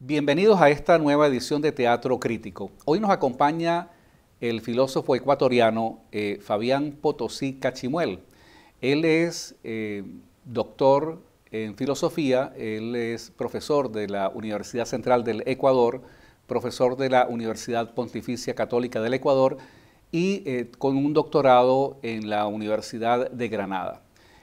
Bienvenidos a esta nueva edición de Teatro Crítico. Hoy nos acompaña el filósofo ecuatoriano Fabián Potosí Cachimuel. Él es doctor en filosofía, él es profesor de la Universidad Central del Ecuador, profesor de la Universidad Pontificia Católica del Ecuador y con un doctorado en la Universidad de Granada.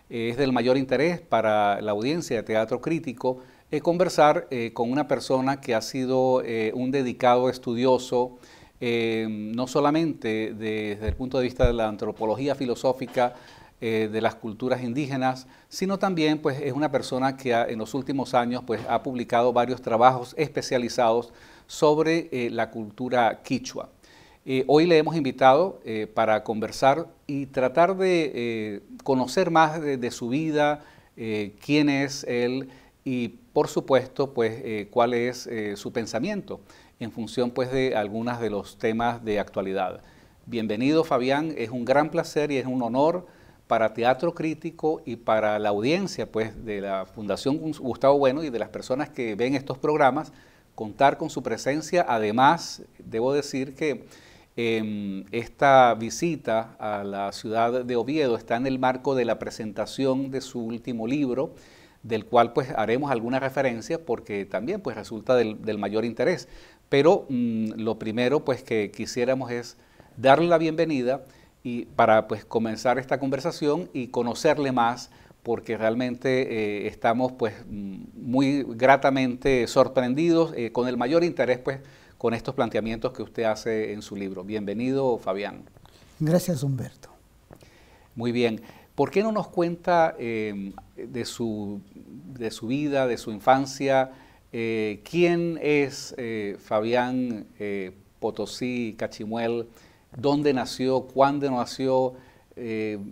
Es del mayor interés para la audiencia de Teatro Crítico conversar con una persona que ha sido un dedicado estudioso, no solamente desde el punto de vista de la antropología filosófica de las culturas indígenas, sino también pues, es una persona que en los últimos años pues, ha publicado varios trabajos especializados sobre la cultura quichua. Hoy le hemos invitado para conversar y tratar de conocer más de su vida, quién es él, y por supuesto, pues, cuál es su pensamiento en función pues, de algunos de los temas de actualidad. Bienvenido, Fabián, es un gran placer y es un honor para Teatro Crítico y para la audiencia pues, de la Fundación Gustavo Bueno y de las personas que ven estos programas, contar con su presencia. Además, debo decir que esta visita a la ciudad de Oviedo está en el marco de la presentación de su último libro, del cual pues haremos alguna referencia porque también pues resulta del mayor interés. Pero lo primero pues que quisiéramos es darle la bienvenida y para pues comenzar esta conversación y conocerle más, porque realmente estamos pues muy gratamente sorprendidos con el mayor interés pues con estos planteamientos que usted hace en su libro. Bienvenido, Fabián. Gracias, Humberto. Muy bien. ¿Por qué no nos cuenta de su vida, de su infancia? ¿Quién es Fabián Potosí Cachimuel? ¿Dónde nació? ¿Cuándo nació?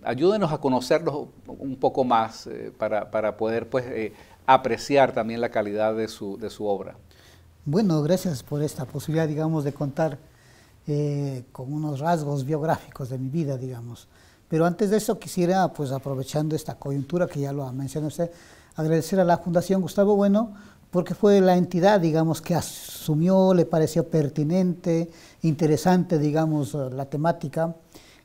Ayúdenos a conocerlo un poco más para poder pues, apreciar también la calidad de su obra. Bueno, gracias por esta posibilidad, digamos, de contar con unos rasgos biográficos de mi vida, digamos. Pero antes de eso quisiera, pues aprovechando esta coyuntura que ya lo ha mencionado usted, agradecer a la Fundación Gustavo Bueno porque fue la entidad, digamos, que asumió, le pareció pertinente, interesante, digamos, la temática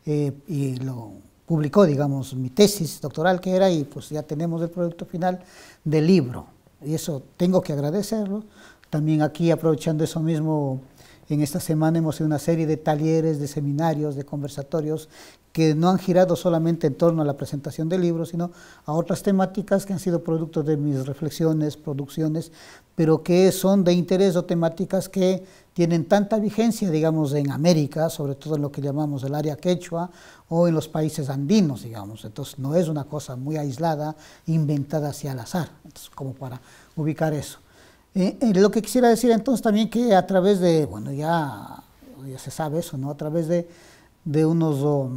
y lo publicó, digamos, mi tesis doctoral que era y pues ya tenemos el producto final del libro. Y eso tengo que agradecerlo. También aquí, aprovechando eso mismo, en esta semana hemos hecho una serie de talleres, de seminarios, de conversatorios que no han girado solamente en torno a la presentación del libro, sino a otras temáticas que han sido producto de mis reflexiones, producciones, pero que son de interés o temáticas que tienen tanta vigencia, digamos, en América, sobre todo en lo que llamamos el área quechua o en los países andinos, digamos. Entonces, no es una cosa muy aislada, inventada hacia al azar, entonces, como para ubicar eso. Lo que quisiera decir entonces también que a través de, bueno, ya se sabe eso, ¿no? A través de unos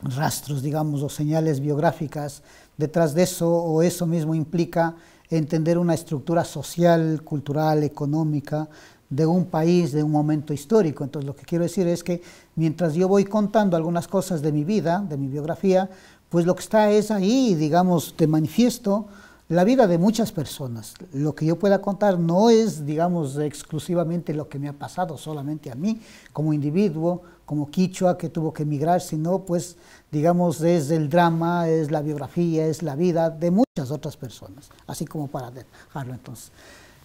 rastros, digamos, o señales biográficas, detrás de eso, o eso mismo implica entender una estructura social, cultural, económica, de un país, de un momento histórico. Entonces lo que quiero decir es que mientras yo voy contando algunas cosas de mi vida, de mi biografía, pues lo que está es ahí, digamos, de manifiesto, la vida de muchas personas. Lo que yo pueda contar no es, digamos, exclusivamente lo que me ha pasado solamente a mí, como individuo, como quichua que tuvo que emigrar, sino, pues, digamos, es el drama, es la biografía, es la vida de muchas otras personas, así como para dejarlo entonces.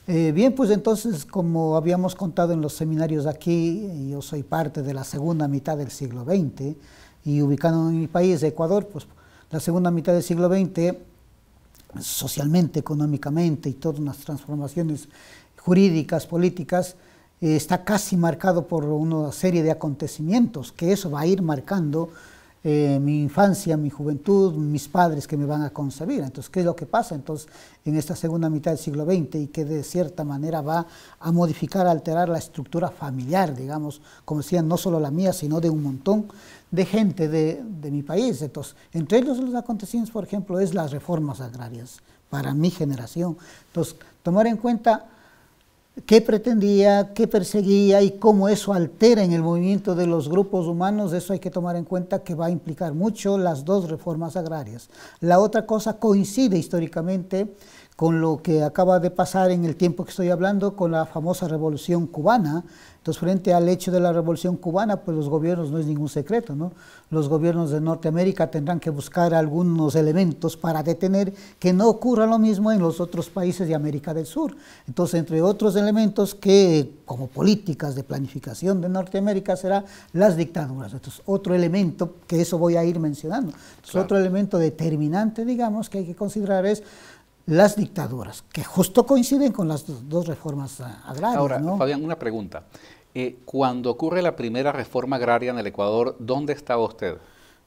Bien, pues entonces, como habíamos contado en los seminarios aquí, yo soy parte de la segunda mitad del siglo XX, y ubicado en mi país, Ecuador, pues, la segunda mitad del siglo XX, socialmente, económicamente y todas unas transformaciones jurídicas, políticas, está casi marcado por una serie de acontecimientos que eso va a ir marcando mi infancia, mi juventud, mis padres que me van a concebir. Entonces, ¿qué es lo que pasa entonces en esta segunda mitad del siglo XX y que de cierta manera va a modificar, a alterar la estructura familiar, digamos, como decían, no solo la mía, sino de un montón de gente de mi país? Entonces, entre ellos los acontecimientos, por ejemplo, es las reformas agrarias para mi generación. Entonces, tomar en cuenta qué pretendía, qué perseguía y cómo eso altera en el movimiento de los grupos humanos, eso hay que tomar en cuenta que va a implicar mucho las dos reformas agrarias. La otra cosa coincide históricamente con lo que acaba de pasar en el tiempo que estoy hablando, con la famosa Revolución Cubana. Entonces, frente al hecho de la Revolución Cubana, pues los gobiernos, no es ningún secreto, ¿no? Los gobiernos de Norteamérica tendrán que buscar algunos elementos para detener que no ocurra lo mismo en los otros países de América del Sur. Entonces, entre otros elementos que, como políticas de planificación de Norteamérica, será las dictaduras. Entonces, otro elemento, que eso voy a ir mencionando. Entonces, claro, otro elemento determinante, digamos, que hay que considerar es las dictaduras, que justo coinciden con las dos reformas agrarias. Ahora, ¿no? Fabián, una pregunta. Cuando ocurre la primera reforma agraria en el Ecuador, ¿dónde estaba usted?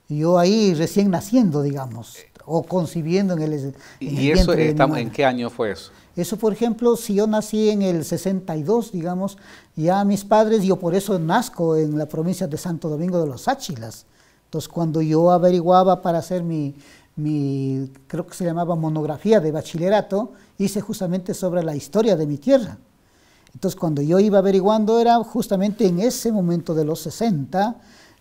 Yo ahí recién naciendo, digamos, o concibiendo en el ¿Y eso en qué año fue eso? Eso, por ejemplo, si yo nací en el 62, digamos, ya mis padres, yo por eso nazco en la provincia de Santo Domingo de los Áchilas. Entonces, cuando yo averiguaba para hacer creo que se llamaba monografía de bachillerato, hice justamente sobre la historia de mi tierra. Entonces, cuando yo iba averiguando, era justamente en ese momento de los 60,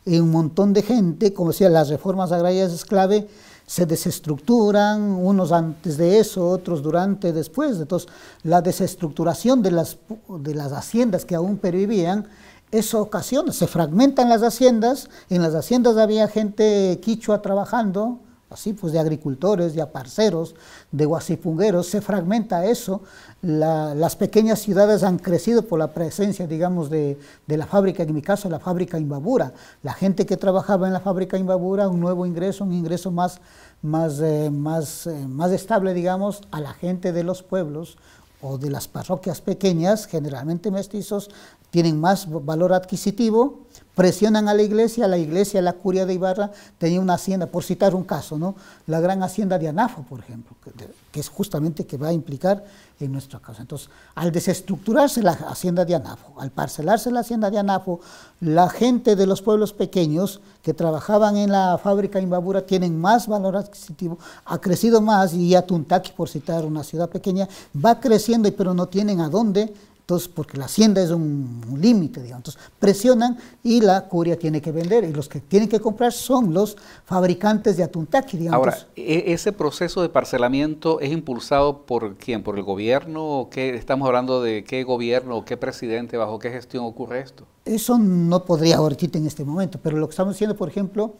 un montón de gente, como decía, las reformas agrarias es clave, se desestructuran, unos antes de eso, otros durante, después. Entonces, la desestructuración de las haciendas que aún pervivían, eso ocasiona, se fragmentan las haciendas, en las haciendas había gente quichua trabajando, así pues de agricultores, de aparceros, de guasipungueros, se fragmenta eso. Las pequeñas ciudades han crecido por la presencia, digamos, de la fábrica, en mi caso la fábrica Imbabura. La gente que trabajaba en la fábrica Imbabura, un nuevo ingreso, un ingreso más estable, digamos, a la gente de los pueblos o de las parroquias pequeñas, generalmente mestizos, tienen más valor adquisitivo, presionan a la iglesia, la curia de Ibarra tenía una hacienda, por citar un caso, ¿no? La gran hacienda de Anafo, por ejemplo, que es justamente que va a implicar en nuestro caso. Entonces, al desestructurarse la hacienda de Anafo, al parcelarse la hacienda de Anafo, la gente de los pueblos pequeños que trabajaban en la fábrica Imbabura tienen más valor adquisitivo, ha crecido más, y Atuntaqui, por citar una ciudad pequeña, va creciendo, pero no tienen a dónde. Entonces, porque la hacienda es un límite, digamos, entonces presionan y la curia tiene que vender, y los que tienen que comprar son los fabricantes de Atuntaqui, digamos. Ahora, ¿ese proceso de parcelamiento es impulsado por quién? ¿Por el gobierno? ¿Qué, estamos hablando de qué gobierno, qué presidente, bajo qué gestión ocurre esto? Eso no podría ahorita en este momento, pero lo que estamos diciendo, por ejemplo,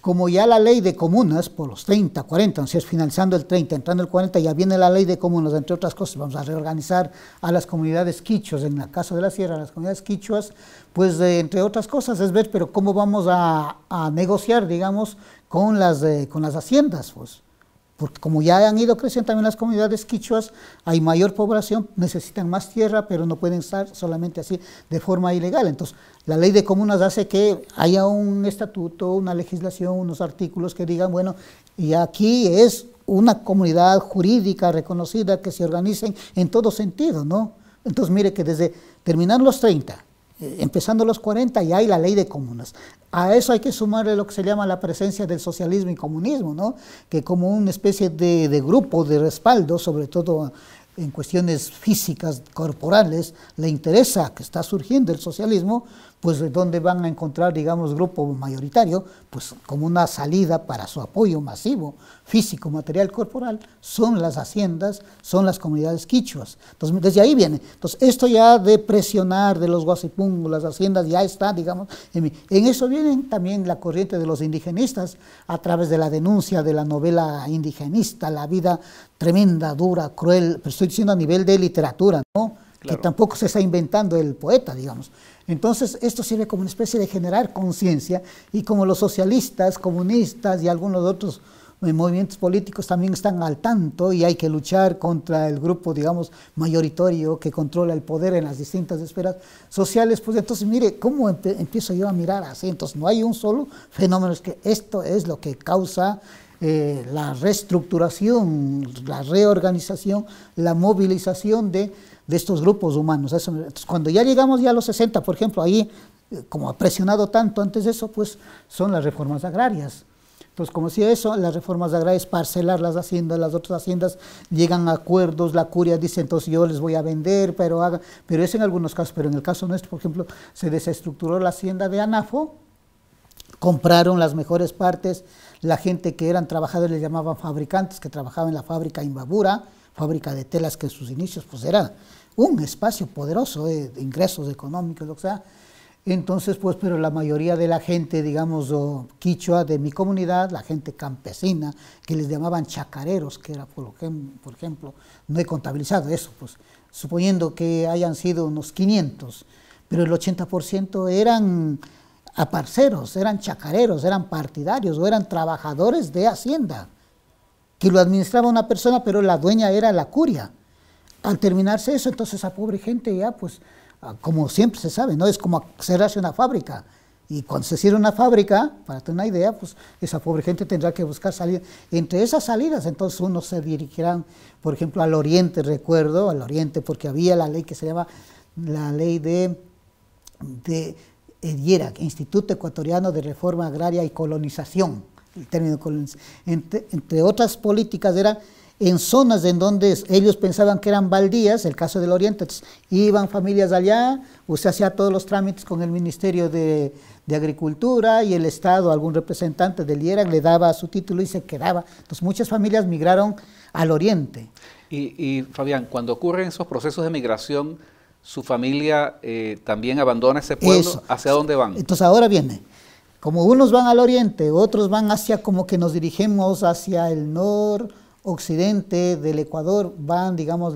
como ya la ley de comunas, por los 30, 40, o sea, finalizando el 30, entrando el 40, ya viene la ley de comunas, entre otras cosas, vamos a reorganizar a las comunidades quichuas, en el caso de la sierra, las comunidades quichuas, pues entre otras cosas es ver, pero cómo vamos a negociar, digamos, con las haciendas, pues. Porque como ya han ido creciendo también las comunidades quichuas, hay mayor población, necesitan más tierra, pero no pueden estar solamente así de forma ilegal. Entonces, la ley de comunas hace que haya un estatuto, una legislación, unos artículos que digan, bueno, y aquí es una comunidad jurídica reconocida, que se organicen en todo sentido, ¿no? Entonces, mire que desde terminar los 30, empezando los 40, ya hay la ley de comunas. A eso hay que sumarle lo que se llama la presencia del socialismo y comunismo, ¿no? Que como una especie de grupo de respaldo, sobre todo en cuestiones físicas, corporales, le interesa que está surgiendo el socialismo, pues de dónde van a encontrar, digamos, grupo mayoritario, pues como una salida para su apoyo masivo, físico, material, corporal, son las haciendas, son las comunidades quichuas. Entonces, desde ahí viene. Entonces, esto ya de presionar de los guasipungos, las haciendas, ya está, digamos, en eso viene también la corriente de los indigenistas, a través de la denuncia de la novela indigenista, la vida tremenda, dura, cruel, pero estoy diciendo a nivel de literatura, ¿no? Claro. Que tampoco se está inventando el poeta, digamos. Entonces, esto sirve como una especie de generar conciencia, y como los socialistas, comunistas y algunos otros movimientos políticos también están al tanto, y hay que luchar contra el grupo, digamos, mayoritario que controla el poder en las distintas esferas sociales, pues entonces, mire, ¿cómo empiezo yo a mirar así? Entonces, no hay un solo fenómeno, es que esto es lo que causa la reestructuración, la reorganización, la movilización de estos grupos humanos. Entonces, cuando ya llegamos ya a los 60, por ejemplo, ahí, como ha presionado tanto antes de eso, pues son las reformas agrarias. Entonces, como decía eso, las reformas agrarias, parcelar las haciendas, las otras haciendas llegan a acuerdos, la curia dice, entonces yo les voy a vender, pero eso en algunos casos, pero en el caso nuestro, por ejemplo, se desestructuró la hacienda de Anafo, compraron las mejores partes, la gente que eran trabajadores les llamaban fabricantes, que trabajaban en la fábrica Imbabura, fábrica de telas que en sus inicios pues era un espacio poderoso de ingresos económicos, lo que sea. Entonces, pues, pero la mayoría de la gente, digamos, quichua de mi comunidad, la gente campesina, que les llamaban chacareros, que era, por ejemplo, no he contabilizado eso, pues, suponiendo que hayan sido unos 500, pero el 80% eran aparceros, eran chacareros, eran partidarios o eran trabajadores de hacienda, que lo administraba una persona, pero la dueña era la curia. Al terminarse eso, entonces esa pobre gente ya, pues, como siempre se sabe, ¿no? Es como cerrarse una fábrica. Y cuando se cierra una fábrica, para tener una idea, pues esa pobre gente tendrá que buscar salir. Entre esas salidas, entonces uno se dirigirá, por ejemplo, al oriente, recuerdo, al oriente, porque había la ley que se llama la ley de IERA, Instituto Ecuatoriano de Reforma Agraria y Colonización. El término entre otras políticas era en zonas en donde ellos pensaban que eran baldías, el caso del oriente, entonces, iban familias allá, usted hacía todos los trámites con el Ministerio de Agricultura y el Estado, algún representante del IERA le daba su título y se quedaba. Entonces muchas familias migraron al oriente. Y Fabián, cuando ocurren esos procesos de migración, ¿su familia también abandona ese pueblo? Eso. ¿Hacia dónde van? Entonces ahora viene, como unos van al oriente, otros van hacia, como que nos dirigimos hacia el occidente del Ecuador, van, digamos,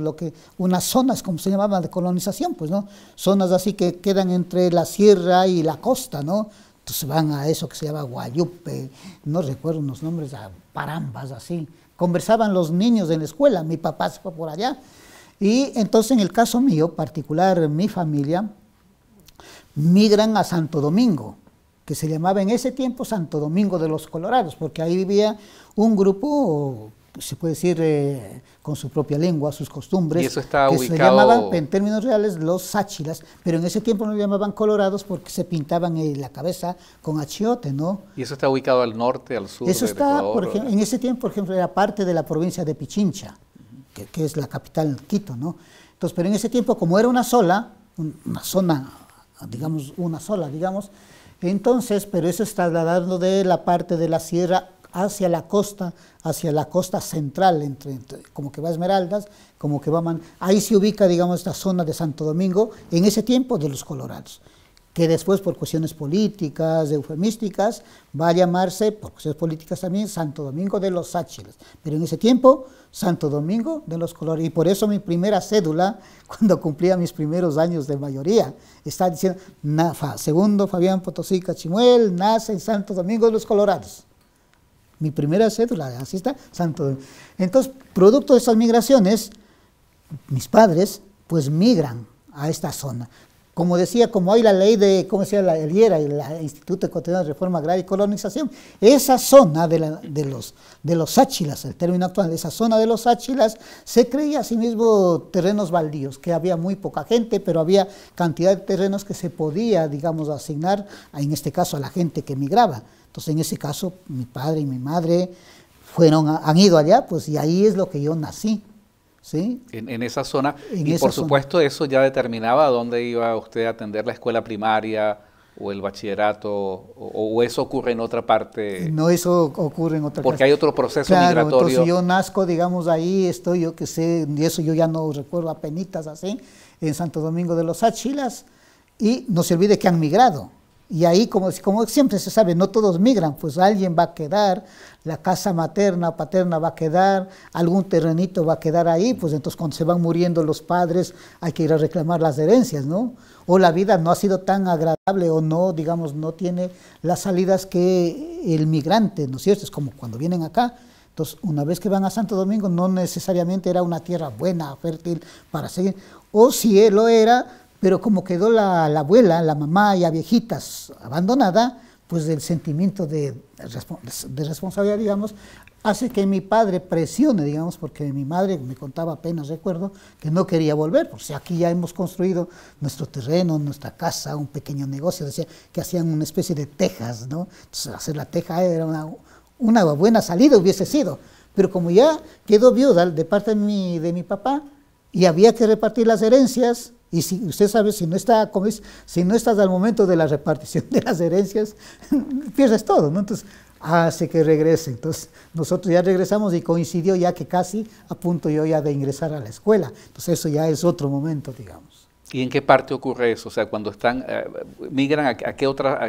unas zonas, como se llamaban, de colonización, pues, ¿no? Zonas así que quedan entre la sierra y la costa, ¿no? Entonces van a eso que se llama Guayupe, no recuerdo unos nombres, a Parambas, así. Conversaban los niños en la escuela, mi papá se fue por allá. Y entonces en el caso mío, particular, mi familia, migran a Santo Domingo, que se llamaba en ese tiempo Santo Domingo de los Colorados, porque ahí vivía un grupo, se puede decir, con su propia lengua, sus costumbres, y eso está que ubicado... se llamaban, en términos reales, los sáchilas, pero en ese tiempo no llamaban colorados porque se pintaban la cabeza con achiote, ¿no? ¿Y eso está ubicado al norte, al sur? Eso está, Ecuador, por ejemplo, en ese tiempo, por ejemplo, era parte de la provincia de Pichincha, que es la capital, Quito, ¿no? Entonces, pero en ese tiempo, como era una zona, digamos, entonces, pero eso está trasladando de la parte de la sierra hacia la costa central, como que va a Esmeraldas, como que va ahí se ubica, digamos, esta zona de Santo Domingo, en ese tiempo de los Colorados, que después por cuestiones políticas, eufemísticas, va a llamarse, por cuestiones políticas también, Santo Domingo de los Sáchilas, pero en ese tiempo, Santo Domingo de los Colorados, y por eso mi primera cédula, cuando cumplía mis primeros años de mayoría, está diciendo, segundo Fabián Potosí Cachimuel, nace en Santo Domingo de los Colorados. Mi primera cédula, así está, Santo Domingo. Entonces, producto de esas migraciones, mis padres, pues migran a esta zona. Como decía, como hay la ley de, ¿cómo se llama? El IERA, el Instituto Ecuatoriano de Reforma Agraria y Colonización, esa zona de los sáchilas, el término actual, esa zona de los sáchilas, se creía asimismo terrenos baldíos, que había muy poca gente, pero había cantidad de terrenos que se podía, digamos, asignar, en este caso, a la gente que migraba. Entonces, en ese caso, mi padre y mi madre han ido allá, pues, y ahí es lo que yo nací. ¿Sí? En esa zona, y por supuesto eso ya determinaba dónde iba usted a atender la escuela primaria o el bachillerato, o eso ocurre en otra parte. No, eso ocurre en otra parte. Porque hay otro proceso migratorio. Entonces yo nazco, digamos, ahí estoy, yo que sé, y eso yo ya no recuerdo apenitas así, en Santo Domingo de los Sáchilas, y no se olvide que han migrado. Y ahí, como siempre se sabe, no todos migran, pues alguien va a quedar, la casa materna o paterna va a quedar, algún terrenito va a quedar ahí, pues entonces cuando se van muriendo los padres hay que ir a reclamar las herencias, ¿no? O la vida no ha sido tan agradable o no, digamos, no tiene las salidas que el migrante, ¿no es cierto? Es como cuando vienen acá. Entonces, una vez que van a Santo Domingo, no necesariamente era una tierra buena, fértil para seguir, o si él lo era, pero como quedó la abuela, la mamá ya viejitas, abandonada, pues el sentimiento de responsabilidad, digamos, hace que mi padre presione, digamos, porque mi madre me contaba apenas, recuerdo, que no quería volver, porque aquí ya hemos construido nuestro terreno, nuestra casa, un pequeño negocio, decía que hacían una especie de tejas, ¿no? Entonces hacer la teja era una buena salida, hubiese sido, pero como ya quedó viuda de parte de mi papá, y había que repartir las herencias, y si usted sabe, si no estás al momento de la repartición de las herencias, pierdes todo, ¿no? Entonces, hace que regrese. Entonces nosotros ya regresamos y coincidió ya que casi a punto yo ya de ingresar a la escuela. Entonces eso ya es otro momento, digamos. ¿Y en qué parte ocurre eso? O sea, cuando están, migran, ¿a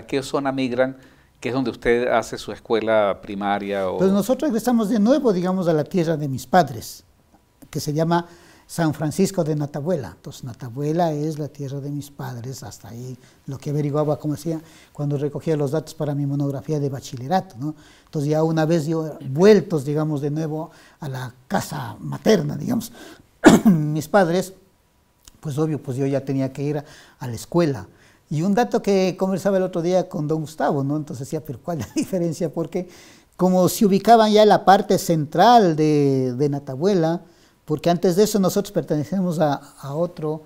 qué zona migran? ¿Que es donde usted hace su escuela primaria? Pues nosotros regresamos de nuevo, digamos, a la tierra de mis padres, que se llama San Francisco de Natabuela. Entonces, Natabuela es la tierra de mis padres, hasta ahí lo que averiguaba, como decía, cuando recogía los datos para mi monografía de bachillerato, ¿no? Entonces, ya una vez vueltos, digamos, de nuevo a la casa materna, digamos, mis padres, pues obvio, pues yo ya tenía que ir a la escuela. Y un dato que conversaba el otro día con don Gustavo, ¿no? Entonces decía, pero ¿cuál es la diferencia? Porque como se ubicaban ya en la parte central de Natabuela, porque antes de eso nosotros pertenecemos a otro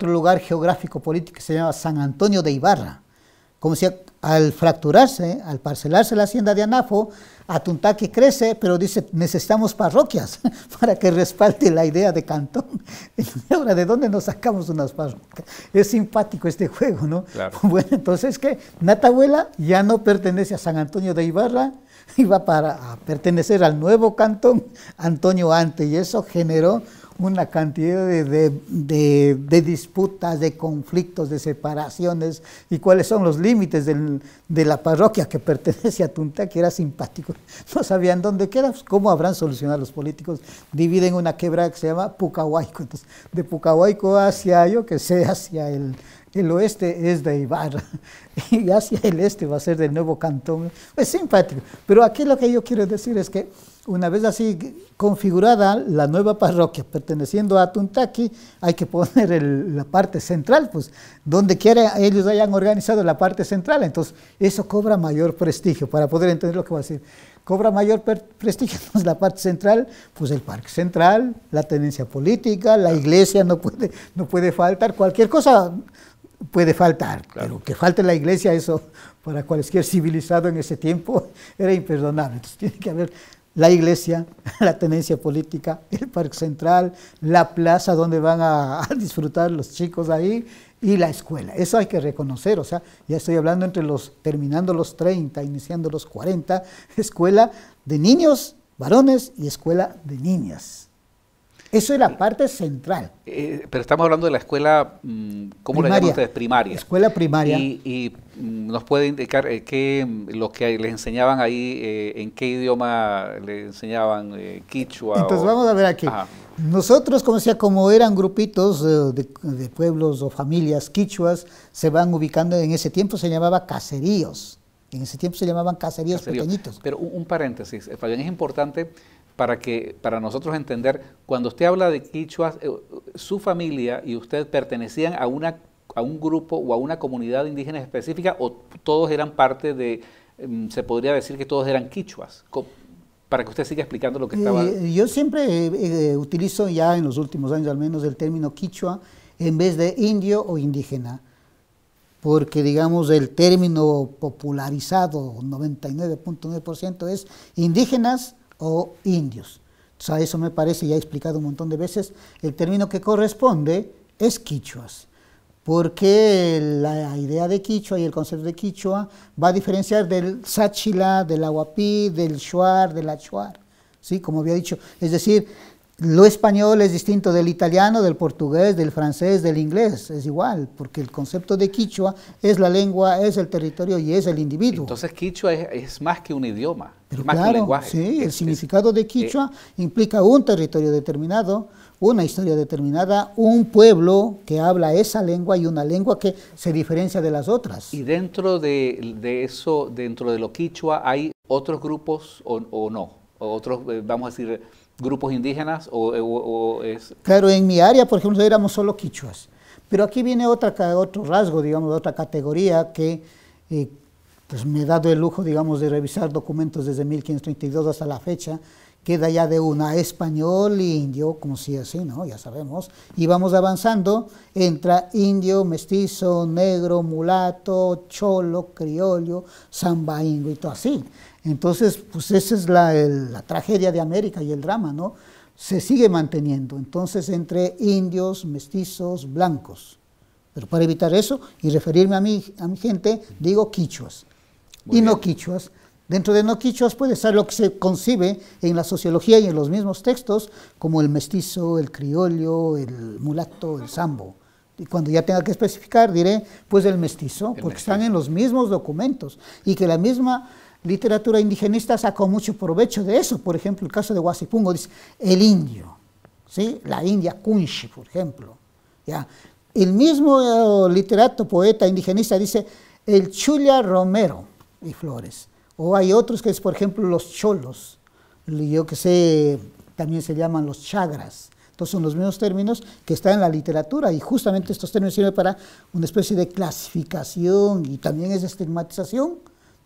lugar geográfico político que se llama San Antonio de Ibarra. Como si al fracturarse, al parcelarse la hacienda de Anafo, Atuntaqui crece, pero dice, necesitamos parroquias para que respalde la idea de cantón. Y ahora, ¿de dónde nos sacamos unas parroquias? Es simpático este juego, ¿no? Claro. Bueno, entonces, ¿qué? Natabuela ya no pertenece a San Antonio de Ibarra, iba a pertenecer al nuevo cantón Antonio Ante, y eso generó una cantidad de disputas, de conflictos, de separaciones, y cuáles son los límites de la parroquia que pertenece a Tunta, que era simpático. No sabían dónde queda, pues, cómo habrán solucionado los políticos. Dividen una quebrada que se llama Pucahuayco. Entonces, de Pucahuayco hacia, yo que sé, hacia el oeste es de Ibarra, y hacia el este va a ser del nuevo cantón. Es simpático. Pero aquí lo que yo quiero decir es que una vez así configurada la nueva parroquia perteneciendo a Atuntaqui, hay que poner la parte central, pues donde quiera ellos hayan organizado la parte central, entonces eso cobra mayor prestigio, para poder entender lo que voy a decir. Cobra mayor prestigio, entonces la parte central, pues el parque central, la tenencia política, la iglesia no puede faltar, cualquier cosa puede faltar, claro. Pero que falte la iglesia, eso para cualquier civilizado en ese tiempo era imperdonable. Entonces tiene que haber la iglesia, la tenencia política, el parque central, la plaza donde van a disfrutar los chicos ahí, y la escuela. Eso hay que reconocer, o sea, ya estoy hablando terminando los 30, iniciando los 40, escuela de niños, varones, y escuela de niñas. Eso es la parte central. Pero estamos hablando de la escuela, ¿cómo la llaman ustedes? Primaria. Escuela primaria. Y nos puede indicar lo que les enseñaban ahí, en qué idioma le enseñaban, quichua. Entonces vamos a ver aquí. Ajá. Nosotros, como eran grupitos de pueblos o familias quichuas, se van ubicando, en ese tiempo se llamaba caseríos. En ese tiempo se llamaban caseríos pequeñitos. Pero un paréntesis, Fabián, es importante para nosotros entender, cuando usted habla de quichuas, su familia y usted pertenecían a un grupo o a una comunidad indígena específica, o todos eran parte de, se podría decir que todos eran quichuas, para que usted siga explicando lo que estaba... Yo siempre utilizo ya en los últimos años al menos el término quichua en vez de indio o indígena, porque digamos el término popularizado, 99.9% es indígenas o indios. O sea, eso me parece, ya he explicado un montón de veces, el término que corresponde es quichuas, porque la idea de quichua y el concepto de quichua va a diferenciar del sáchila, del aguapí, del shuar, del achuar, ¿sí? Como había dicho, es decir, lo español es distinto del italiano, del portugués, del francés, del inglés, es igual, porque el concepto de quichua es la lengua, es el territorio y es el individuo. Entonces quichua es más que un idioma, pero más claro, que un lenguaje. Sí, el significado de quichua implica un territorio determinado, una historia determinada, un pueblo que habla esa lengua y una lengua que se diferencia de las otras. Y dentro de eso, dentro de lo quichua, ¿hay otros grupos o no? ¿O otros, vamos a decir, grupos indígenas o es...? Claro, en mi área, por ejemplo, éramos solo quichuas. Pero aquí viene otro rasgo, digamos, otra categoría que pues me he dado el lujo, digamos, de revisar documentos desde 1532 hasta la fecha, queda ya de una español e indio, como si así, ¿no? Ya sabemos. Y vamos avanzando, entra indio, mestizo, negro, mulato, cholo, criollo, sambaingo y todo así. Entonces, pues esa es la tragedia de América y el drama, ¿no? Se sigue manteniendo, entonces, entre indios, mestizos, blancos. Pero para evitar eso y referirme a mi gente, digo quichuas. Y no quichuas, Dentro de no quichuas puede estar lo que se concibe en la sociología y en los mismos textos, como el mestizo, el criollo, el mulato, el sambo. Y cuando ya tenga que especificar, diré, pues el mestizo, porque están en los mismos documentos, y que la misma literatura indigenista sacó mucho provecho de eso. Por ejemplo, el caso de Huasipungo dice, el indio, ¿sí? La India Kunshi, por ejemplo. ¿Ya? El mismo literato, poeta indigenista dice, el Chulla Romero y Flores. O hay otros que es, por ejemplo, los cholos, yo que sé, también se llaman los chagras. Entonces son los mismos términos que están en la literatura y justamente estos términos sirven para una especie de clasificación y también es estigmatización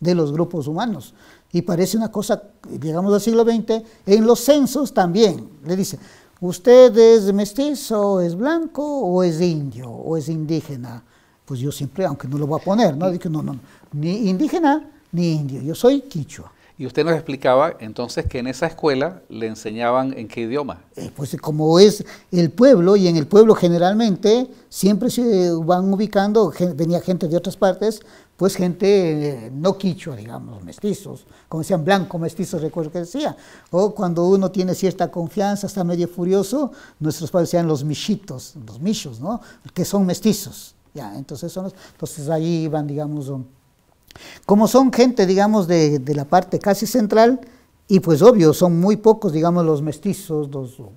de los grupos humanos. Y parece una cosa, digamos, del siglo XX, en los censos también, le dice, ¿usted es mestizo, es blanco o es indio o es indígena? Pues yo siempre, aunque no lo voy a poner, ¿no? Digo, no, ni indígena ni indio, yo soy quichua. Y usted nos explicaba entonces que en esa escuela le enseñaban en qué idioma. Pues como es el pueblo, y en el pueblo generalmente siempre se van ubicando, venía gente de otras partes, pues gente no quichua, digamos, mestizos, como decían blanco, mestizos, recuerdo que decía. O cuando uno tiene cierta confianza, está medio furioso, nuestros padres decían los michitos, los michos, ¿no? Que son mestizos. Ya, entonces ahí van, digamos, como son gente, digamos, de la parte casi central, y pues obvio, son muy pocos, digamos, los mestizos,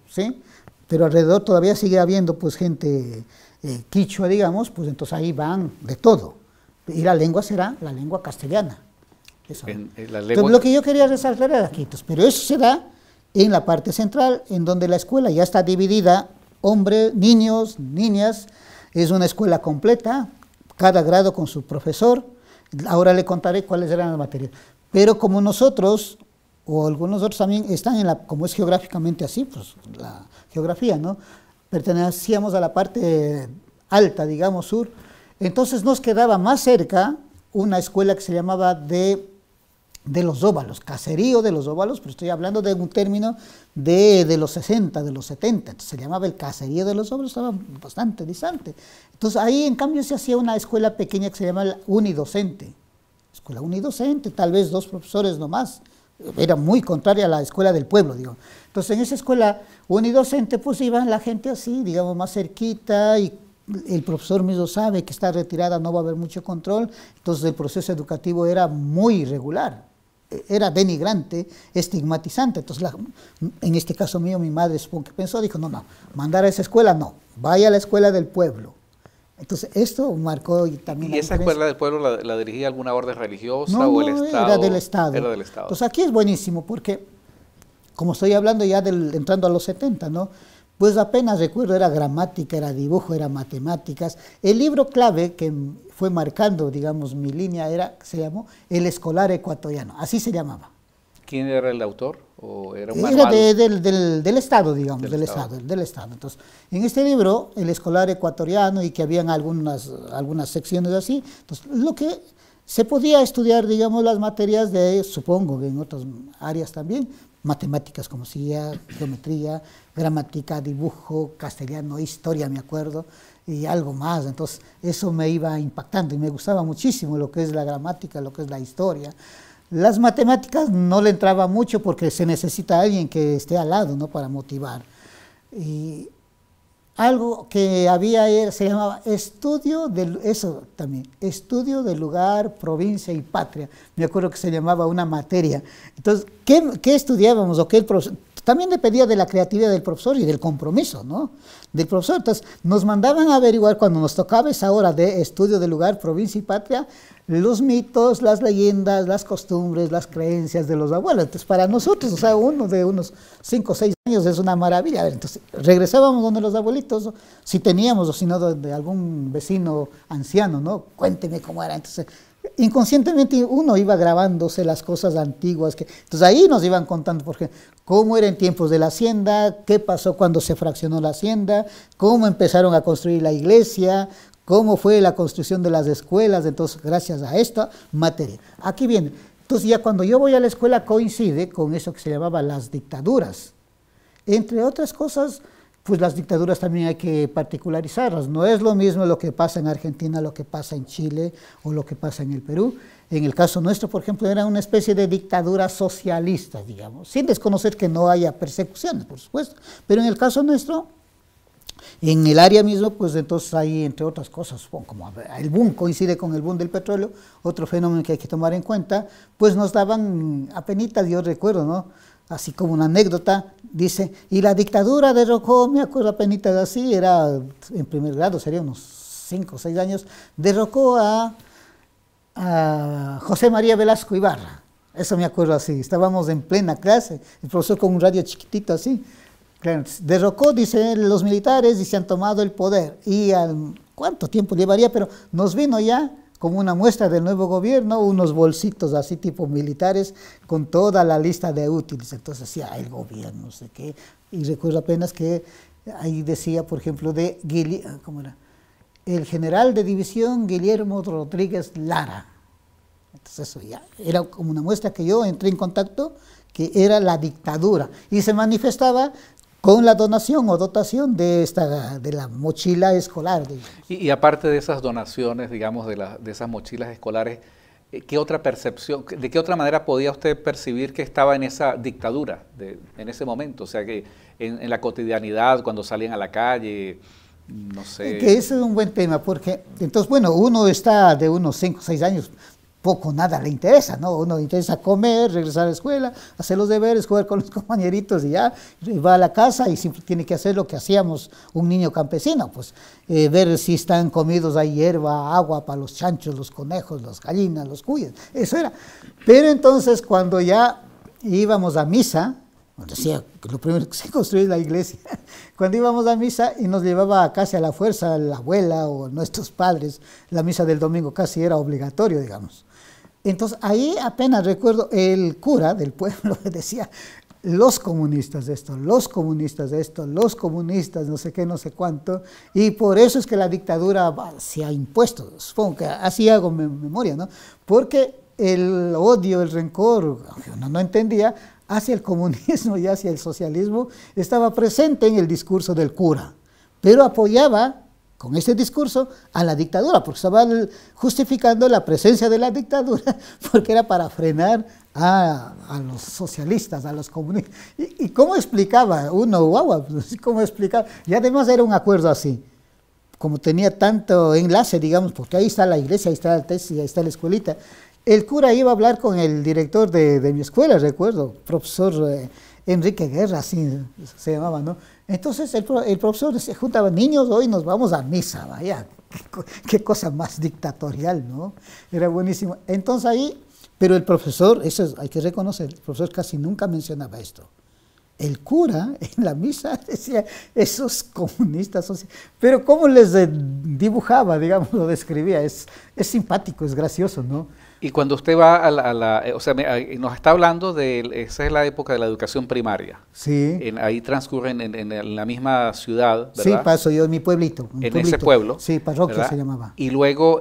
¿sí? Pero alrededor todavía sigue habiendo, pues, gente quichua, digamos, pues entonces ahí van de todo. Y la lengua será la lengua castellana. Entonces, lo que yo quería resaltar era aquí, pero eso se da en la parte central, en donde la escuela ya está dividida, hombres, niños, niñas, es una escuela completa, cada grado con su profesor. Ahora le contaré cuáles eran las materias. Pero como nosotros, o algunos otros también, están en como es geográficamente así, pues la geografía, ¿no? Pertenecíamos a la parte alta, digamos, sur. Entonces nos quedaba más cerca una escuela que se llamaba de los óvalos, caserío de los óvalos, pero estoy hablando de un término de los 60, de los 70, entonces se llamaba el caserío de los óvalos, estaba bastante distante. Entonces ahí en cambio se hacía una escuela pequeña que se llama unidocente, escuela unidocente, tal vez 2 profesores nomás, era muy contraria a la escuela del pueblo, digo. Entonces en esa escuela unidocente pues iban la gente así, digamos, más cerquita, y el profesor mismo sabe que está retirada, no va a haber mucho control, entonces el proceso educativo era muy irregular, era denigrante, estigmatizante. Entonces en este caso mío mi madre supongo que pensó, dijo, no, mandar a esa escuela no, vaya a la escuela del pueblo. Entonces esto marcó también. ¿Y esa escuela del pueblo la dirigía alguna orden religiosa o el Estado? Era del Estado. Era del Estado. Entonces aquí es buenísimo porque, como estoy hablando ya entrando a los 70, ¿no? Pues apenas recuerdo, era gramática, era dibujo, era matemáticas. El libro clave que fue marcando, digamos, mi línea se llamó El Escolar Ecuatoriano, así se llamaba. ¿Quién era el autor? ¿O era un manual? Era del Estado, digamos, del Estado. Entonces, en este libro, El Escolar Ecuatoriano, y que habían algunas secciones así, entonces, lo que se podía estudiar, digamos, las materias supongo que en otras áreas también, matemáticas como geometría, gramática, dibujo, castellano, historia, me acuerdo, y algo más. Entonces, eso me iba impactando y me gustaba muchísimo lo que es la gramática, lo que es la historia. Las matemáticas no le entraba mucho porque se necesita alguien que esté al lado, ¿no? Para motivar. Y algo que había se llamaba estudio del lugar, provincia y patria. Me acuerdo que se llamaba una materia. Entonces, ¿qué estudiábamos? O qué el profesor? También dependía de la creatividad del profesor y del compromiso, ¿no? Del profesor. Entonces, nos mandaban a averiguar cuando nos tocaba esa hora de estudio del lugar, provincia y patria, los mitos, las leyendas, las costumbres, las creencias de los abuelos. Entonces, para nosotros, o sea, uno de unos 5 o 6 años es una maravilla. Entonces, regresábamos donde los abuelitos, si teníamos, o si no, de algún vecino anciano, ¿no? Cuénteme cómo era. Entonces, inconscientemente uno iba grabándose las cosas antiguas. Entonces, ahí nos iban contando, por ejemplo, cómo era en tiempos de la hacienda, qué pasó cuando se fraccionó la hacienda, cómo empezaron a construir la iglesia, cómo fue la construcción de las escuelas. Entonces, gracias a esta materia. Aquí viene. Entonces, ya cuando yo voy a la escuela coincide con eso que se llamaba las dictaduras. Entre otras cosas, pues las dictaduras también hay que particularizarlas. No es lo mismo lo que pasa en Argentina, lo que pasa en Chile o lo que pasa en el Perú. En el caso nuestro, por ejemplo, era una especie de dictadura socialista, digamos, sin desconocer que no haya persecuciones, por supuesto. Pero en el caso nuestro, en el área mismo, pues entonces hay, entre otras cosas, como el boom coincide con el boom del petróleo, otro fenómeno que hay que tomar en cuenta, pues nos daban apenitas, yo recuerdo, ¿no? Así como una anécdota, dice, y la dictadura derrocó, me acuerdo apenitas así, era en primer grado, sería unos 5 o 6 años, derrocó a José María Velasco Ibarra, eso me acuerdo así, estábamos en plena clase, el profesor con un radio chiquitito así, claro, derrocó, dice, los militares y se han tomado el poder, y ¿cuánto tiempo llevaría? Pero nos vino ya como una muestra del nuevo gobierno, unos bolsitos así tipo militares con toda la lista de útiles, entonces decía, el gobierno, no sé qué, y recuerdo apenas que ahí decía, por ejemplo, ¿cómo era? El general de división Guillermo Rodríguez Lara, entonces eso ya era como una muestra que yo entré en contacto, que era la dictadura, y se manifestaba con la donación o dotación de la mochila escolar. Y aparte de esas donaciones, digamos, de esas mochilas escolares, ¿qué otra percepción, de qué otra manera podía usted percibir que estaba en esa dictadura en ese momento? O sea, que en la cotidianidad, cuando salían a la calle, no sé. Que ese es un buen tema, porque entonces, bueno, uno está de unos 5 o 6 años, poco nada le interesa, ¿no? Uno le interesa comer, regresar a la escuela, hacer los deberes, jugar con los compañeritos y ya, va a la casa y siempre tiene que hacer lo que hacíamos un niño campesino, pues ver si están comidos, hay hierba, agua para los chanchos, los conejos, las gallinas, los cuyes, eso era. Pero entonces cuando ya íbamos a misa, decía que lo primero que se construyó es la iglesia, cuando íbamos a misa y nos llevaba casi a la fuerza la abuela o nuestros padres, la misa del domingo casi era obligatorio, digamos. Entonces ahí apenas recuerdo el cura del pueblo decía, los comunistas de esto, los comunistas de esto, los comunistas no sé qué, no sé cuánto, y por eso es que la dictadura se ha impuesto, supongo que así hago memoria, ¿no? Porque el odio, el rencor, aunque uno no entendía, hacia el comunismo y hacia el socialismo estaba presente en el discurso del cura, pero apoyaba con este discurso a la dictadura, porque estaba justificando la presencia de la dictadura, porque era para frenar a los socialistas, a los comunistas. ¿Y cómo explicaba uno, guau, cómo explicaba? Y además era un acuerdo así, como tenía tanto enlace, digamos, porque ahí está la iglesia, ahí está la tesis, ahí está la escuelita. El cura iba a hablar con el director de mi escuela, recuerdo, profesor Enrique Guerra, así se llamaba, ¿no? Entonces el profesor se juntaba, niños, hoy nos vamos a misa, vaya, qué cosa más dictatorial, ¿no? Era buenísimo. Entonces ahí, pero el profesor, eso hay que reconocer, el profesor casi nunca mencionaba esto. El cura en la misa decía, esos comunistas, pero cómo les dibujaba, digamos, lo describía, es simpático, es gracioso, ¿no? Y cuando usted va o sea, nos está hablando esa es la época de la educación primaria. Sí. Ahí transcurren en la misma ciudad, ¿verdad? Sí, paso yo en mi pueblito. Ese pueblo. Sí, parroquia, ¿verdad? Se llamaba. Y luego,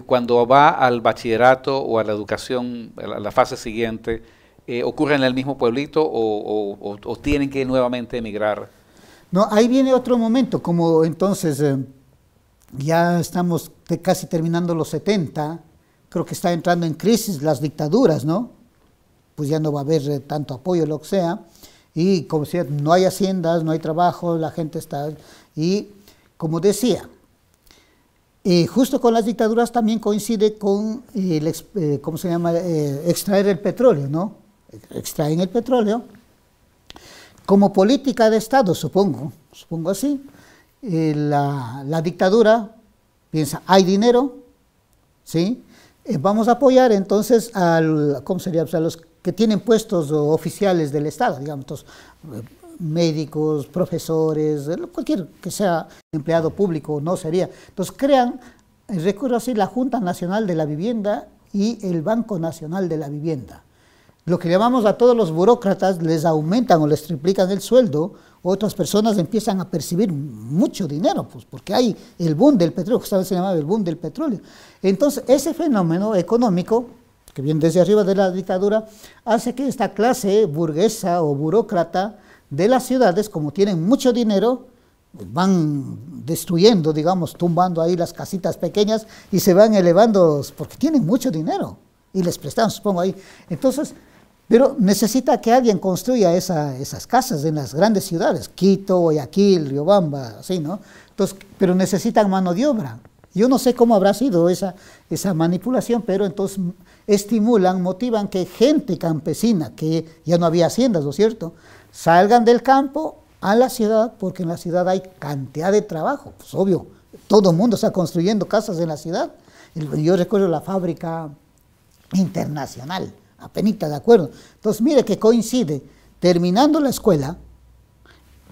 cuando va al bachillerato o a la educación, a la fase siguiente, ¿ocurre en el mismo pueblito o tienen que nuevamente emigrar? No, ahí viene otro momento, como entonces ya estamos casi terminando los 70, creo que está entrando en crisis las dictaduras, ¿no? Pues ya no va a haber tanto apoyo, lo que sea, y como decía, no hay haciendas, no hay trabajo, la gente está... Y como decía, justo con las dictaduras también coincide con, ¿cómo se llama?, extraer el petróleo, ¿no? Extraen el petróleo, como política de Estado, supongo así, la dictadura piensa, hay dinero, ¿sí?, vamos a apoyar entonces ¿cómo sería? Pues a los que tienen puestos oficiales del Estado, digamos, entonces, médicos, profesores, cualquier que sea empleado público, no sería. Entonces crean, recuerdo así, la Junta Nacional de la Vivienda y el Banco Nacional de la Vivienda. Lo que llamamos a todos los burócratas, les aumentan o les triplican el sueldo, otras personas empiezan a percibir mucho dinero, pues porque hay el boom del petróleo, justamente se llamaba el boom del petróleo. Entonces, ese fenómeno económico, que viene desde arriba de la dictadura, hace que esta clase burguesa o burócrata de las ciudades, como tienen mucho dinero, van destruyendo, digamos, tumbando ahí las casitas pequeñas y se van elevando porque tienen mucho dinero y les prestan, supongo ahí. Entonces, pero necesita que alguien construya esas casas en las grandes ciudades, Quito, Guayaquil, Riobamba, así, ¿no? Entonces, pero necesitan mano de obra. Yo no sé cómo habrá sido esa manipulación, pero entonces estimulan, motivan que gente campesina, que ya no había haciendas, ¿no es cierto?, salgan del campo a la ciudad, porque en la ciudad hay cantidad de trabajo. Pues obvio, todo el mundo está construyendo casas en la ciudad. Yo recuerdo la fábrica internacional, apenita, ¿de acuerdo? Entonces, mire que coincide, terminando la escuela,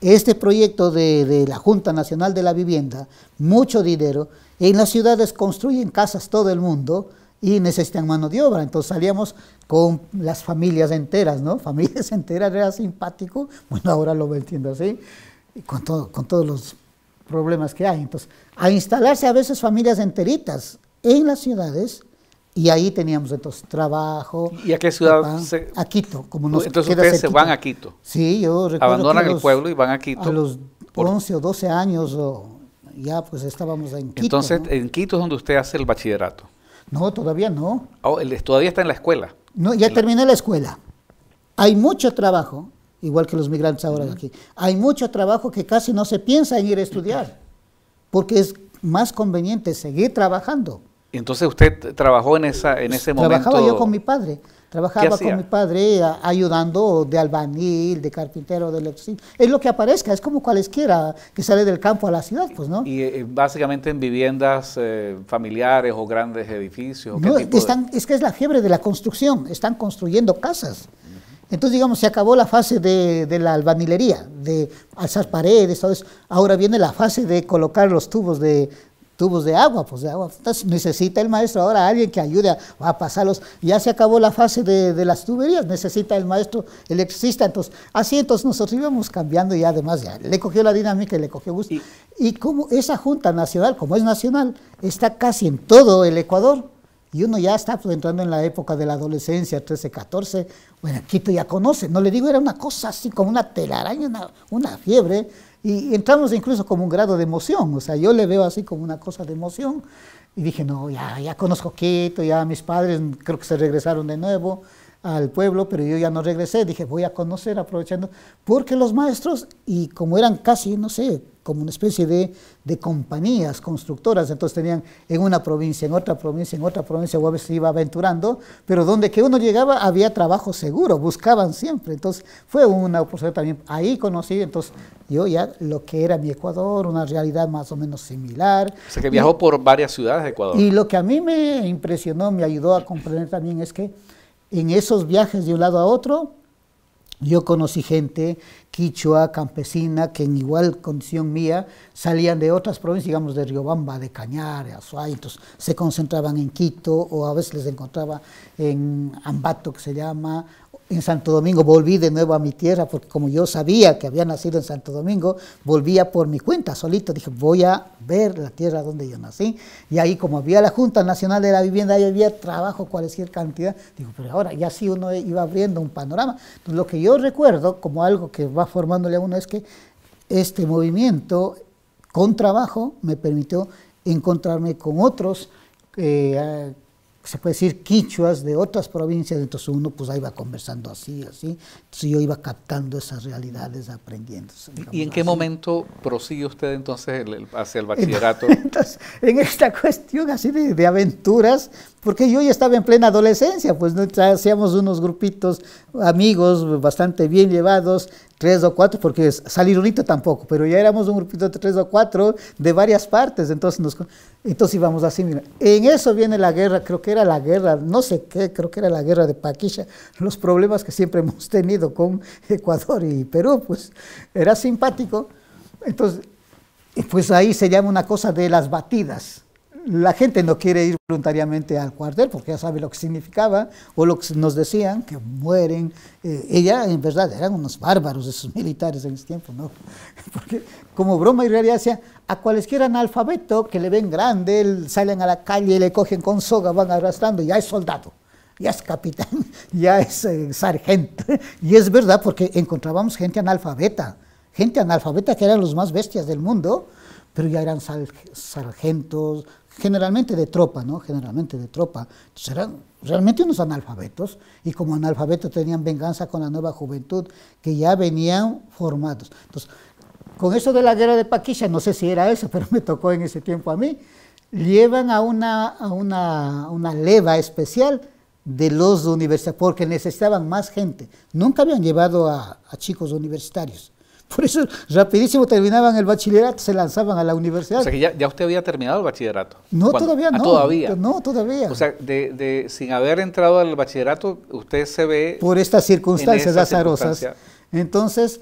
este proyecto de la Junta Nacional de la Vivienda, mucho dinero, en las ciudades construyen casas todo el mundo y necesitan mano de obra. Entonces salíamos con las familias enteras, ¿no? Familias enteras, era simpático, bueno, ahora lo entiendo así, con todos los problemas que hay. Entonces, a instalarse a veces familias enteritas en las ciudades, y ahí teníamos entonces trabajo. ¿Y a qué ciudad? A Quito. Como nos entonces queda ustedes cerquita. Se van a Quito. Sí, yo recuerdo abandonan que el pueblo y van a Quito. A los 11 o 12 años ya pues estábamos en Quito. Entonces, ¿no? en Quito es donde usted hace el bachillerato. No, todavía no. Oh, todavía está en la escuela. No, ya terminé la escuela. Hay mucho trabajo, igual que los migrantes ahora de aquí. Hay mucho trabajo que casi no se piensa en ir a estudiar, porque es más conveniente seguir trabajando. Entonces usted trabajó en ese momento. Trabajaba yo con mi padre. Trabajaba hacía? con mi padre ayudando de albañil, de carpintero, de electricista. Es lo que aparezca, es como cualesquiera que sale del campo a la ciudad, pues, ¿no? Y básicamente en viviendas familiares o grandes edificios. ¿o No, qué tipo es que es la fiebre de la construcción, están construyendo casas. Entonces, digamos, se acabó la fase de la albañilería, de alzar paredes, todo eso. Ahora viene la fase de colocar los tubos de agua, pues de agua. Entonces necesita el maestro ahora alguien que ayude a pasarlos. Ya se acabó la fase de las tuberías, necesita el maestro electricista. Entonces, entonces nosotros íbamos cambiando y además ya le cogió la dinámica y le cogió gusto. Y como esa Junta Nacional, como es nacional, está casi en todo el Ecuador. Y uno ya está pues, entrando en la época de la adolescencia, 13, 14. Bueno, Quito ya conoce, no le digo, era una cosa así como una telaraña, una fiebre. Y entramos incluso como un grado de emoción, o sea, yo le veo así como una cosa de emoción. Y dije, no, ya conozco Quito, ya mis padres creo que se regresaron de nuevo al pueblo, pero yo ya no regresé. Dije, voy a conocer aprovechando, porque los maestros, y como eran casi, no sé, como una especie de compañías constructoras, entonces tenían en una provincia, en otra provincia, o a veces se iba aventurando, pero donde que uno llegaba había trabajo seguro, buscaban siempre. Entonces fue una oportunidad también, ahí conocí, entonces yo ya lo que era mi Ecuador, una realidad más o menos similar. O sea que viajó por varias ciudades de Ecuador. Y lo que a mí me impresionó, me ayudó a comprender también es que en esos viajes de un lado a otro, yo conocí gente quichua, campesina, que en igual condición mía salían de otras provincias, digamos de Riobamba, de Cañar, Azuay, entonces se concentraban en Quito o a veces les encontraba en Ambato, que se llama, en Santo Domingo. Volví de nuevo a mi tierra porque como yo sabía que había nacido en Santo Domingo, volvía por mi cuenta solito, dije voy a ver la tierra donde yo nací, y ahí como había la Junta Nacional de la Vivienda, ahí había trabajo, cualquier cantidad, digo, pero ahora ya sí uno iba abriendo un panorama. Entonces, lo que yo recuerdo como algo que va formándole a uno es que este movimiento con trabajo me permitió encontrarme con otros se puede decir quichuas de otras provincias, entonces uno pues ahí va conversando así, entonces yo iba captando esas realidades, aprendiendo. ¿Y en qué momento prosigue usted entonces hacia el bachillerato? Entonces, en esta cuestión así de aventuras, porque yo ya estaba en plena adolescencia, pues ¿no? Hacíamos unos grupitos amigos bastante bien llevados, 3 o 4, porque salir unito tampoco, pero ya éramos un grupito de 3 o 4 de varias partes, entonces íbamos así, mira. En eso viene la guerra, creo que era la guerra, no sé qué, creo que era la guerra de Paquisha, los problemas que siempre hemos tenido con Ecuador y Perú, pues era simpático. Entonces, pues ahí se llama una cosa de las batidas. La gente no quiere ir voluntariamente al cuartel porque ya sabe lo que significaba o lo que nos decían, que mueren. Ella, en verdad, eran unos bárbaros esos militares en ese tiempo, ¿no? Porque como broma y realidad decía, a cualesquiera analfabeto que le ven grande, salen a la calle y le cogen con soga, van arrastrando, ya es soldado. ya es capitán, ya es sargento. Y es verdad, porque encontrábamos gente analfabeta que eran los más bestias del mundo, pero ya eran sargentos, generalmente de tropa, ¿no? Generalmente de tropa. Entonces eran realmente unos analfabetos, y como analfabetos tenían venganza con la nueva juventud, que ya venían formados. Entonces, con eso de la guerra de Paquisha, no sé si era eso, pero me tocó en ese tiempo a mí, llevan a una leva especial de los universitarios, porque necesitaban más gente. Nunca habían llevado a chicos universitarios. Por eso, rapidísimo terminaban el bachillerato, se lanzaban a la universidad. O sea que ya usted había terminado el bachillerato. No, todavía no. ¿Todavía? No, todavía. O sea, sin haber entrado al bachillerato, usted se ve... Por estas circunstancias azarosas. Entonces,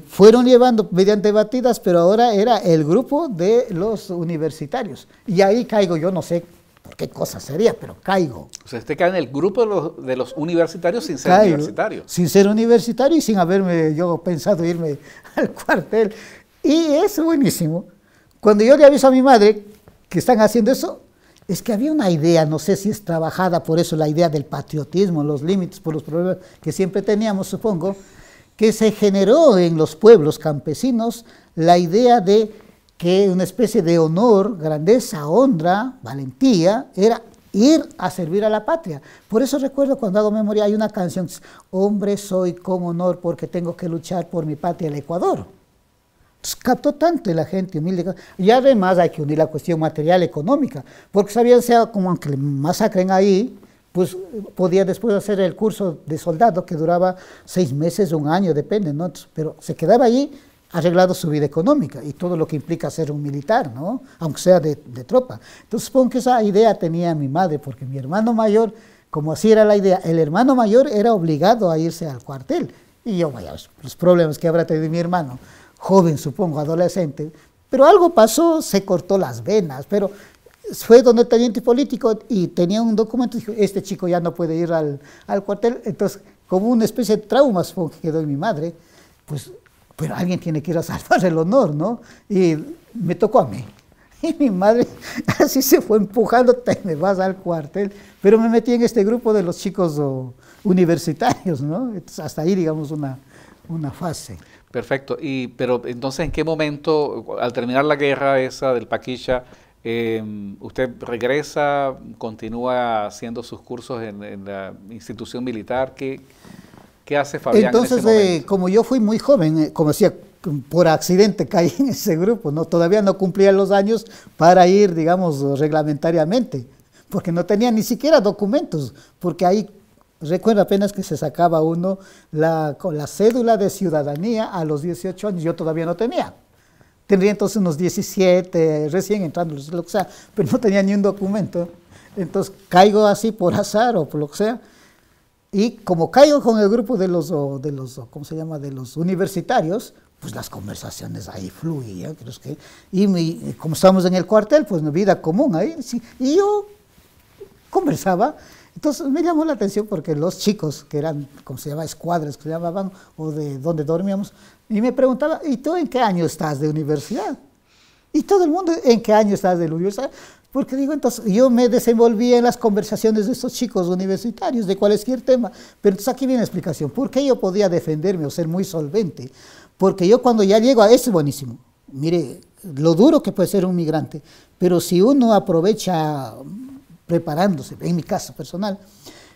fueron llevando mediante batidas, pero ahora era el grupo de los universitarios. Y ahí caigo, yo no sé por qué cosa sería, pero caigo. O sea, usted cae en el grupo de los universitarios sin ser universitario. Sin ser universitario y sin haberme yo pensado irme al cuartel. Y es buenísimo. Cuando yo le aviso a mi madre que están haciendo eso, es que había una idea, no sé si es trabajada por eso, la idea del patriotismo, los límites, por los problemas que siempre teníamos, supongo, que se generó en los pueblos campesinos la idea de que una especie de honor, grandeza, honra, valentía, era ir a servir a la patria. Por eso recuerdo cuando hago memoria, hay una canción, hombre soy con honor porque tengo que luchar por mi patria, el Ecuador. Entonces, captó tanto la gente humilde. Y además hay que unir la cuestión material, económica, porque sabían, sea como que le masacren ahí, pues podía después hacer el curso de soldado que duraba 6 meses, 1 año, depende, ¿no? Pero se quedaba allí arreglado su vida económica y todo lo que implica ser un militar, ¿no? Aunque sea de tropa. Entonces supongo que esa idea tenía mi madre, porque mi hermano mayor, como así era la idea, el hermano mayor era obligado a irse al cuartel. Y yo, vaya, los problemas que habrá tenido mi hermano, joven supongo, adolescente, pero algo pasó, se cortó las venas, pero fue donde el teniente político y tenía un documento y dijo, este chico ya no puede ir al cuartel. Entonces, como una especie de trauma, supongo que quedó en mi madre, pues, pero alguien tiene que ir a salvar el honor, ¿no? Y me tocó a mí. Y mi madre así se fue empujando, te me vas al cuartel, pero me metí en este grupo de los chicos universitarios, ¿no? Entonces, hasta ahí, digamos, una fase. Perfecto. Pero entonces, ¿en qué momento, al terminar la guerra esa del Paquisha, usted regresa, continúa haciendo sus cursos en la institución militar? ¿Qué hace Fabián entonces, en ese momento? Como yo fui muy joven, como decía, por accidente caí en ese grupo, ¿no? Todavía no cumplía los años para ir, digamos, reglamentariamente, porque no tenía ni siquiera documentos, porque ahí, recuerdo apenas que se sacaba uno con la cédula de ciudadanía a los 18 años, yo todavía no tenía. Tendría entonces unos 17, recién entrando, lo que sea, pero no tenía ni un documento. Entonces caigo así por azar o por lo que sea. Y como caigo con el grupo de los ¿cómo se llama?, de los universitarios, pues las conversaciones ahí fluían. Y como estamos en el cuartel, pues mi vida común ahí. Sí, y yo conversaba. Entonces me llamó la atención porque los chicos, que eran, como se llama, escuadras, que se llamaban, o de donde dormíamos, y me preguntaba, ¿y tú en qué año estás de universidad? Y todo el mundo, ¿en qué año estás de la universidad? Porque digo, entonces, yo me desenvolvía en las conversaciones de estos chicos universitarios, de cualquier tema, pero entonces aquí viene la explicación, ¿por qué yo podía defenderme o ser muy solvente? Porque yo cuando ya llego a eso, buenísimo, mire, lo duro que puede ser un migrante, pero si uno aprovecha preparándose, en mi caso personal,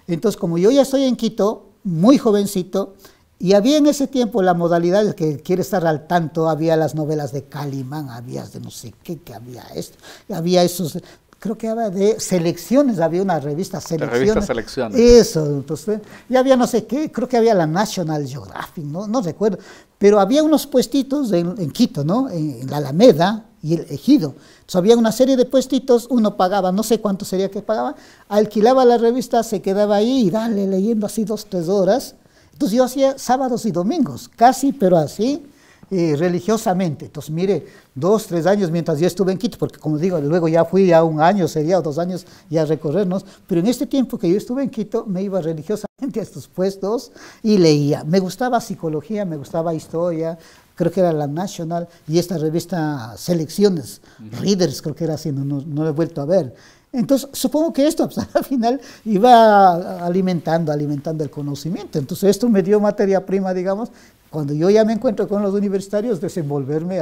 entonces como yo ya estoy en Quito, muy jovencito, y había en ese tiempo la modalidad de que quiere estar al tanto, había las novelas de Calimán, había de no sé qué, que había esto, había esos, creo que había de selecciones, había una revista Selecciones. La revista Selecciones. Eso, entonces, y había no sé qué, creo que había la National Geographic, no recuerdo, pero había unos puestitos en Quito, ¿no?, en la Alameda y el Ejido. Entonces había una serie de puestitos, uno pagaba, no sé cuánto sería que pagaba, alquilaba la revista, se quedaba ahí y dale leyendo así 2, 3 horas. Entonces yo hacía sábados y domingos, casi, pero así, religiosamente. Entonces mire, 2, 3 años mientras yo estuve en Quito, porque como digo, luego ya fui a 1 año, sería, o 2 años ya a recorrernos, pero en este tiempo que yo estuve en Quito, me iba religiosamente a estos puestos y leía. Me gustaba psicología, me gustaba historia, creo que era la National, y esta revista Selecciones, Readers, creo que era así, no he vuelto a ver. Entonces, supongo que esto pues, al final iba alimentando el conocimiento. Entonces, esto me dio materia prima, digamos, cuando yo ya me encuentro con los universitarios, desenvolverme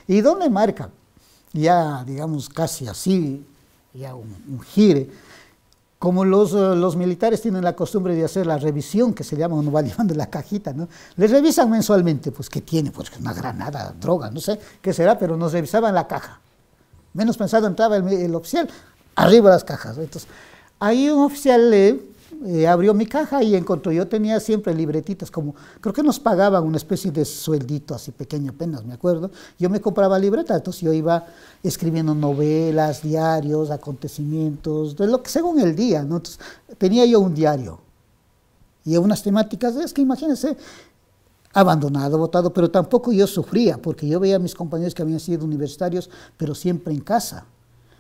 ¿Y dónde marca? Ya, digamos, casi así, ya un gire. Como los militares tienen la costumbre de hacer la revisión, que se llama, uno va llevando la cajita, ¿no? Les revisan mensualmente, pues, ¿qué tiene? Pues una granada, droga, no sé qué será, pero nos revisaban la caja. Menos pensado entraba el oficial, arriba las cajas. Entonces, ahí un oficial abrió mi caja y encontró, yo tenía siempre libretitas, como, creo que nos pagaban una especie de sueldito así pequeño apenas, me acuerdo. Yo me compraba libretas, entonces yo iba escribiendo novelas, diarios, acontecimientos, de lo que según el día, ¿no? Entonces, tenía yo un diario y unas temáticas, es que imagínense, abandonado, botado, pero tampoco yo sufría, porque yo veía a mis compañeros que habían sido universitarios, pero siempre en casa.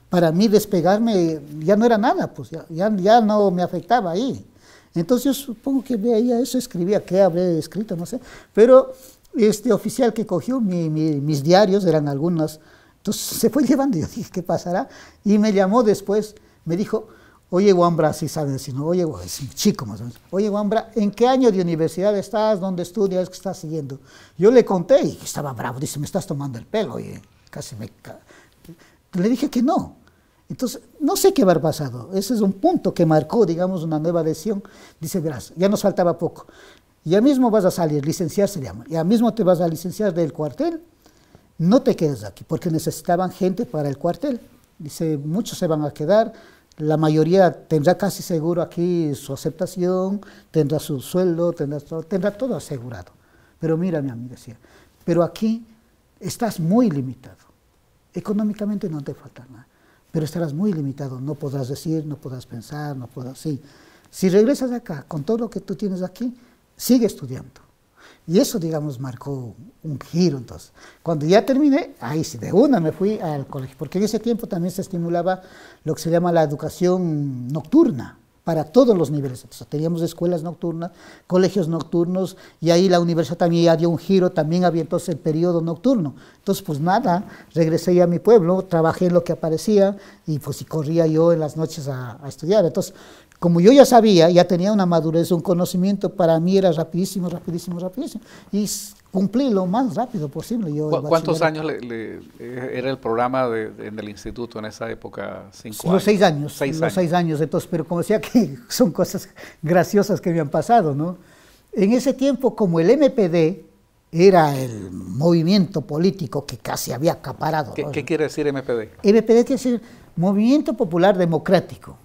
Para mí despegarme ya no era nada, pues ya no me afectaba ahí. Entonces yo supongo que veía eso, escribía, ¿qué habré escrito? No sé. Pero este oficial que cogió mis diarios, eran algunos, entonces se fue llevando, yo dije, ¿qué pasará? Y me llamó después, me dijo, oye, Wambra, si saben decir, no, oye, es un chico más o menos, oye, Wambra, ¿en qué año de universidad estás? ¿Dónde estudias? ¿Qué estás siguiendo? Yo le conté y estaba bravo, dice, me estás tomando el pelo, oye, casi me... Le dije que no. Entonces, no sé qué habrá pasado. Ese es un punto que marcó, digamos, una nueva decisión. Dice, verás, ya nos faltaba poco. Ya mismo vas a salir, licenciar se llama. Ya mismo te vas a licenciar del cuartel. No te quedes aquí, porque necesitaban gente para el cuartel. Dice, muchos se van a quedar. La mayoría tendrá casi seguro aquí su aceptación, tendrá su sueldo, tendrá todo asegurado. Pero mira, mi amigo decía, pero aquí estás muy limitado. Económicamente no te falta nada, pero estarás muy limitado, no podrás decir, no podrás pensar, no podrás... Sí. Si regresas acá, con todo lo que tú tienes aquí, sigue estudiando. Y eso, digamos, marcó un giro. Entonces, cuando ya terminé, ahí sí, de una me fui al colegio, porque en ese tiempo también se estimulaba lo que se llama la educación nocturna, para todos los niveles. Entonces, teníamos escuelas nocturnas, colegios nocturnos, y ahí la universidad también ya dio un giro, también había entonces el periodo nocturno. Entonces, pues nada, regresé ya a mi pueblo, trabajé en lo que aparecía, y pues y corría yo en las noches a estudiar. Entonces, como yo ya sabía, ya tenía una madurez, un conocimiento, para mí era rapidísimo, rapidísimo, rapidísimo, y cumplí lo más rápido posible. ¿Cuántos años era el programa en el instituto en esa época? 5 años. Los 6 años. 6 los 6 años. Entonces, pero como decía que son cosas graciosas que me han pasado, ¿no? En ese tiempo, como el MPD era el movimiento político que casi había acaparado. ¿Qué quiere decir MPD? MPD quiere decir Movimiento Popular Democrático.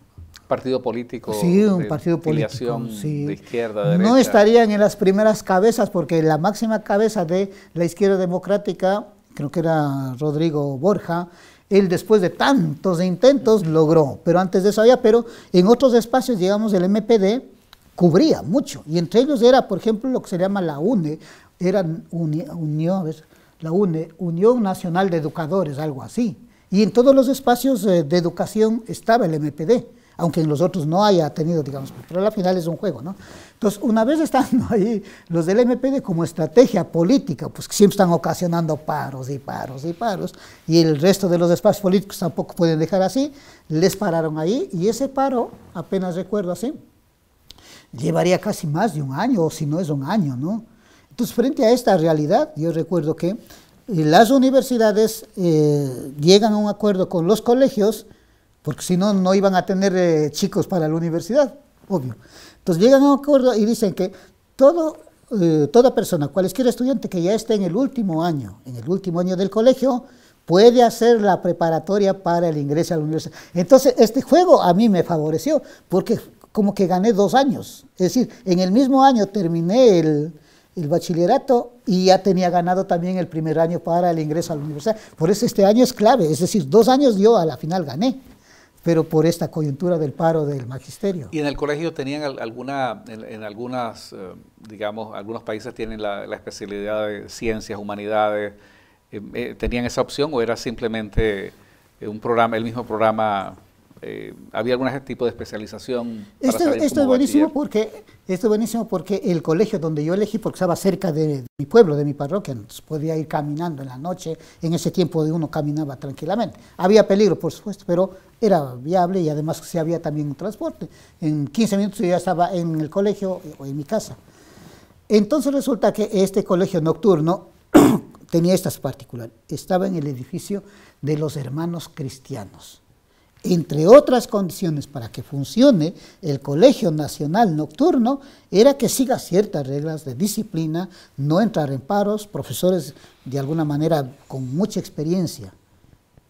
Partido político, sí, un partido político, sí. De izquierda, derecha. No estarían en las primeras cabezas, porque la máxima cabeza de la izquierda democrática, creo que era Rodrigo Borja, él después de tantos intentos logró, pero antes de eso había, pero en otros espacios, digamos, el MPD cubría mucho, y entre ellos era, por ejemplo, lo que se llama la UNE, era Unión Nacional de Educadores, algo así, y en todos los espacios de educación estaba el MPD, aunque en los otros no haya tenido, digamos, pero al final es un juego, ¿no? Entonces, una vez estando ahí, los del MPD como estrategia política, pues que siempre están ocasionando paros y paros y paros, y el resto de los espacios políticos tampoco pueden dejar así, les pararon ahí, y ese paro, apenas recuerdo así, llevaría casi más de un año, o si no es un año, ¿no? Entonces, frente a esta realidad, yo recuerdo que las universidades llegan a un acuerdo con los colegios, porque si no, no iban a tener chicos para la universidad, obvio. Entonces llegan a un acuerdo y dicen que toda persona, cualquier estudiante que ya esté en el último año del colegio, puede hacer la preparatoria para el ingreso a la universidad. Entonces, este juego a mí me favoreció, porque como que gané 2 años. Es decir, en el mismo año terminé el bachillerato y ya tenía ganado también el primer año para el ingreso a la universidad. Por eso este año es clave, es decir, 2 años yo a la final gané, pero por esta coyuntura del paro del magisterio. ¿Y en el colegio tenían digamos, algunos países tienen la especialidad de ciencias, humanidades, tenían esa opción o era simplemente el mismo programa ¿había algún tipo de especialización para Esto salir es como buenísimo bachiller? porque el colegio donde yo elegí, porque estaba cerca de mi pueblo, de mi parroquia, entonces podía ir caminando en la noche. En ese tiempo uno caminaba tranquilamente. Había peligro, por supuesto, pero era viable y además sí había también un transporte. En 15 minutos yo ya estaba en el colegio o en mi casa. Entonces resulta que este colegio nocturno tenía estas particularidades. Estaba en el edificio de los Hermanos Cristianos. Entre otras condiciones para que funcione el Colegio Nacional Nocturno era que siga ciertas reglas de disciplina, no entrar en paros, profesores de alguna manera con mucha experiencia.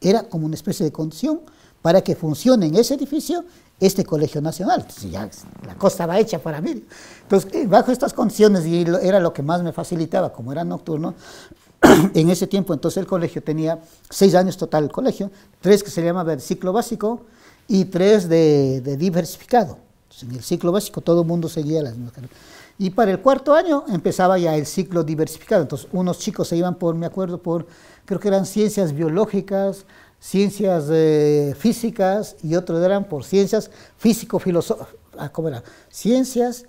Era como una especie de condición para que funcione en ese edificio este Colegio Nacional. Entonces ya la cosa estaba hecha para mí. Entonces, bajo estas condiciones, y era lo que más me facilitaba, como era nocturno, en ese tiempo entonces el colegio tenía 6 años total el colegio, 3 que se llamaba de ciclo básico y 3 de diversificado. Entonces, en el ciclo básico todo el mundo seguía las mismas carreras. Y para el 4.º año empezaba ya el ciclo diversificado. Entonces unos chicos se iban me acuerdo, creo que eran ciencias biológicas, ciencias físicas, y otros eran por ciencias físico-filosóficas, ¿cómo era? Ciencias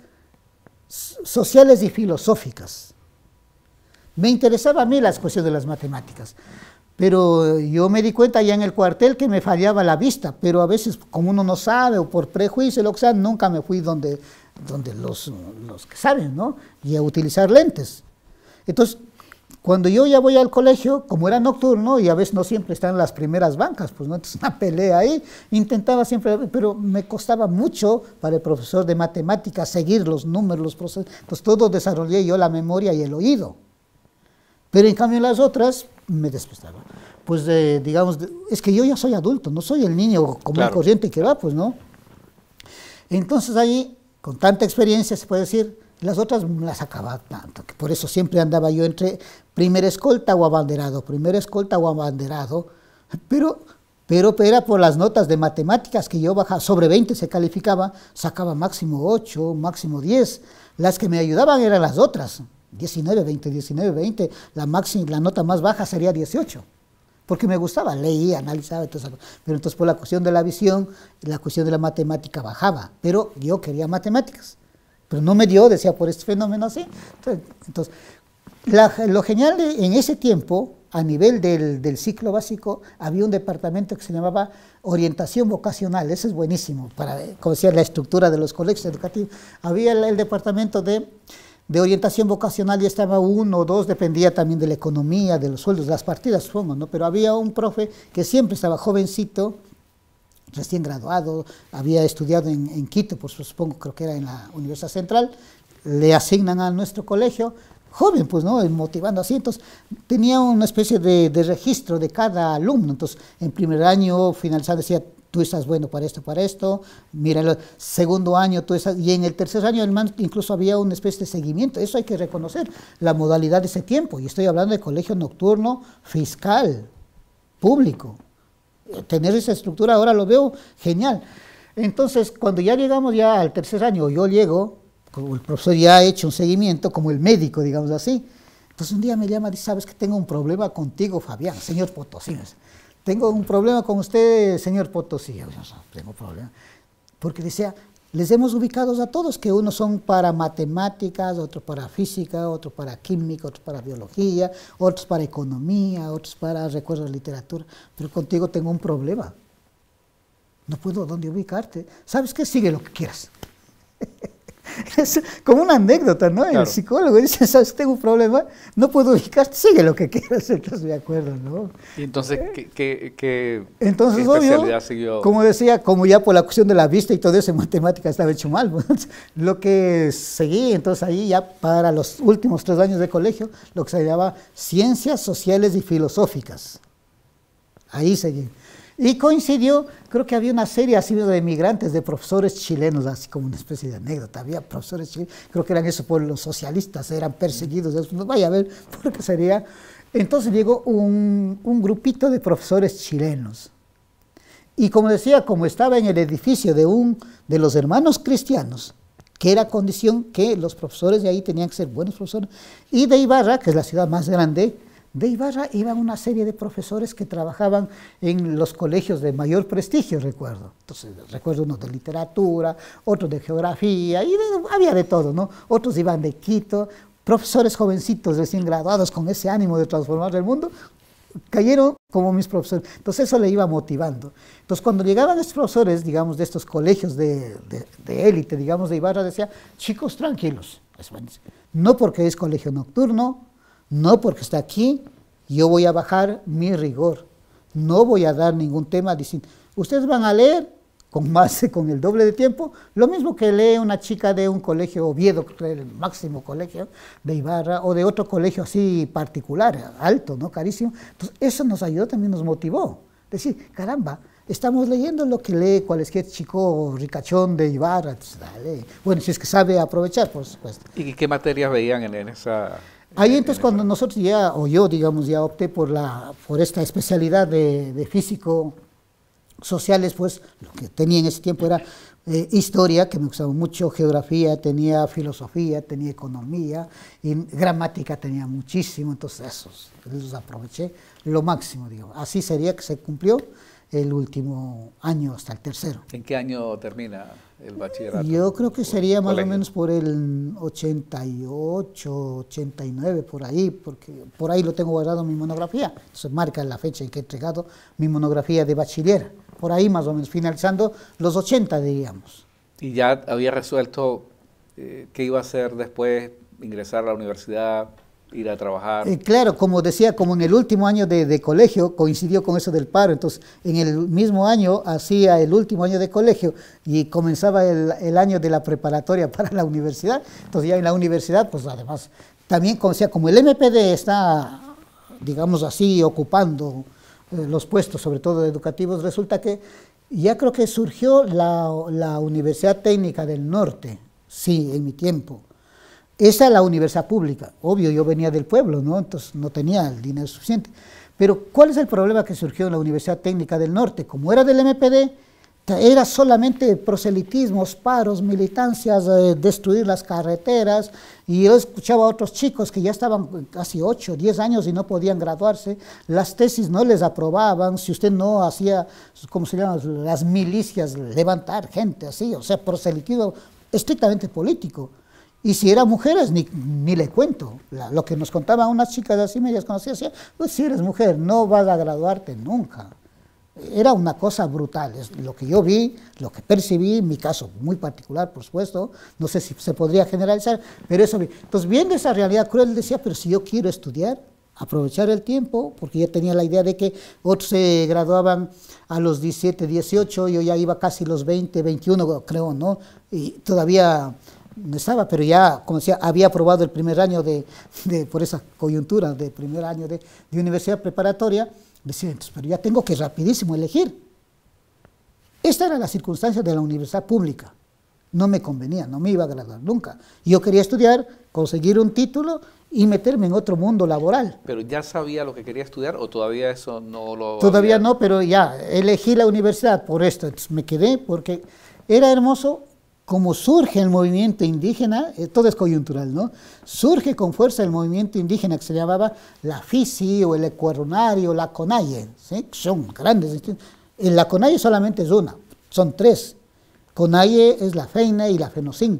sociales y filosóficas. Me interesaba a mí las cuestiones de las matemáticas, pero yo me di cuenta ya en el cuartel que me fallaba la vista, pero a veces como uno no sabe o por prejuicio, lo que sea, nunca me fui donde los que saben, ¿no? Y a utilizar lentes. Entonces, cuando yo ya voy al colegio, como era nocturno, y a veces no siempre están en las primeras bancas, pues no, entonces una pelea ahí, intentaba siempre, pero me costaba mucho para el profesor de matemáticas seguir los números, los procesos, entonces todo desarrollé yo la memoria y el oído. Pero en cambio las otras me despistaba. Pues digamos, es que yo ya soy adulto, no soy el niño común y corriente que va, pues no. Entonces ahí, con tanta experiencia se puede decir, las otras me las sacaba tanto, que por eso siempre andaba yo entre primer escolta o abanderado, pero era por las notas de matemáticas que yo bajaba, sobre 20 se calificaba, sacaba máximo 8, máximo 10, las que me ayudaban eran las otras. 19, 20, la nota más baja sería 18, porque me gustaba, leía, analizaba, pero entonces por la cuestión de la visión, la cuestión de la matemática bajaba, pero yo quería matemáticas, pero no me dio, decía, por este fenómeno así. Entonces lo genial en ese tiempo, a nivel del ciclo básico, había un departamento que se llamaba orientación vocacional, eso es buenísimo, para conocer la estructura de los colegios educativos. Había el departamento de orientación vocacional, y estaba 1 o 2, dependía también de la economía, de los sueldos, de las partidas, supongo, ¿no? Pero había un profe que siempre estaba jovencito, recién graduado, había estudiado en Quito, pues supongo, creo que era en la Universidad Central, le asignan a nuestro colegio, joven, pues, ¿no? Motivando así, entonces tenía una especie de registro de cada alumno. Entonces, en primer año, finalizando, decía, tú estás bueno para esto, mira, el segundo año tú estás, y en el tercer año incluso había una especie de seguimiento. Eso hay que reconocer, la modalidad de ese tiempo, y estoy hablando de colegio nocturno, fiscal, público. Tener esa estructura ahora lo veo genial. Entonces, cuando ya llegamos ya al tercer año, yo llego, como el profesor ya ha hecho un seguimiento, como el médico, digamos así. Entonces un día me llama y dice, sabes que tengo un problema contigo, Fabián, señor Potosí. Tengo un problema con usted, señor Potosí. Yo no tengo problema. Porque decía, les hemos ubicado a todos, que unos son para matemáticas, otros para física, otros para química, otros para biología, otros para economía, otros para recuerdo de literatura. Pero contigo tengo un problema. No puedo dónde ubicarte. ¿Sabes qué? Sigue lo que quieras. Es como una anécdota, ¿no? Claro. El psicólogo dice, ¿sabes? Tengo un problema, no puedo ubicarte, sigue lo que quieras. Entonces me acuerdo, ¿no? Y entonces, ¿qué especialidad siguió? Como decía, como ya por la cuestión de la vista y todo eso, en matemáticas estaba hecho mal. Lo que seguí, entonces ahí ya para los últimos 3 años de colegio, lo que se llamaba Ciencias Sociales y Filosóficas. Ahí seguí. Y coincidió, creo que había una serie así de emigrantes, de profesores chilenos, así como una especie de anécdota. Había profesores chilenos, creo que eran eso por los socialistas, eran perseguidos. No vaya a ver por qué sería. Entonces llegó un grupito de profesores chilenos. Y como decía, como estaba en el edificio de los hermanos cristianos, que era condición que los profesores de ahí tenían que ser buenos profesores, y de Ibarra, que es la ciudad más grande De Ibarra iban una serie de profesores que trabajaban en los colegios de mayor prestigio, recuerdo. Entonces, recuerdo unos de literatura, otros de geografía, y había de todo, ¿no? Otros iban de Quito, profesores jovencitos recién graduados con ese ánimo de transformar el mundo, cayeron como mis profesores. Entonces eso le iba motivando. Entonces cuando llegaban estos profesores, digamos, de estos colegios de élite, digamos, de Ibarra, decía, chicos, tranquilos, no porque es colegio nocturno, no porque está aquí, yo voy a bajar mi rigor, no voy a dar ningún tema distinto. Ustedes van a leer con el doble de tiempo, lo mismo que lee una chica de un colegio, Oviedo, el máximo colegio de Ibarra, o de otro colegio así particular, alto, ¿no? Carísimo. Entonces eso nos ayudó, también nos motivó. Decir, caramba, estamos leyendo lo que lee cualquier chico ricachón de Ibarra, entonces, dale. Bueno, si es que sabe aprovechar, por supuesto. ¿Y qué materias veían en esa...? Ahí entonces cuando nosotros ya, o yo digamos, ya opté por esta especialidad de físico sociales, pues lo que tenía en ese tiempo era historia, que me gustaba mucho, geografía, tenía filosofía, tenía economía, y gramática tenía muchísimo, entonces esos los aproveché lo máximo, digo. Así sería que se cumplió el último año hasta el tercero. ¿En qué año termina el bachillerato? Yo creo que sería más o menos por el 88, 89, por ahí, porque por ahí lo tengo guardado en mi monografía, entonces marca la fecha en que he entregado mi monografía de bachiller, por ahí más o menos, finalizando los 80, diríamos. ¿Y ya había resuelto qué iba a hacer después, ingresar a la universidad, ir a trabajar? Claro, como decía, como en el último año de colegio, coincidió con eso del paro, entonces en el mismo año hacía el último año de colegio y comenzaba el año de la preparatoria para la universidad, entonces ya en la universidad, pues además, también como el MPD está, digamos así, ocupando los puestos, sobre todo educativos, resulta que ya creo que surgió la Universidad Técnica del Norte, sí, en mi tiempo. Esa es la universidad pública, obvio, yo venía del pueblo, ¿no? Entonces no tenía el dinero suficiente. Pero ¿cuál es el problema que surgió en la Universidad Técnica del Norte? Como era del MPD, era solamente proselitismos, paros, militancias, destruir las carreteras, y yo escuchaba a otros chicos que ya estaban casi 8, 10 años y no podían graduarse, las tesis no les aprobaban, si usted no hacía, ¿cómo se llama?, las milicias, levantar gente así, o sea, proselitismo estrictamente político. Y si eran mujeres, ni le cuento. Lo que nos contaban unas chicas así medias conocidas, pues si eres mujer, no vas a graduarte nunca. Era una cosa brutal, es lo que yo vi, lo que percibí, mi caso muy particular, por supuesto, no sé si se podría generalizar, pero eso vi. Entonces, viendo esa realidad cruel, decía, pero si yo quiero estudiar, aprovechar el tiempo, porque yo tenía la idea de que otros se graduaban a los 17, 18, yo ya iba casi los 20, 21, creo, ¿no? Y todavía no estaba, pero ya, como decía, había aprobado el primer año por esa coyuntura, de primer año de universidad preparatoria. Decía, entonces, pero ya tengo que rapidísimo elegir. Esta era la circunstancia de la universidad pública. No me convenía, no me iba a graduar nunca. Yo quería estudiar, conseguir un título y meterme en otro mundo laboral. ¿Pero ya sabía lo que quería estudiar o todavía eso no lo Todavía había? no, pero ya elegí la universidad por esto. Entonces me quedé porque era hermoso. Como surge el movimiento indígena, todo es coyuntural, ¿no? Surge con fuerza el movimiento indígena que se llamaba la FISI o el Ecuarronario, la CONAIE, ¿sí? Son grandes instituciones. La CONAIE solamente es una, son tres. CONAIE es la FEINE y la FENOCIN.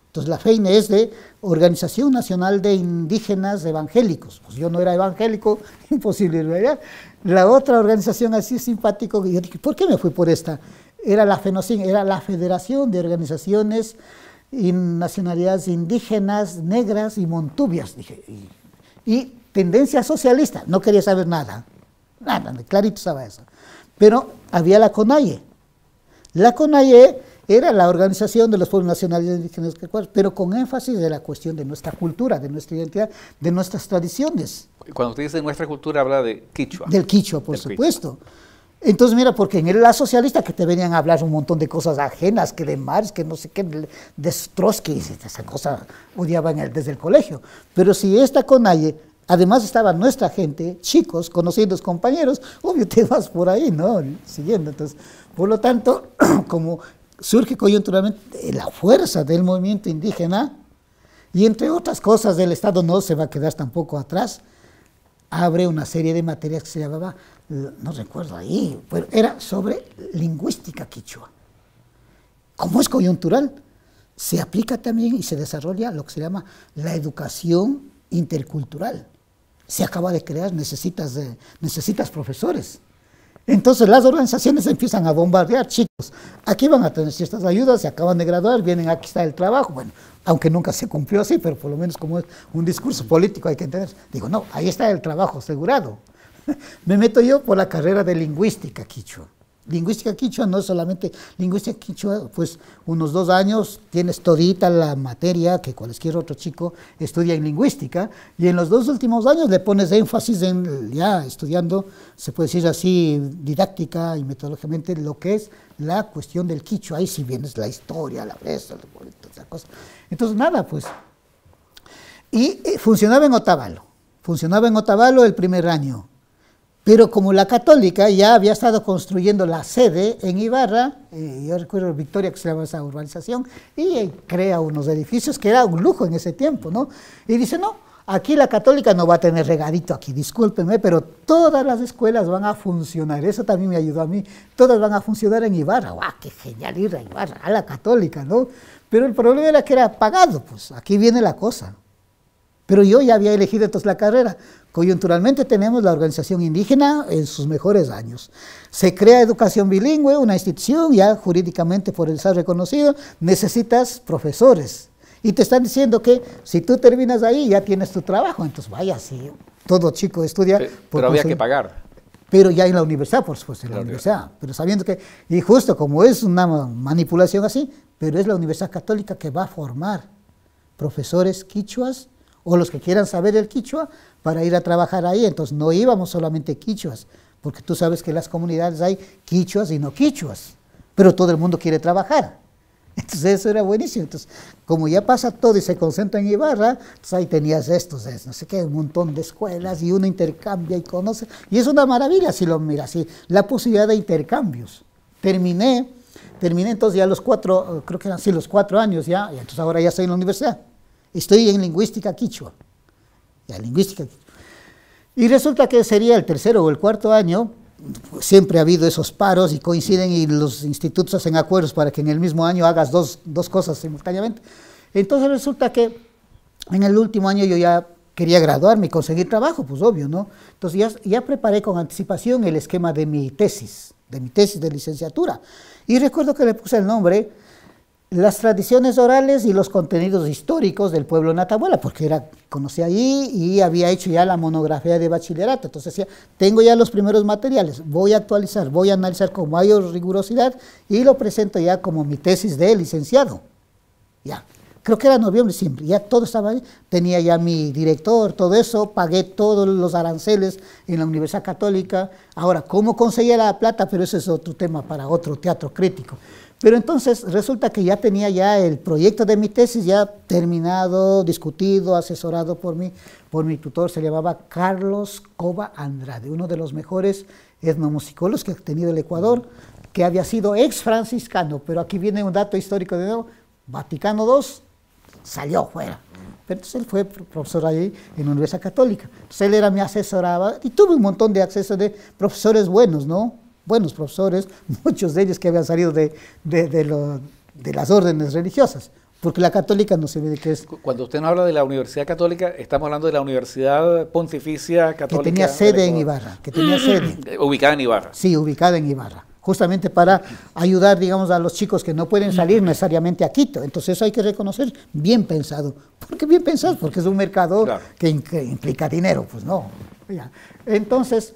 Entonces la FEINE es de Organización Nacional de Indígenas Evangélicos. Pues yo no era evangélico, imposible ir allá. La otra organización así simpático, yo dije, ¿por qué me fui por esta? Era la FENOCIN, era la Federación de Organizaciones y Nacionalidades Indígenas, Negras y Montubias, dije, y tendencia socialista, no quería saber nada, clarito estaba eso. Pero había la CONAIE. La CONAIE era la organización de los pueblos nacionales indígenas, pero con énfasis de la cuestión de nuestra cultura, de nuestra identidad, de nuestras tradiciones. Cuando usted dice nuestra cultura, habla de quichua. Del quichua, por supuesto. Entonces, mira, porque en la socialista que te venían a hablar un montón de cosas ajenas, que de Marx, que no sé qué, de Trotsky, esa cosa odiaban desde el colegio. Pero si esta CONAIE, además estaba nuestra gente, chicos, conocidos, compañeros, obvio te vas por ahí, ¿no? Siguiendo. Entonces, por lo tanto, como surge coyunturalmente la fuerza del movimiento indígena, y entre otras cosas, el Estado no se va a quedar tampoco atrás, abre una serie de materias que se llamaba, no recuerdo ahí, pero era sobre lingüística quichua. Como es coyuntural, se aplica también y se desarrolla lo que se llama la educación intercultural. Se acaba de crear, necesitas profesores. Entonces las organizaciones empiezan a bombardear, chicos, aquí van a tener ciertas ayudas, se acaban de graduar, vienen, aquí está el trabajo. Bueno, aunque nunca se cumplió así, pero por lo menos como es un discurso político hay que entender. Digo, no, ahí está el trabajo asegurado. Me meto yo por la carrera de lingüística quichua. Lingüística quichua no es solamente lingüística quichua, pues unos 2 años tienes todita la materia que cualquier otro chico estudia en lingüística, y en los 2 últimos años le pones énfasis en ya estudiando, se puede decir así, didáctica y metodológicamente lo que es la cuestión del quichua. Ahí si vienes la historia, la esa cosa. Entonces nada, pues. Y funcionaba en Otavalo el primer año. Pero como la Católica ya había estado construyendo la sede en Ibarra, yo recuerdo Victoria, que se llama esa urbanización, y crea unos edificios que era un lujo en ese tiempo, ¿no? Y dice, no, aquí la Católica no va a tener regadito aquí, discúlpenme, pero todas las escuelas van a funcionar, eso también me ayudó a mí, todas van a funcionar en Ibarra. ¡Guau, qué genial ir a Ibarra, a la Católica!, ¿no? Pero el problema era que era pagado, pues aquí viene la cosa. Pero yo ya había elegido entonces la carrera. Coyunturalmente tenemos la organización indígena en sus mejores años. Se crea educación bilingüe, una institución ya jurídicamente por el SAR reconocido, necesitas profesores. Y te están diciendo que si tú terminas ahí ya tienes tu trabajo. Entonces vaya, si todo chico estudia... Pero había que pagar. Pero ya en la universidad, por supuesto, en la universidad. Pero sabiendo que, y justo como es una manipulación así, pero es la Universidad Católica que va a formar profesores quichuas o los que quieran saber el quichua para ir a trabajar ahí. Entonces no íbamos solamente quichuas, porque tú sabes que en las comunidades hay quichuas y no quichuas, pero todo el mundo quiere trabajar. Entonces eso era buenísimo. Entonces, como ya pasa todo y se concentra en Ibarra, entonces ahí tenías no sé qué, un montón de escuelas y uno intercambia y conoce. Y es una maravilla si lo miras, sí, la posibilidad de intercambios. Terminé entonces ya los 4, creo que eran así los 4 años ya, y entonces ahora ya estoy en la universidad. Estoy en lingüística quichua. Ya, lingüística quichua. Y resulta que sería el 3er o el 4 año, siempre ha habido esos paros y coinciden y los institutos hacen acuerdos para que en el mismo año hagas dos cosas simultáneamente. Entonces resulta que en el último año yo ya quería graduarme y conseguir trabajo, pues obvio, ¿no? Entonces ya preparé con anticipación el esquema de mi tesis de licenciatura. Y recuerdo que le puse el nombre las tradiciones orales y los contenidos históricos del pueblo Natamuela, porque conocí allí y había hecho ya la monografía de bachillerato. Entonces decía, tengo ya los primeros materiales, voy a actualizar, voy a analizar con mayor rigurosidad y lo presento ya como mi tesis de licenciado. Ya, creo que era noviembre, diciembre, ya todo estaba ahí, tenía ya mi director, todo eso, pagué todos los aranceles en la Universidad Católica. Ahora, ¿cómo conseguía la plata? Pero ese es otro tema para otro teatro crítico. Pero entonces resulta que ya tenía ya el proyecto de mi tesis ya terminado, discutido, asesorado por mi tutor, se llamaba Carlos Cova Andrade, uno de los mejores etnomusicólogos que ha tenido el Ecuador, que había sido ex franciscano, pero aquí viene un dato histórico de nuevo, Vaticano II salió fuera. Pero entonces él fue profesor ahí en la Universidad Católica. Entonces él era mi asesoraba y tuve un montón de acceso de profesores buenos, ¿no? Buenos profesores, muchos de ellos que habían salido de las órdenes religiosas, porque la católica no se ve de qué es. Cuando usted nos habla de la Universidad Católica, estamos hablando de la Universidad Pontificia Católica. Que tenía sede en Ibarra, Ubicada en Ibarra. Sí, ubicada en Ibarra, justamente para ayudar, digamos, a los chicos que no pueden salir necesariamente a Quito. Entonces eso hay que reconocer, bien pensado. ¿Por qué bien pensado? Porque es un mercado que implica dinero, pues no. Entonces,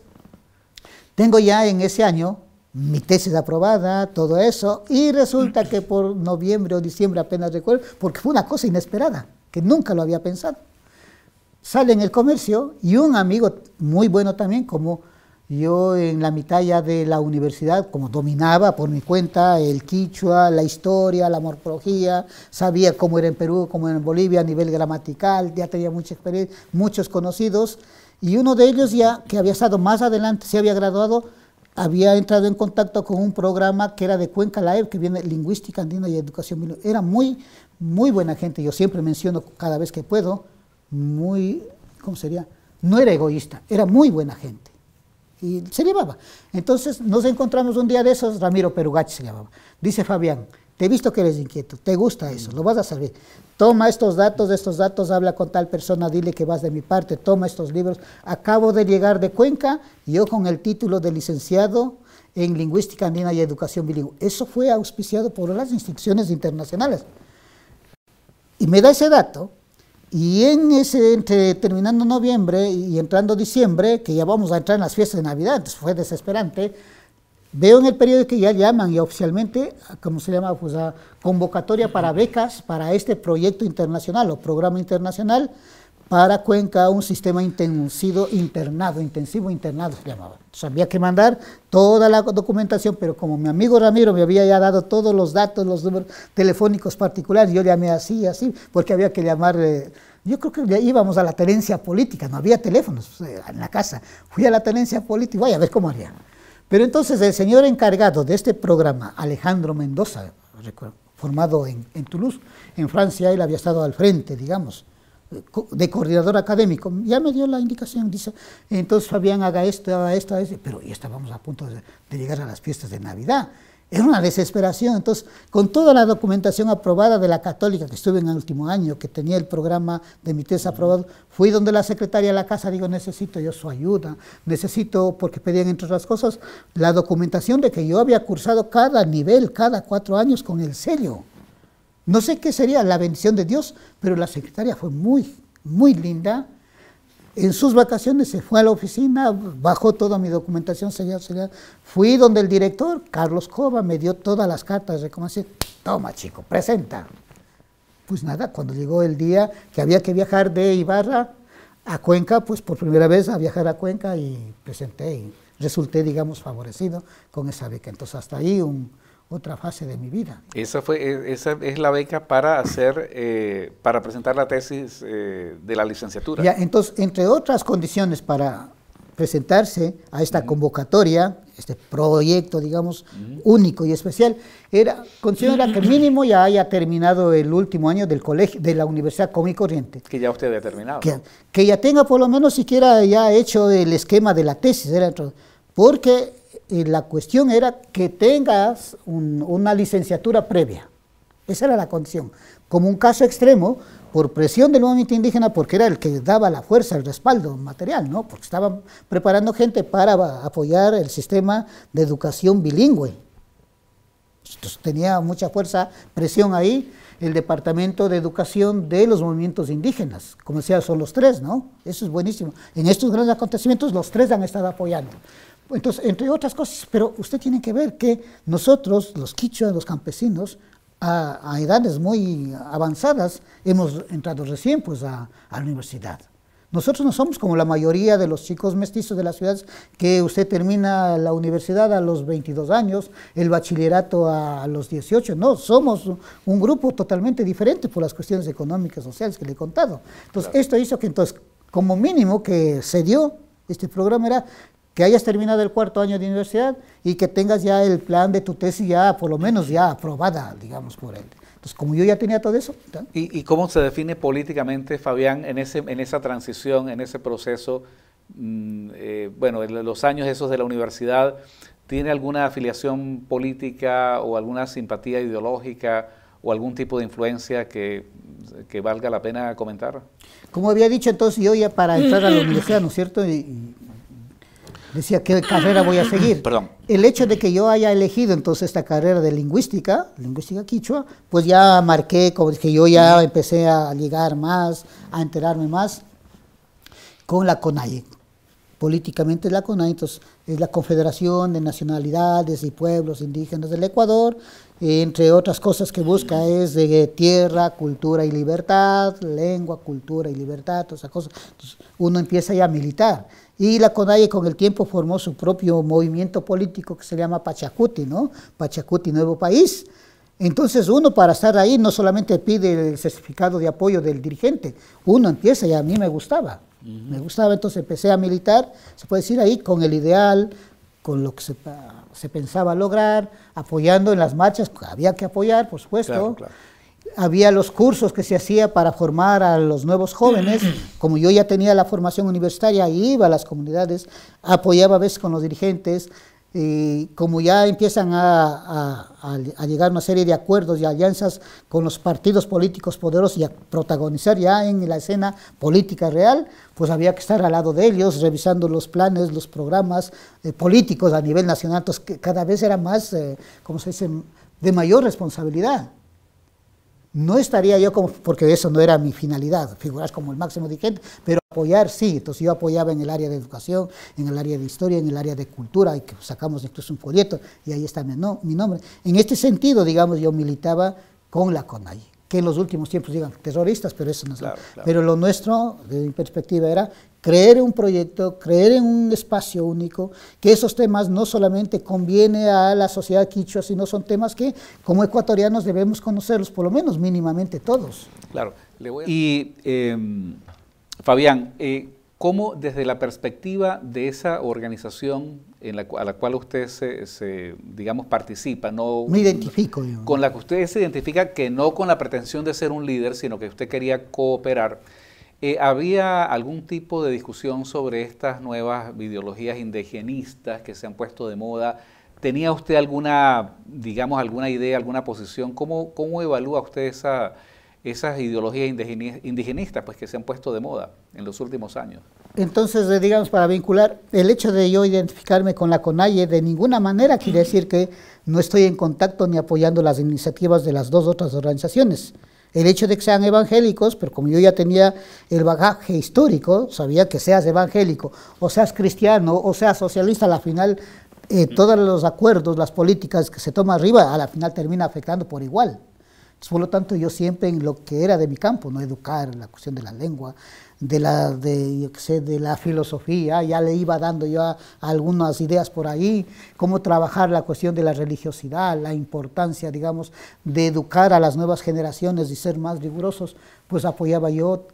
tengo ya en ese año mi tesis aprobada, todo eso, y resulta que por noviembre o diciembre, apenas recuerdo, porque fue una cosa inesperada, que nunca lo había pensado. Sale en El Comercio y un amigo muy bueno también, como yo en la mitad ya de la universidad, como dominaba por mi cuenta el quichua, la historia, la morfología, sabía cómo era en Perú, cómo era en Bolivia a nivel gramatical, ya tenía mucha experiencia, muchos conocidos. Y uno de ellos ya, que había estado más adelante, se había graduado, había entrado en contacto con un programa que era de Cuenca LAEB, que viene Lingüística Andina y Educación Bilingüe. Era muy buena gente, yo siempre menciono cada vez que puedo, ¿cómo sería? no era egoísta, era muy buena gente. Y se llevaba. Entonces nos encontramos un día de esos, Ramiro Perugachi se llamaba. Dice Fabián, te he visto que eres inquieto, te gusta eso, lo vas a servir. Toma estos datos, habla con tal persona, dile que vas de mi parte, toma estos libros. Acabo de llegar de Cuenca, yo con el título de licenciado en Lingüística Andina y Educación Bilingüe. Eso fue auspiciado por las instituciones internacionales. Y me da ese dato, y terminando noviembre y entrando diciembre, que ya vamos a entrar en las fiestas de Navidad, entonces fue desesperante, veo en el periódico que ya llaman y oficialmente, ¿cómo se llama? Pues a convocatoria para becas para este proyecto internacional o programa internacional para Cuenca, un sistema intensivo internado se llamaba. Entonces había que mandar toda la documentación, pero como mi amigo Ramiro me había ya dado todos los datos, los números telefónicos particulares, yo llamé así, porque había que llamar, yo creo que íbamos a la tenencia política, no había teléfonos en la casa, fui a la tenencia política, vaya a ver cómo haría. Pero entonces el señor encargado de este programa, Alejandro Mendoza, formado en Toulouse, en Francia, él había estado al frente, digamos, de coordinador académico, ya me dio la indicación, dice, entonces Fabián haga esto, pero ya estábamos a punto de llegar a las fiestas de Navidad. Era una desesperación. Entonces, con toda la documentación aprobada de la Católica, que estuve en el último año, que tenía el programa de mi tesis aprobado, fui donde la secretaria de la casa, digo, necesito yo su ayuda, necesito, porque pedían entre otras cosas, la documentación de que yo había cursado cada nivel, cada 4 años con el sello. No sé qué sería la bendición de Dios, pero la secretaria fue muy, muy linda. En sus vacaciones se fue a la oficina, bajó toda mi documentación, fui donde el director, Carlos Cova, me dio todas las cartas de recomendación. Toma, chico, presenta. Pues nada, cuando llegó el día que había que viajar de Ibarra a Cuenca, pues por primera vez a viajar a Cuenca y presenté y resulté, digamos, favorecido con esa beca. Entonces hasta ahí otra fase de mi vida. Esa es la beca para para presentar la tesis de la licenciatura. Ya, entonces, entre otras condiciones para presentarse a esta convocatoria, este proyecto, digamos, único y especial, considera que mínimo ya haya terminado el último año del colegio, de la Universidad Común y Corriente. Que ya usted había terminado. Que ya tenga por lo menos siquiera ya hecho el esquema de la tesis, porque la cuestión era que tengas una licenciatura previa. Esa era la condición. Como un caso extremo, por presión del movimiento indígena, porque era el que daba la fuerza, el respaldo material, ¿no? Porque estaban preparando gente para apoyar el sistema de educación bilingüe. Entonces, tenía mucha fuerza, presión ahí, el Departamento de Educación de los movimientos indígenas. Como decía, son los 3, ¿no? Eso es buenísimo. En estos grandes acontecimientos, los 3 han estado apoyando. Entonces, entre otras cosas, pero usted tiene que ver que nosotros, los quichuas, los campesinos, a edades muy avanzadas, hemos entrado recién pues, a la universidad. Nosotros no somos como la mayoría de los chicos mestizos de las ciudades, que usted termina la universidad a los 22 años, el bachillerato a los 18, no, somos un grupo totalmente diferente por las cuestiones económicas, sociales que le he contado. Entonces, claro, esto hizo que entonces, como mínimo que se dio, este programa era que hayas terminado el 4º año de universidad y que tengas ya el plan de tu tesis ya, por lo menos ya aprobada, digamos, por él. Entonces, como yo ya tenía todo eso. ¿Y cómo se define políticamente, Fabián, en esa transición, en ese proceso? Bueno, en los años esos de la universidad, ¿tiene alguna afiliación política o alguna simpatía ideológica o algún tipo de influencia que valga la pena comentar? Como había dicho, entonces yo ya para entrar a la universidad, ¿no es cierto?, decía, ¿qué carrera voy a seguir? Perdón. El hecho de que yo haya elegido entonces esta carrera de lingüística quichua, pues ya marqué, como que yo ya empecé a llegar más, a enterarme más con la CONAIE. Políticamente la CONAIE, entonces, es la Confederación de Nacionalidades y Pueblos Indígenas del Ecuador, entre otras cosas que busca es de tierra, cultura y libertad, lengua, cultura y libertad, todas esas cosas. Entonces, uno empieza ya a militar. Y la CONAIE con el tiempo formó su propio movimiento político que se llama Pachacuti, ¿no? Pachacuti Nuevo País. Entonces uno para estar ahí no solamente pide el certificado de apoyo del dirigente, uno empieza y a mí me gustaba. Me gustaba, entonces empecé a militar, se puede decir ahí, con el ideal, con lo que se pensaba lograr, apoyando en las marchas, había que apoyar, por supuesto. Claro, claro. había los cursos que se hacía para formar a los nuevos jóvenes. Como yo ya tenía la formación universitaria, iba a las comunidades, apoyaba a veces con los dirigentes, y como ya empiezan a llegar una serie de acuerdos y alianzas con los partidos políticos poderosos y a protagonizar ya en la escena política real, pues había que estar al lado de ellos, revisando los planes, los programas políticos a nivel nacional, entonces que cada vez era más, ¿cómo se dice?, de mayor responsabilidad. No estaría yo como, porque eso no era mi finalidad, figurar como el máximo dirigente, pero apoyar sí. Entonces yo apoyaba en el área de educación, en el área de historia, en el área de cultura, y que sacamos incluso un folleto, y ahí está mi nombre. En este sentido, digamos, yo militaba con la CONAIE, que en los últimos tiempos digan terroristas, pero eso no es claro. Pero lo nuestro, desde mi perspectiva, era creer en un proyecto, creer en un espacio único, que esos temas no solamente conviene a la sociedad quichua, sino son temas que como ecuatorianos debemos conocerlos, por lo menos mínimamente todos. Claro. Y Fabián, ¿cómo desde la perspectiva de esa organización a la cual usted digamos, participa, no me identifico yo, con la que usted se identifica, que no con la pretensión de ser un líder, sino que usted quería cooperar, ¿había algún tipo de discusión sobre estas nuevas ideologías indigenistas que se han puesto de moda? ¿Tenía usted alguna, digamos, alguna idea, alguna posición? ¿Cómo evalúa usted esas ideologías indigenistas pues, que se han puesto de moda en los últimos años? Entonces, digamos, para vincular, el hecho de yo identificarme con la CONAIE de ninguna manera quiere decir que no estoy en contacto ni apoyando las iniciativas de las dos otras organizaciones. El hecho de que sean evangélicos, pero como yo ya tenía el bagaje histórico, sabía que seas evangélico, o seas cristiano, o seas socialista, a la final todos los acuerdos, las políticas que se toman arriba, a la final termina afectando por igual. Entonces, por lo tanto, yo siempre en lo que era de mi campo, no educar, la cuestión de la lengua, de la filosofía, ya le iba dando yo algunas ideas por ahí, cómo trabajar la cuestión de la religiosidad, la importancia, digamos, de educar a las nuevas generaciones y ser más rigurosos, pues apoyaba yo.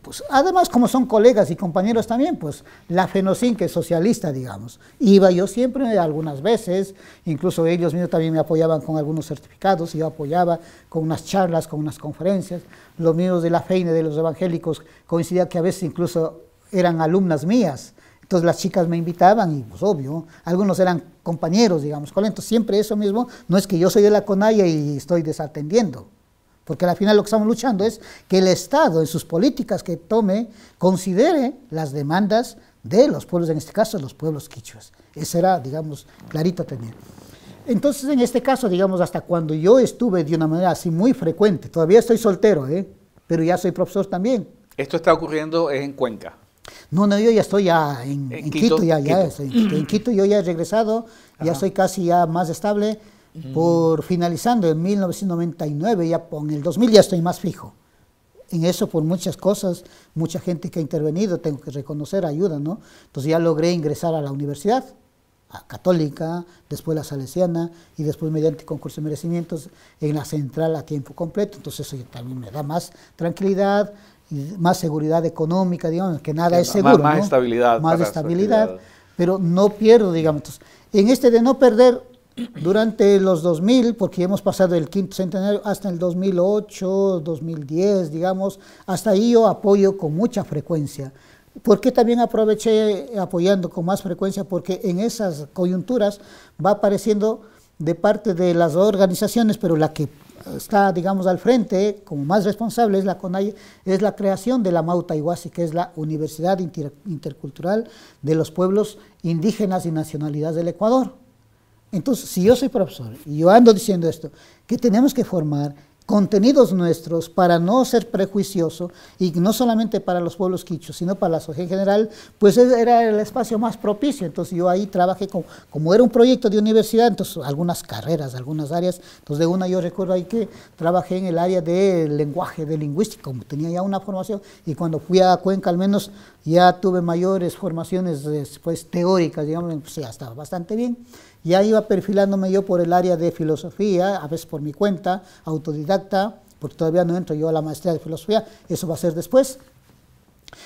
Pues, además, como son colegas y compañeros también, pues la FENOCIN, que es socialista, digamos, iba yo siempre algunas veces, incluso ellos mismos también me apoyaban con algunos certificados, y yo apoyaba con unas charlas, con unas conferencias. Los míos de la FEINE, de los evangélicos, coincidía que a veces incluso eran alumnas mías, entonces las chicas me invitaban y pues obvio, algunos eran compañeros, digamos, entonces siempre eso mismo, no es que yo soy de la CONAIE y estoy desatendiendo, porque al final lo que estamos luchando es que el Estado en sus políticas que tome considere las demandas de los pueblos, en este caso los pueblos quichuas. Eso era, digamos, clarito tener. Entonces, en este caso, digamos, hasta cuando yo estuve de una manera así muy frecuente, todavía estoy soltero, pero ya soy profesor también. ¿Esto está ocurriendo en Cuenca? No, yo ya estoy en Quito, en Quito yo ya he regresado, ya soy casi ya más estable. Por finalizando en 1999, ya en el 2000 ya estoy más fijo. En eso por muchas cosas, mucha gente que ha intervenido, tengo que reconocer, ayuda, ¿no? Entonces ya logré ingresar a la universidad, a Católica, después la Salesiana, y después mediante concurso de merecimientos en la Central a tiempo completo. Entonces eso también me da más tranquilidad, y más seguridad económica, digamos, que nada es seguro, más ¿no? estabilidad. Más estabilidad, pero no pierdo, digamos. Entonces, en este de no perder, durante los 2000, porque hemos pasado el quinto centenario hasta el 2008, 2010, digamos, hasta ahí yo apoyo con mucha frecuencia. ¿Por qué también aproveché apoyando con más frecuencia? Porque en esas coyunturas va apareciendo de parte de las organizaciones, pero la que está, digamos, al frente, como más responsable es la CONAIE, es la creación de la Mauta Iguasi, que es la Universidad Intercultural de los Pueblos Indígenas y Nacionalidades del Ecuador. Entonces, si yo soy profesor y yo ando diciendo esto, que tenemos que formar contenidos nuestros para no ser prejuicioso, y no solamente para los pueblos quichos, sino para la sociedad en general, pues era el espacio más propicio. Entonces yo ahí trabajé, como era un proyecto de universidad, entonces algunas carreras, algunas áreas, entonces de una yo recuerdo ahí que trabajé en el área de lenguaje, de lingüística, como tenía ya una formación, y cuando fui a Cuenca al menos ya tuve mayores formaciones pues, teóricas, digamos, pues ya estaba bastante bien. Ya iba perfilándome yo por el área de filosofía, a veces por mi cuenta, autodidacta, porque todavía no entro yo a la maestría de filosofía, eso va a ser después.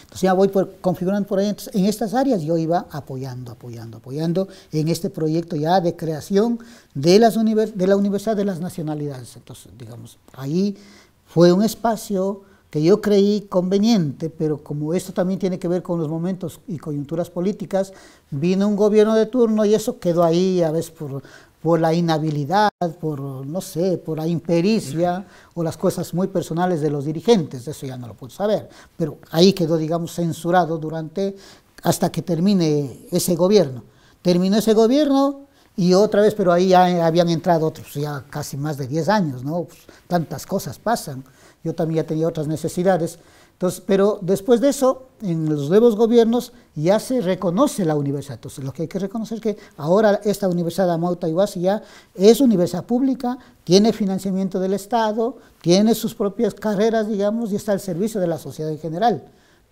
Entonces ya voy configurando por ahí. Entonces, en estas áreas yo iba apoyando en este proyecto ya de creación de la Universidad de las Nacionalidades. Entonces, digamos, ahí fue un espacio que yo creí conveniente, pero como esto también tiene que ver con los momentos y coyunturas políticas, vino un gobierno de turno y eso quedó ahí a veces por la inhabilidad, por, no sé, por la impericia o las cosas muy personales de los dirigentes, eso ya no lo puedo saber, pero ahí quedó, digamos, censurado hasta que termine ese gobierno. Terminó ese gobierno y otra vez, pero ahí ya habían entrado otros, ya casi más de 10 años, ¿no? Pues, tantas cosas pasan. Yo también ya tenía otras necesidades. Entonces, pero después de eso, en los nuevos gobiernos ya se reconoce la universidad. Entonces, lo que hay que reconocer es que ahora esta Universidad de Amauta Huasi ya es universidad pública, tiene financiamiento del Estado, tiene sus propias carreras, digamos, y está al servicio de la sociedad en general.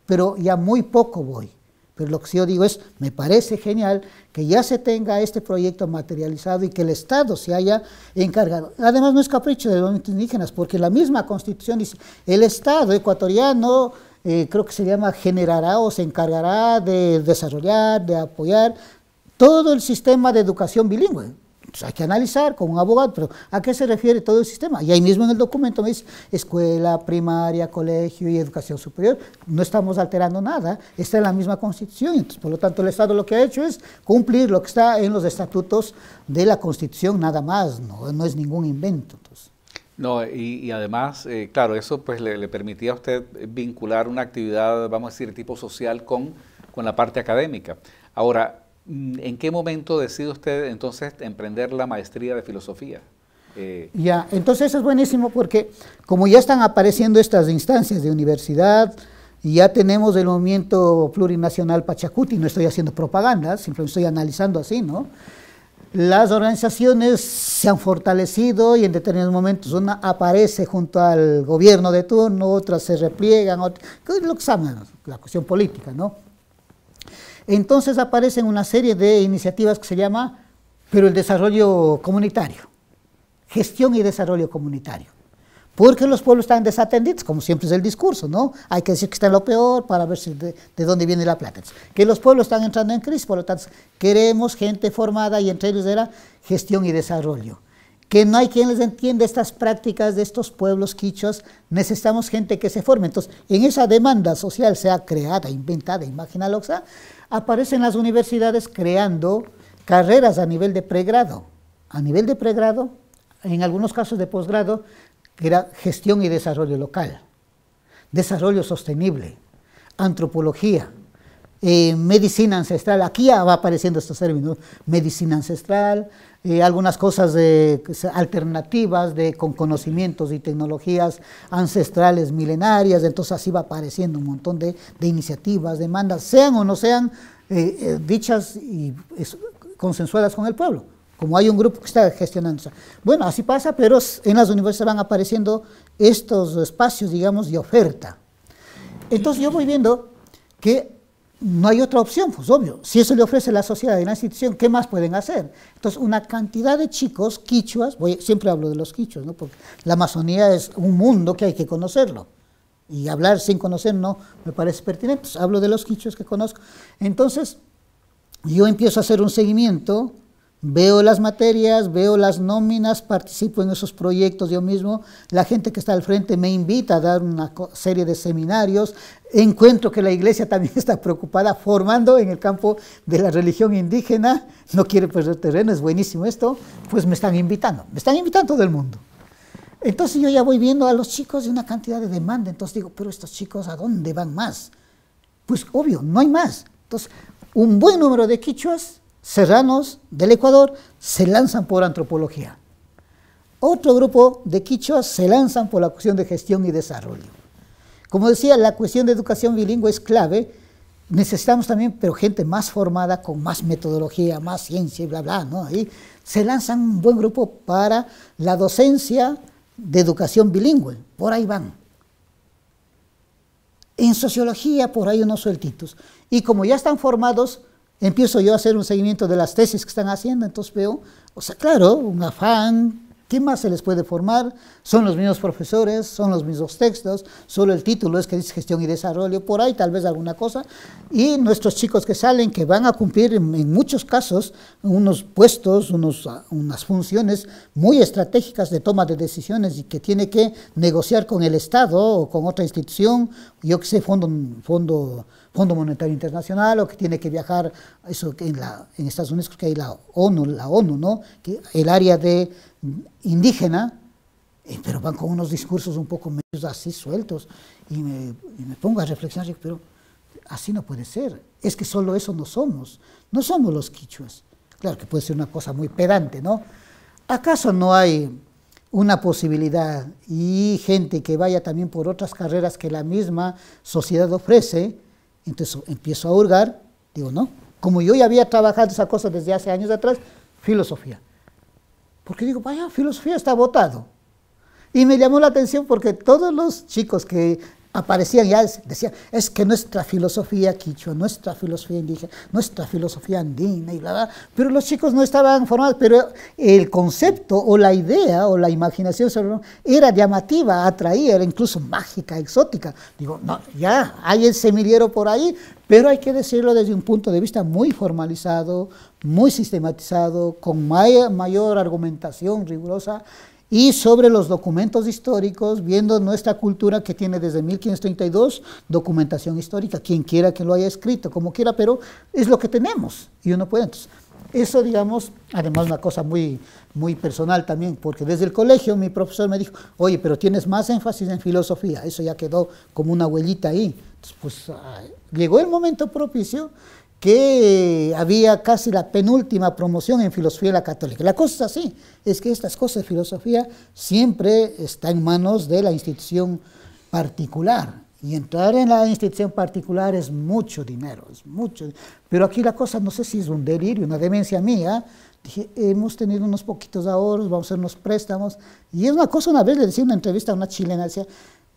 Pero ya muy poco voy. Pero lo que yo digo es, me parece genial que ya se tenga este proyecto materializado y que el Estado se haya encargado. Además, no es capricho de los indígenas, porque la misma Constitución dice, el Estado ecuatoriano, creo que se llama, generará o se encargará de desarrollar, de apoyar todo el sistema de educación bilingüe. Entonces, hay que analizar con un abogado, pero ¿a qué se refiere todo el sistema? Y ahí mismo en el documento me dice escuela, primaria, colegio y educación superior. No estamos alterando nada, está en la misma Constitución. Entonces, por lo tanto, el Estado lo que ha hecho es cumplir lo que está en los estatutos de la Constitución, nada más, no es ningún invento. Entonces. No, y además, claro, eso pues le permitía a usted vincular una actividad, vamos a decir, de tipo social con la parte académica. Ahora, ¿en qué momento decide usted entonces emprender la maestría de filosofía? Ya, entonces eso es buenísimo porque como ya están apareciendo estas instancias de universidad, y ya tenemos el movimiento plurinacional Pachacuti, no estoy haciendo propaganda, simplemente estoy analizando así, ¿no? Las organizaciones se han fortalecido y en determinados momentos una aparece junto al gobierno de turno, otras se repliegan, lo que se llama la cuestión política, ¿no? Entonces aparecen una serie de iniciativas que se llama, pero el desarrollo comunitario, gestión y desarrollo comunitario, porque los pueblos están desatendidos, como siempre es el discurso, ¿no? Hay que decir que está en lo peor para ver de dónde viene la plata. Entonces, que los pueblos están entrando en crisis, por lo tanto, queremos gente formada y entre ellos era gestión y desarrollo. Que no hay quien les entienda estas prácticas de estos pueblos quichuas, necesitamos gente que se forme. Entonces, en esa demanda social, sea creada, inventada, imagina lo que sea, aparecen las universidades creando carreras a nivel de pregrado. A nivel de pregrado, en algunos casos de posgrado, que era gestión y desarrollo local, desarrollo sostenible, antropología, medicina ancestral. Aquí ya va apareciendo estos términos, medicina ancestral, algunas cosas alternativas con conocimientos y tecnologías ancestrales milenarias. Entonces así va apareciendo un montón de iniciativas, demandas, sean o no sean dichas y consensuadas con el pueblo, como hay un grupo que está gestionando eso. Bueno, así pasa, pero en las universidades van apareciendo estos espacios, digamos, de oferta. Entonces yo voy viendo que no hay otra opción, pues obvio, si eso le ofrece la sociedad y la institución, ¿qué más pueden hacer? Entonces una cantidad de chicos quichuas, siempre hablo de los quichuas, ¿no? Porque la Amazonía es un mundo que hay que conocerlo, y hablar sin conocer no me parece pertinente, pues hablo de los quichuas que conozco. Entonces yo empiezo a hacer un seguimiento, veo las materias, veo las nóminas, participo en esos proyectos yo mismo, la gente que está al frente me invita a dar una serie de seminarios, encuentro que la iglesia también está preocupada formando en el campo de la religión indígena, no quiere perder terreno, es buenísimo esto, pues me están invitando todo el mundo. Entonces yo ya voy viendo a los chicos de una cantidad de demanda, entonces digo, pero estos chicos ¿a dónde van más? Pues obvio, no hay más. Entonces, un buen número de quichuas serranos del Ecuador se lanzan por antropología. Otro grupo de quichuas se lanzan por la cuestión de gestión y desarrollo. Como decía, la cuestión de educación bilingüe es clave. Necesitamos también, pero gente más formada, con más metodología, más ciencia y bla, bla, ¿no? Ahí se lanzan un buen grupo para la docencia de educación bilingüe. Por ahí van. En sociología, por ahí unos sueltitos. Y como ya están formados, empiezo yo a hacer un seguimiento de las tesis que están haciendo, entonces veo, o sea, claro, un afán ¿Qué más se les puede formar? Son los mismos profesores, son los mismos textos, solo el título es que dice gestión y desarrollo, por ahí tal vez alguna cosa. Y nuestros chicos que salen, que van a cumplir en muchos casos unos puestos, unas funciones muy estratégicas de toma de decisiones y que tiene que negociar con el Estado o con otra institución, yo que sé, Fondo Monetario Internacional, o que tiene que viajar, eso que en Estados Unidos creo que hay la ONU, ¿no? Que el área de indígena, pero van con unos discursos un poco medios así sueltos, y me pongo a reflexionar, pero así no puede ser, es que solo eso no somos los quichuas. Claro que puede ser una cosa muy pedante, ¿no? ¿Acaso no hay una posibilidad y gente que vaya también por otras carreras que la misma sociedad ofrece? Entonces empiezo a hurgar, digo, no, como yo ya había trabajado esa cosa desde hace años atrás, filosofía. Porque digo, vaya, filosofía está votado. Y me llamó la atención porque todos los chicos que aparecían ya decían, es que nuestra filosofía quichua, nuestra filosofía indígena, nuestra filosofía andina y bla, bla, pero los chicos no estaban formados, pero el concepto o la idea o la imaginación era llamativa, atraía, era incluso mágica, exótica. Digo, no, ya hay el semillero por ahí, pero hay que decirlo desde un punto de vista muy formalizado, muy sistematizado, con mayor argumentación rigurosa, y sobre los documentos históricos, viendo nuestra cultura que tiene desde 1532 documentación histórica, quien quiera que lo haya escrito, como quiera, pero es lo que tenemos y uno puede. Entonces, eso, digamos, además una cosa muy personal también, porque desde el colegio mi profesor me dijo, oye, pero tienes más énfasis en filosofía, eso ya quedó como una huellita ahí. Entonces, pues llegó el momento propicio que había casi la penúltima promoción en filosofía de la católica. La cosa es así, es que estas cosas de filosofía siempre están en manos de la institución particular, y entrar en la institución particular es mucho dinero, pero aquí la cosa, no sé si es un delirio, una demencia mía, dije, hemos tenido unos poquitos ahorros, vamos a hacer unos préstamos, y es una cosa, una vez le decía en una entrevista a una chilena, decía,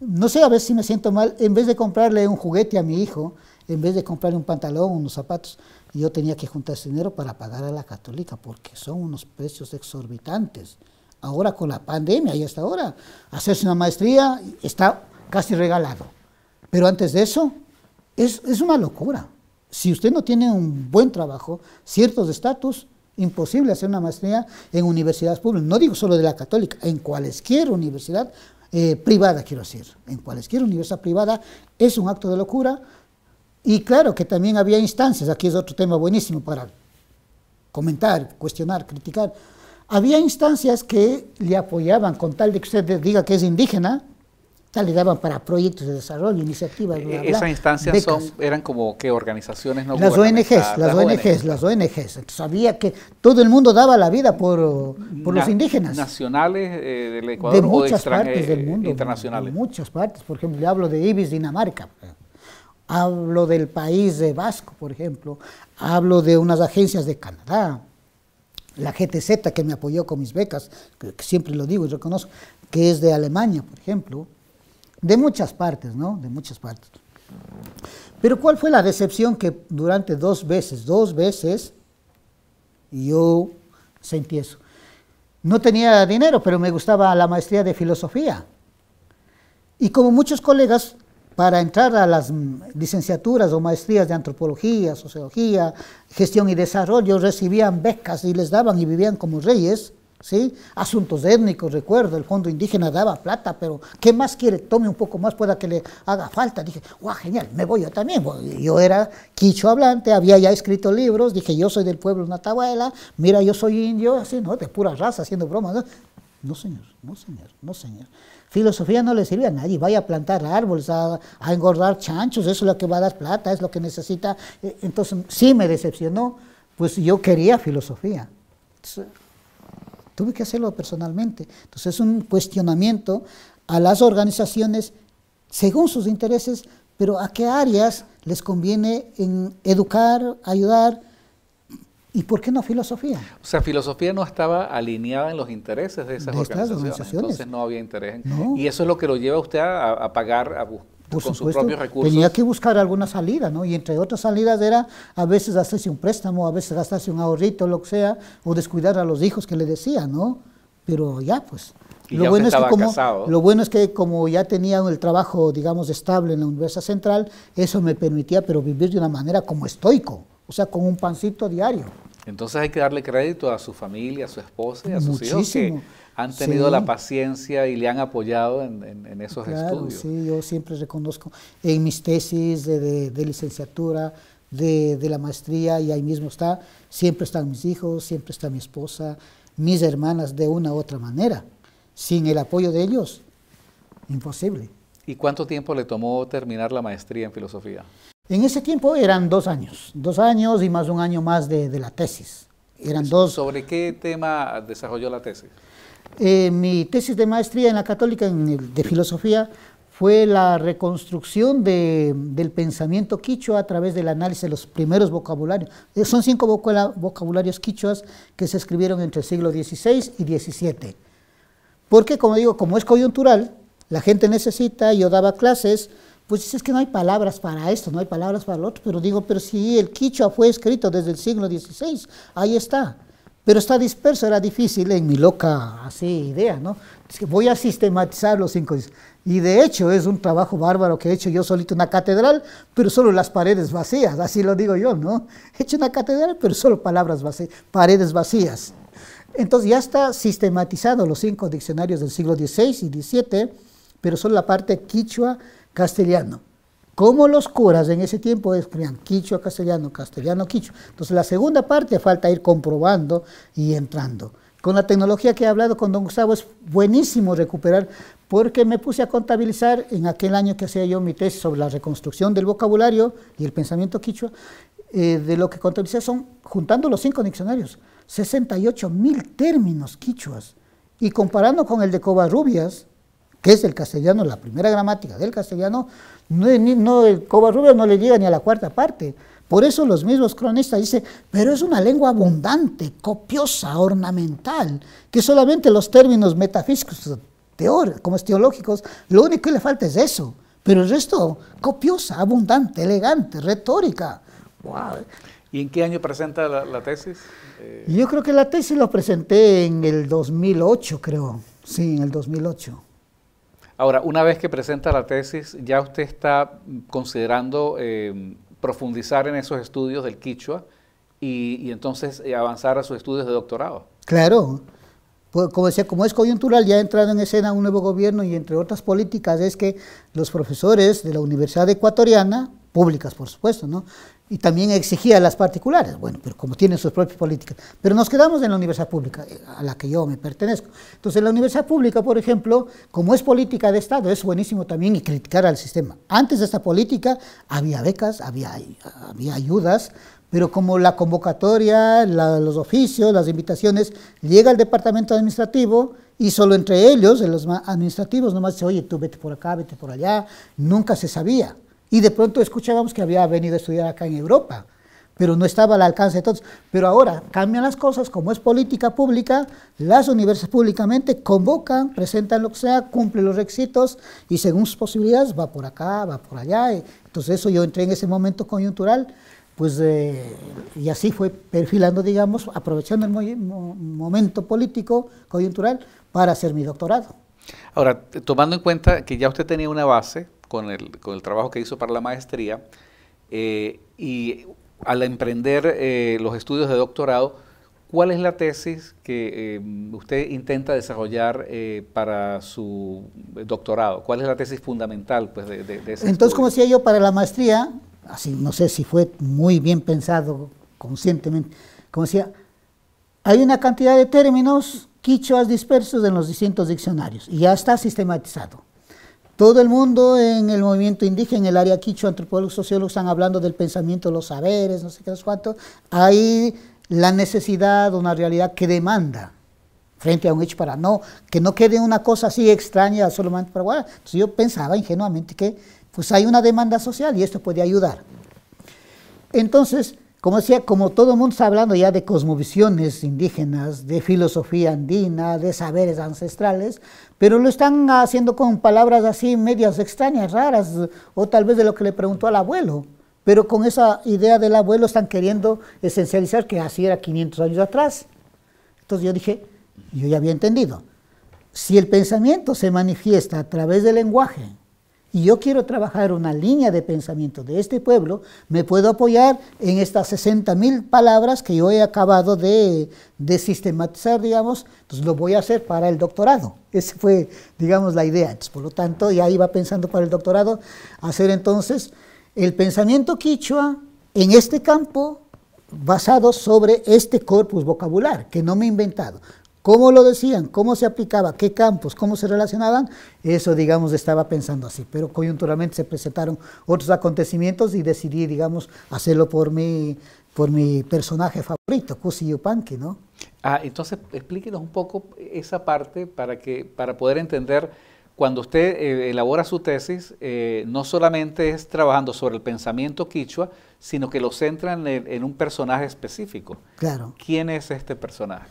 no sé, a ver si me siento mal, en vez de comprarle un juguete a mi hijo, en vez de comprarle un pantalón, unos zapatos, yo tenía que juntar ese dinero para pagar a la católica, porque son unos precios exorbitantes. Ahora con la pandemia y hasta ahora, hacerse una maestría está casi regalado. Pero antes de eso, es una locura. Si usted no tiene un buen trabajo, ciertos estatus, imposible hacer una maestría en universidades públicas. No digo solo de la católica, en cualquier universidad privada, quiero decir. En cualquier universidad privada es un acto de locura. Y claro que también había instancias, aquí es otro tema buenísimo para comentar, cuestionar, criticar. Había instancias que le apoyaban con tal de que usted diga que es indígena, tal le daban para proyectos de desarrollo, iniciativas, bla, bla, esas instancias becas. eran como ¿qué organizaciones no Las ONGs. Entonces había que todo el mundo daba la vida por los indígenas. ¿Nacionales del Ecuador de o muchas partes del mundo, internacionales? De muchas partes, por ejemplo, le hablo de Ibis, Dinamarca. Hablo del país de Vasco, por ejemplo, hablo de unas agencias de Canadá, la GTZ que me apoyó con mis becas, que siempre lo digo y reconozco, que es de Alemania, por ejemplo, de muchas partes, ¿no? De muchas partes. Pero ¿cuál fue la decepción? Que durante dos veces, yo sentí eso. No tenía dinero, pero me gustaba la maestría de filosofía. Y como muchos colegas, para entrar a las licenciaturas o maestrías de antropología, sociología, gestión y desarrollo, recibían becas y les daban y vivían como reyes, ¿sí? Asuntos étnicos, recuerdo, el Fondo Indígena daba plata, pero ¿qué más quiere? Tome un poco más, pueda que le haga falta. Dije, guau, genial, me voy yo también. Yo era quichua hablante, había ya escrito libros, dije, yo soy del pueblo Natahuela, mira, yo soy indio, así, ¿no? De pura raza, haciendo bromas, ¿no? No, señor, no, señor, no, señor. Filosofía no le sirve a nadie, vaya a plantar árboles, a engordar chanchos, eso es lo que va a dar plata, es lo que necesita. Entonces, sí me decepcionó, pues yo quería filosofía. Entonces, tuve que hacerlo personalmente. Entonces, es un cuestionamiento a las organizaciones según sus intereses, pero a qué áreas les conviene en educar, ayudar. ¿Y por qué no filosofía? O sea, filosofía no estaba alineada en los intereses de esas organizaciones, entonces no había interés. No. Y eso es lo que lo lleva a usted a pagar con sus propios recursos. Tenía que buscar alguna salida, ¿no? Y entre otras salidas era a veces hacerse un préstamo, a veces gastarse un ahorrito, lo que sea, o descuidar a los hijos que le decía, ¿no? pero ya pues. Y lo bueno, lo bueno es que como ya tenía el trabajo, digamos, estable en la Universidad Central, eso me permitía, pero vivir de una manera como estoico, o sea, con un pancito diario. Entonces hay que darle crédito a su familia, a su esposa y a sus hijos que han tenido la paciencia y le han apoyado en esos estudios. Sí, yo siempre reconozco en mis tesis de licenciatura, de la maestría, y ahí mismo está, siempre están mis hijos, siempre está mi esposa, mis hermanas de una u otra manera. Sin el apoyo de ellos, imposible. ¿Y cuánto tiempo le tomó terminar la maestría en filosofía? En ese tiempo eran 2 años y más un año más de la tesis. Eran dos. ¿Sobre qué tema desarrolló la tesis? Mi tesis de maestría en la Católica de filosofía fue la reconstrucción del pensamiento quichua a través del análisis de los primeros vocabularios. Son 5 vocabularios quichuas que se escribieron entre el siglo XVI y XVII. Porque, como digo, como es coyuntural, la gente necesita, yo daba clases, pues dices que no hay palabras para esto, no hay palabras para lo otro, pero digo, pero si el quichua fue escrito desde el siglo XVI, ahí está. Pero está disperso, era difícil en mi loca así idea, ¿no? Es que voy a sistematizar los 5. Y de hecho es un trabajo bárbaro que he hecho yo solito, una catedral, pero solo las paredes vacías, así lo digo yo, ¿no? He hecho una catedral, pero solo palabras vacías, paredes vacías. Entonces ya está sistematizado los 5 diccionarios del siglo XVI y XVII, pero solo la parte quichua-castellano. Como los curas en ese tiempo escribían quichua-castellano, castellano-quichua. Entonces la segunda parte falta ir comprobando y entrando. Con la tecnología que he hablado con don Gustavo es buenísimo recuperar, porque me puse a contabilizar en aquel año que hacía yo mi tesis sobre la reconstrucción del vocabulario y el pensamiento quichua, de lo que contabilicé son, juntando los 5 diccionarios, 68.000 términos quichuas, y comparando con el de Covarrubias, que es el castellano, la primera gramática del castellano, el Covarrubias no le llega ni a la 4ª parte. Por eso los mismos cronistas dicen, pero es una lengua abundante, copiosa, ornamental, que solamente los términos metafísicos, como teológicos, lo único que le falta es eso, pero el resto, copiosa, abundante, elegante, retórica. Wow. ¿Y en qué año presenta la tesis? Yo creo que la tesis lo presenté en el 2008, creo. Sí, en el 2008. Ahora, una vez que presenta la tesis, ¿ya usted está considerando profundizar en esos estudios del quichua y entonces avanzar a sus estudios de doctorado? Claro. Pues, como decía, como es coyuntural, ya ha entrado en escena un nuevo gobierno y entre otras políticas es que los profesores de la Universidad Ecuatoriana, públicas por supuesto, ¿no?, y también exigía las particulares, bueno, pero como tienen sus propias políticas. Pero nos quedamos en la universidad pública, a la que yo me pertenezco. Entonces, la universidad pública, por ejemplo, como es política de Estado, es buenísimo también y criticar al sistema. Antes de esta política había becas, había ayudas, pero como la convocatoria, los oficios, las invitaciones, llega al departamento administrativo y solo entre ellos, en los administrativos, nomás dice, oye, tú vete por acá, vete por allá, nunca se sabía. Y de pronto escuchábamos que había venido a estudiar acá en Europa, pero no estaba al alcance de todos. Pero ahora cambian las cosas, como es política pública, las universidades públicamente convocan, presentan lo que sea, cumplen los requisitos y según sus posibilidades va por acá, va por allá. Entonces eso yo entré en ese momento coyuntural, pues y así fue perfilando, digamos, aprovechando el momento político coyuntural para hacer mi doctorado. Ahora, tomando en cuenta que ya usted tenía una base con el trabajo que hizo para la maestría, y al emprender los estudios de doctorado, ¿cuál es la tesis que usted intenta desarrollar para su doctorado? ¿Cuál es la tesis fundamental pues, de ese Entonces, estudio? como decía yo, para la maestría, así no sé si fue muy bien pensado conscientemente, como decía, hay una cantidad de términos quichuas dispersos en los distintos diccionarios y ya está sistematizado. Todo el mundo en el movimiento indígena, en el área quichua, antropólogos, sociólogos, están hablando del pensamiento, los saberes, no sé qué, no sé cuánto. Hay la necesidad, una realidad que demanda frente a un hecho para que no quede una cosa así extraña solamente para guardar. Entonces yo pensaba ingenuamente que pues hay una demanda social y esto puede ayudar. Entonces, como decía, como todo el mundo está hablando ya de cosmovisiones indígenas, de filosofía andina, de saberes ancestrales, pero lo están haciendo con palabras así medias extrañas, raras, o tal vez de lo que le preguntó al abuelo, pero con esa idea del abuelo están queriendo esencializar que así era 500 años atrás. Entonces yo dije, Yo ya había entendido. Si el pensamiento se manifiesta a través del lenguaje, y yo quiero trabajar una línea de pensamiento de este pueblo, me puedo apoyar en estas 60.000 palabras que yo he acabado de sistematizar, digamos, entonces lo voy a hacer para el doctorado. Esa fue, digamos, la idea. Entonces, por lo tanto, ya iba pensando para el doctorado, hacer entonces el pensamiento quichua en este campo, basado sobre este corpus vocabular, que no me he inventado. ¿Cómo lo decían? ¿Cómo se aplicaba? ¿Qué campos? ¿Cómo se relacionaban? Eso, digamos, estaba pensando así, pero coyunturalmente se presentaron otros acontecimientos y decidí, digamos, hacerlo por mi personaje favorito, Cusi Yupanqui, ¿no? Entonces explíquenos un poco esa parte para poder entender, cuando usted elabora su tesis, no solamente es trabajando sobre el pensamiento quichua, sino que lo centra en un personaje específico. Claro. ¿Quién es este personaje?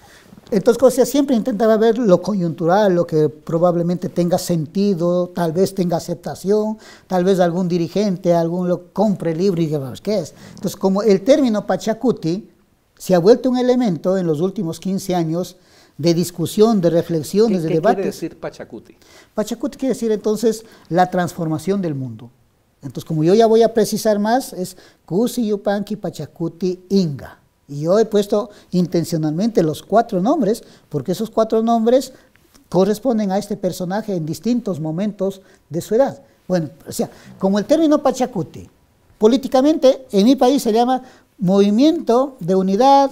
Entonces, o sea, siempre intentaba ver lo coyuntural, lo que probablemente tenga sentido, tal vez tenga aceptación, tal vez algún dirigente, lo compre el libro y diga, ¿qué es? Entonces, como el término Pachacuti se ha vuelto un elemento en los últimos 15 años de discusión, de reflexiones, de debates. ¿Qué quiere decir Pachacuti? Pachacuti quiere decir entonces la transformación del mundo. Entonces, como yo ya voy a precisar más, es Cusi Yupanqui Pachacuti Inga. Y yo he puesto intencionalmente los 4 nombres, porque esos 4 nombres corresponden a este personaje en distintos momentos de su edad. Bueno, o sea, como el término Pachacuti, políticamente en mi país se llama Movimiento de Unidad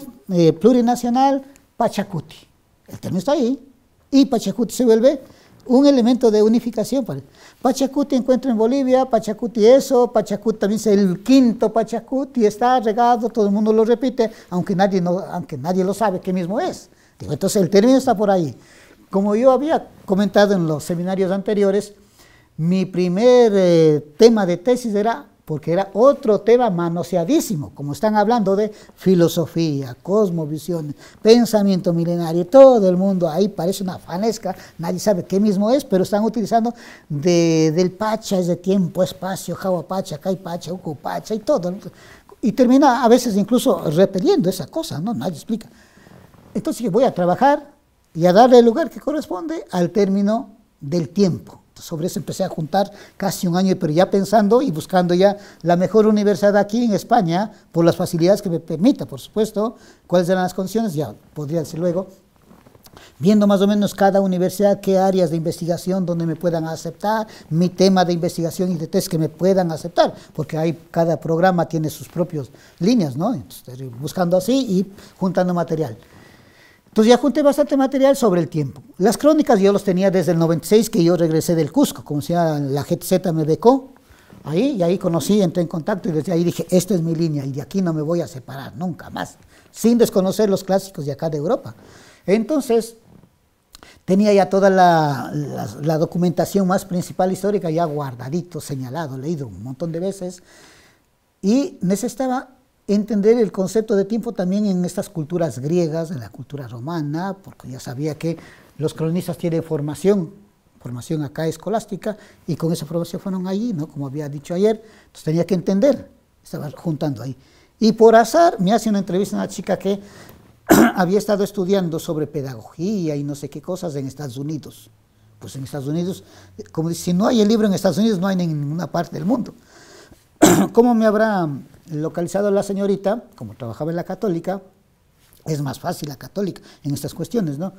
Plurinacional Pachacuti. El término está ahí, y Pachacuti se vuelve un elemento de unificación. Pachacuti encuentra en Bolivia, Pachacuti eso, Pachacuti también es el quinto Pachacuti, está regado, todo el mundo lo repite, aunque nadie lo sabe qué mismo es. Entonces el término está por ahí. Como yo había comentado en los seminarios anteriores, mi primer tema de tesis era, porque era otro tema manoseadísimo, como están hablando de filosofía, cosmovisión, pensamiento milenario, todo el mundo ahí parece una fanesca, nadie sabe qué mismo es, pero están utilizando del Pacha, es de tiempo, espacio, Jahuapacha, Caipacha, Ucupacha y todo, y termina a veces incluso repeliendo esa cosa, ¿no? Nadie explica. Entonces yo voy a trabajar y a darle el lugar que corresponde al término del tiempo. Sobre eso empecé a juntar casi un año, pero ya pensando y buscando ya la mejor universidad aquí en España, por las facilidades que me permita, por supuesto, cuáles eran las condiciones, ya podría decir luego, viendo más o menos cada universidad, qué áreas de investigación donde me puedan aceptar, mi tema de investigación y de test que me puedan aceptar, porque cada programa tiene sus propias líneas, ¿no? Entonces, buscando así y juntando material. Entonces ya junté bastante material sobre el tiempo. Las crónicas yo los tenía desde el 96, que yo regresé del Cusco, como decía, la GTZ me becó, y ahí conocí, entré en contacto y desde ahí dije, esta es mi línea y de aquí no me voy a separar nunca más, sin desconocer los clásicos de acá de Europa. Entonces, tenía ya toda la documentación más principal histórica ya guardadito, señalado, leído un montón de veces, y necesitaba entender el concepto de tiempo también en estas culturas griegas, en la cultura romana, porque ya sabía que los cronistas tienen formación acá escolástica, y con esa formación fueron allí, ¿no? Como había dicho ayer, entonces tenía que entender, estaba juntando ahí. Y por azar me hace una entrevista una chica que había estado estudiando sobre pedagogía y no sé qué cosas en Estados Unidos. Pues en Estados Unidos, como dice, si no hay el libro en Estados Unidos, no hay en ninguna parte del mundo. ¿Cómo me habrá localizado la señorita? Como trabajaba en la Católica, es más fácil la Católica en estas cuestiones, ¿no?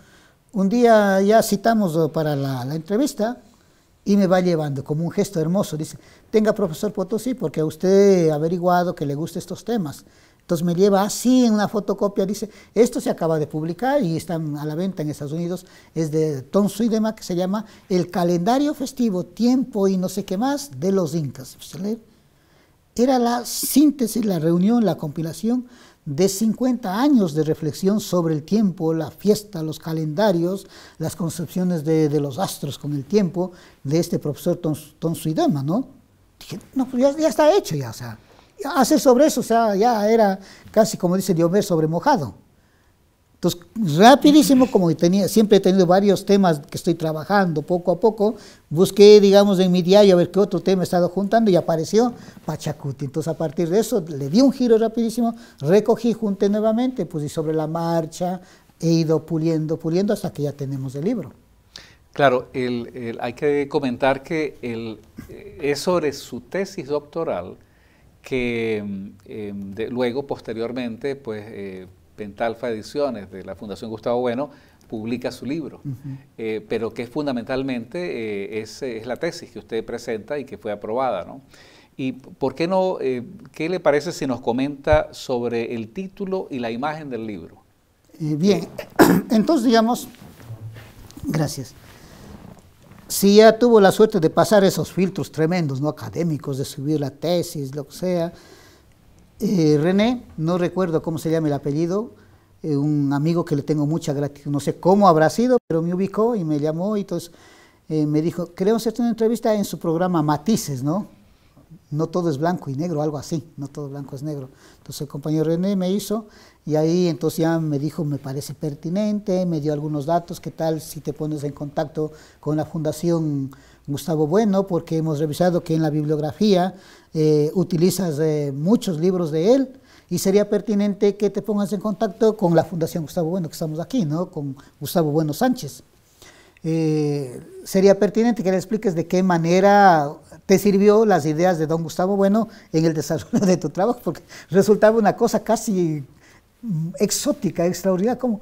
Un día ya citamos para la entrevista y me va llevando como un gesto hermoso, dice, tenga profesor Potosí, porque a usted ha averiguado que le gustan estos temas. Entonces me lleva así en una fotocopia, dice, esto se acaba de publicar y está a la venta en Estados Unidos, es de Tom Suidema, que se llama El calendario festivo, tiempo y no sé qué más de los incas. Era la síntesis, la reunión, la compilación de 50 años de reflexión sobre el tiempo, la fiesta, los calendarios, las concepciones de los astros con el tiempo, de este profesor Tom Suidema, ¿no? Dije, no, pues ya está hecho ya, o sea, hacer sobre eso, o sea, ya era casi como dice Diomer, sobre mojado. Entonces, rapidísimo, como siempre he tenido varios temas que estoy trabajando poco a poco, busqué, digamos, en mi diario a ver qué otro tema he estado juntando y apareció Pachacuti. Entonces, a partir de eso, le di un giro rapidísimo, recogí, junté nuevamente, pues y sobre la marcha, he ido puliendo hasta que ya tenemos el libro. Claro, hay que comentar que es sobre su tesis doctoral que luego, posteriormente, pues Pentalfa Ediciones de la Fundación Gustavo Bueno publica su libro, pero que fundamentalmente es la tesis que usted presenta y que fue aprobada, ¿no? ¿Y por qué no, qué le parece si nos comenta sobre el título y la imagen del libro? Bien, entonces digamos, gracias. Si ya tuvo la suerte de pasar esos filtros tremendos, ¿no?, académicos, de subir la tesis, lo que sea, René, no recuerdo cómo se llama el apellido, un amigo que le tengo mucha gratitud, no sé cómo habrá sido, pero me ubicó y me llamó y entonces me dijo, queremos hacer una entrevista en su programa Matices, ¿no? No todo es blanco y negro, algo así, no todo blanco es negro. Entonces el compañero René me hizo y ahí entonces ya me dijo, me parece pertinente, me dio algunos datos, ¿qué tal si te pones en contacto con la Fundación Gustavo Bueno? Porque hemos revisado que en la bibliografía utilizas muchos libros de él y sería pertinente que te pongas en contacto con la Fundación Gustavo Bueno, que estamos aquí, ¿no?, con Gustavo Bueno Sánchez. Sería pertinente que le expliques de qué manera te sirvió las ideas de don Gustavo Bueno en el desarrollo de tu trabajo, porque resultaba una cosa casi exótica, extraordinaria, como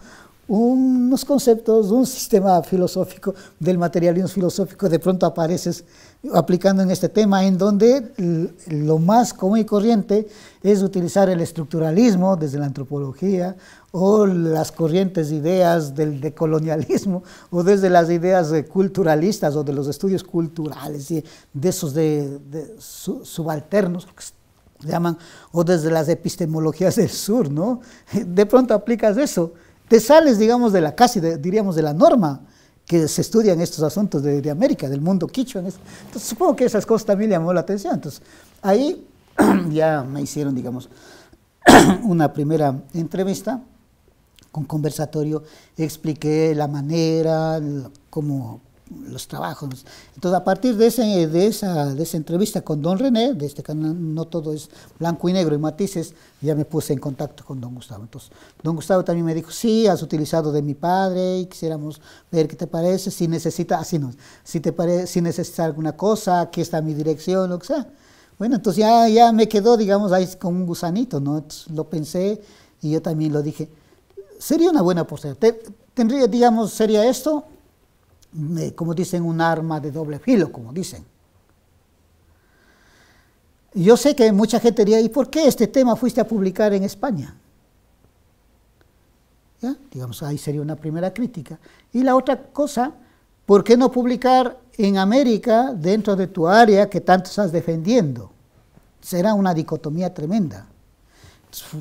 unos conceptos, un sistema filosófico del materialismo filosófico, de pronto apareces aplicando en este tema, en donde lo más común y corriente es utilizar el estructuralismo desde la antropología, o las corrientes ideas del decolonialismo, o desde las ideas culturalistas o de los estudios culturales, y de esos subalternos, que se llaman, o desde las epistemologías del sur, ¿no? De pronto aplicas eso, te sales, digamos, de la casi, diríamos, de la norma que se estudia en estos asuntos de América, del mundo quichua. Entonces, supongo que esas cosas también llamó la atención. Entonces, ahí ya me hicieron, digamos, una primera entrevista con conversatorio, expliqué la manera, cómo los trabajos. Entonces, a partir de esa entrevista con don René, de este canal No Todo es Blanco y Negro y Matices, ya me puse en contacto con don Gustavo. Entonces, don Gustavo también me dijo, sí, has utilizado de mi padre y quisiéramos ver qué te parece, si necesitas, así no, si necesitas alguna cosa, aquí está mi dirección, lo que sea. Bueno, entonces ya me quedó, digamos, ahí con un gusanito, ¿no? Entonces, lo pensé y yo también lo dije, sería una buena posibilidad. Tendría, digamos, sería esto, como dicen, un arma de doble filo, como dicen. Yo sé que mucha gente diría, ¿y por qué este tema fuiste a publicar en España? ¿Ya? Digamos, ahí sería una primera crítica. Y la otra cosa, ¿por qué no publicar en América dentro de tu área que tanto estás defendiendo? Será una dicotomía tremenda.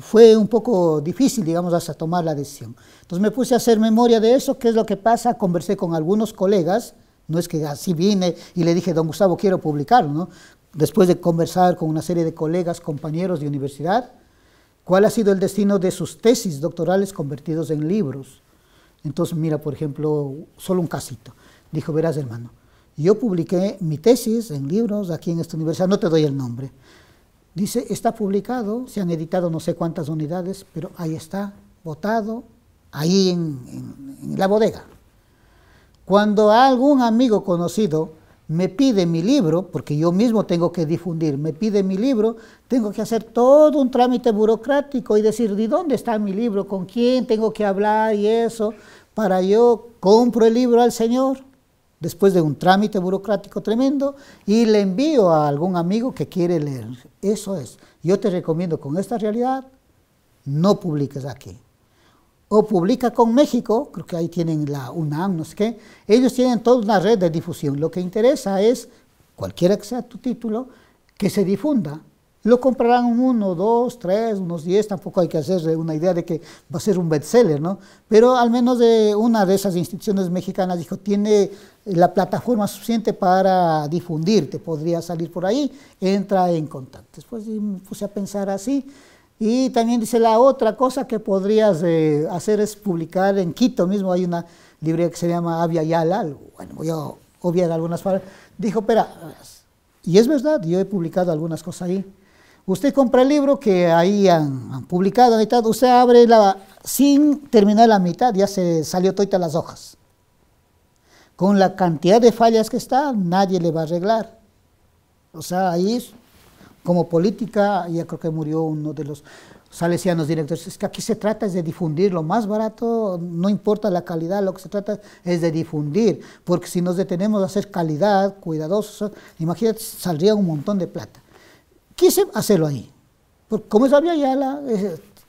Fue un poco difícil, digamos, hasta tomar la decisión. Entonces me puse a hacer memoria de eso, qué es lo que pasa, conversé con algunos colegas, no es que así vine y le dije, don Gustavo, quiero publicarlo, ¿no? Después de conversar con una serie de colegas, compañeros de universidad, ¿cuál ha sido el destino de sus tesis doctorales convertidos en libros? Entonces, mira, por ejemplo, solo un casito. Dijo, verás, hermano, yo publiqué mi tesis en libros aquí en esta universidad, no te doy el nombre. Dice, está publicado, se han editado no sé cuántas unidades, pero ahí está, botado, ahí en la bodega. Cuando algún amigo conocido me pide mi libro, porque yo mismo tengo que difundir, me pide mi libro, tengo que hacer todo un trámite burocrático y decir, ¿de dónde está mi libro? ¿Con quién tengo que hablar? Y eso, para yo compro el libro al señor, después de un trámite burocrático tremendo, y le envío a algún amigo que quiere leer. Eso es. Yo te recomiendo, con esta realidad, no publiques aquí. O publica con México, creo que ahí tienen la UNAM, no sé qué. Ellos tienen toda una red de difusión. Lo que interesa es, cualquiera que sea tu título, que se difunda. Lo comprarán 1, 2, 3, unos 10, tampoco hay que hacer una idea de que va a ser un bestseller, ¿no? Pero al menos de una de esas instituciones mexicanas dijo, tiene la plataforma suficiente para difundir, te podría salir por ahí, entra en contacto. Después me puse a pensar así, y también dice, la otra cosa que podrías hacer es publicar en Quito mismo, hay una librería que se llama Avia Yala, bueno, voy a obviar algunas palabras, dijo, espera, y es verdad, yo he publicado algunas cosas ahí. Usted compra el libro que ahí han publicado a mitad, usted abre sin terminar la mitad, ya se salió todas las hojas. Con la cantidad de fallas que está, nadie le va a arreglar. O sea, ahí, como política, ya creo que murió uno de los salesianos directores, es que aquí se trata es de difundir lo más barato, no importa la calidad, lo que se trata es de difundir, porque si nos detenemos a hacer calidad, cuidadosos, imagínate, saldría un montón de plata. Quise hacerlo ahí, porque como es Abya Yala,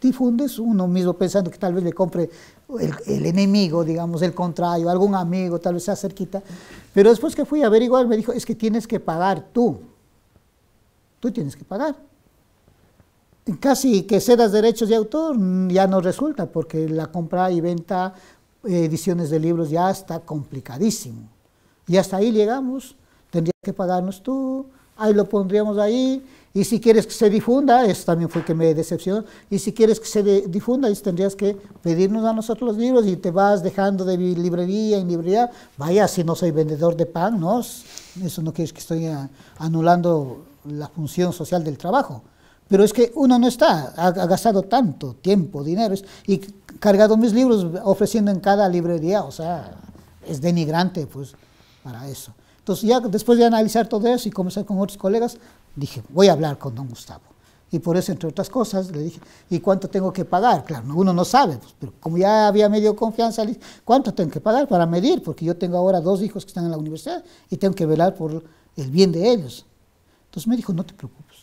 difundes uno mismo pensando que tal vez le compre el enemigo, digamos, el contrario, algún amigo, tal vez sea cerquita, pero después que fui a averiguar me dijo, es que tienes que pagar tú tienes que pagar. Casi que cedas derechos de autor ya no resulta, porque la compra y venta, ediciones de libros ya está complicadísimo. Y hasta ahí llegamos, tendrías que pagarnos tú, ahí lo pondríamos ahí, y si quieres que se difunda, eso también fue que me decepcionó, y si quieres que se difunda, tendrías que pedirnos a nosotros los libros y te vas dejando de librería en librería. Vaya, si no soy vendedor de pan, ¿no? Eso no quiere decir que estoy anulando la función social del trabajo. Pero es que uno no está, ha gastado tanto tiempo, dinero, y cargado mis libros ofreciendo en cada librería, o sea, es denigrante pues para eso. Entonces ya después de analizar todo eso y conversar con otros colegas, dije, voy a hablar con don Gustavo. Y por eso, entre otras cosas, le dije, ¿y cuánto tengo que pagar? Claro, uno no sabe, pues, pero como ya había medio confianza, le dije, ¿cuánto tengo que pagar para medir? Porque yo tengo ahora 2 hijos que están en la universidad y tengo que velar por el bien de ellos. Entonces me dijo, no te preocupes,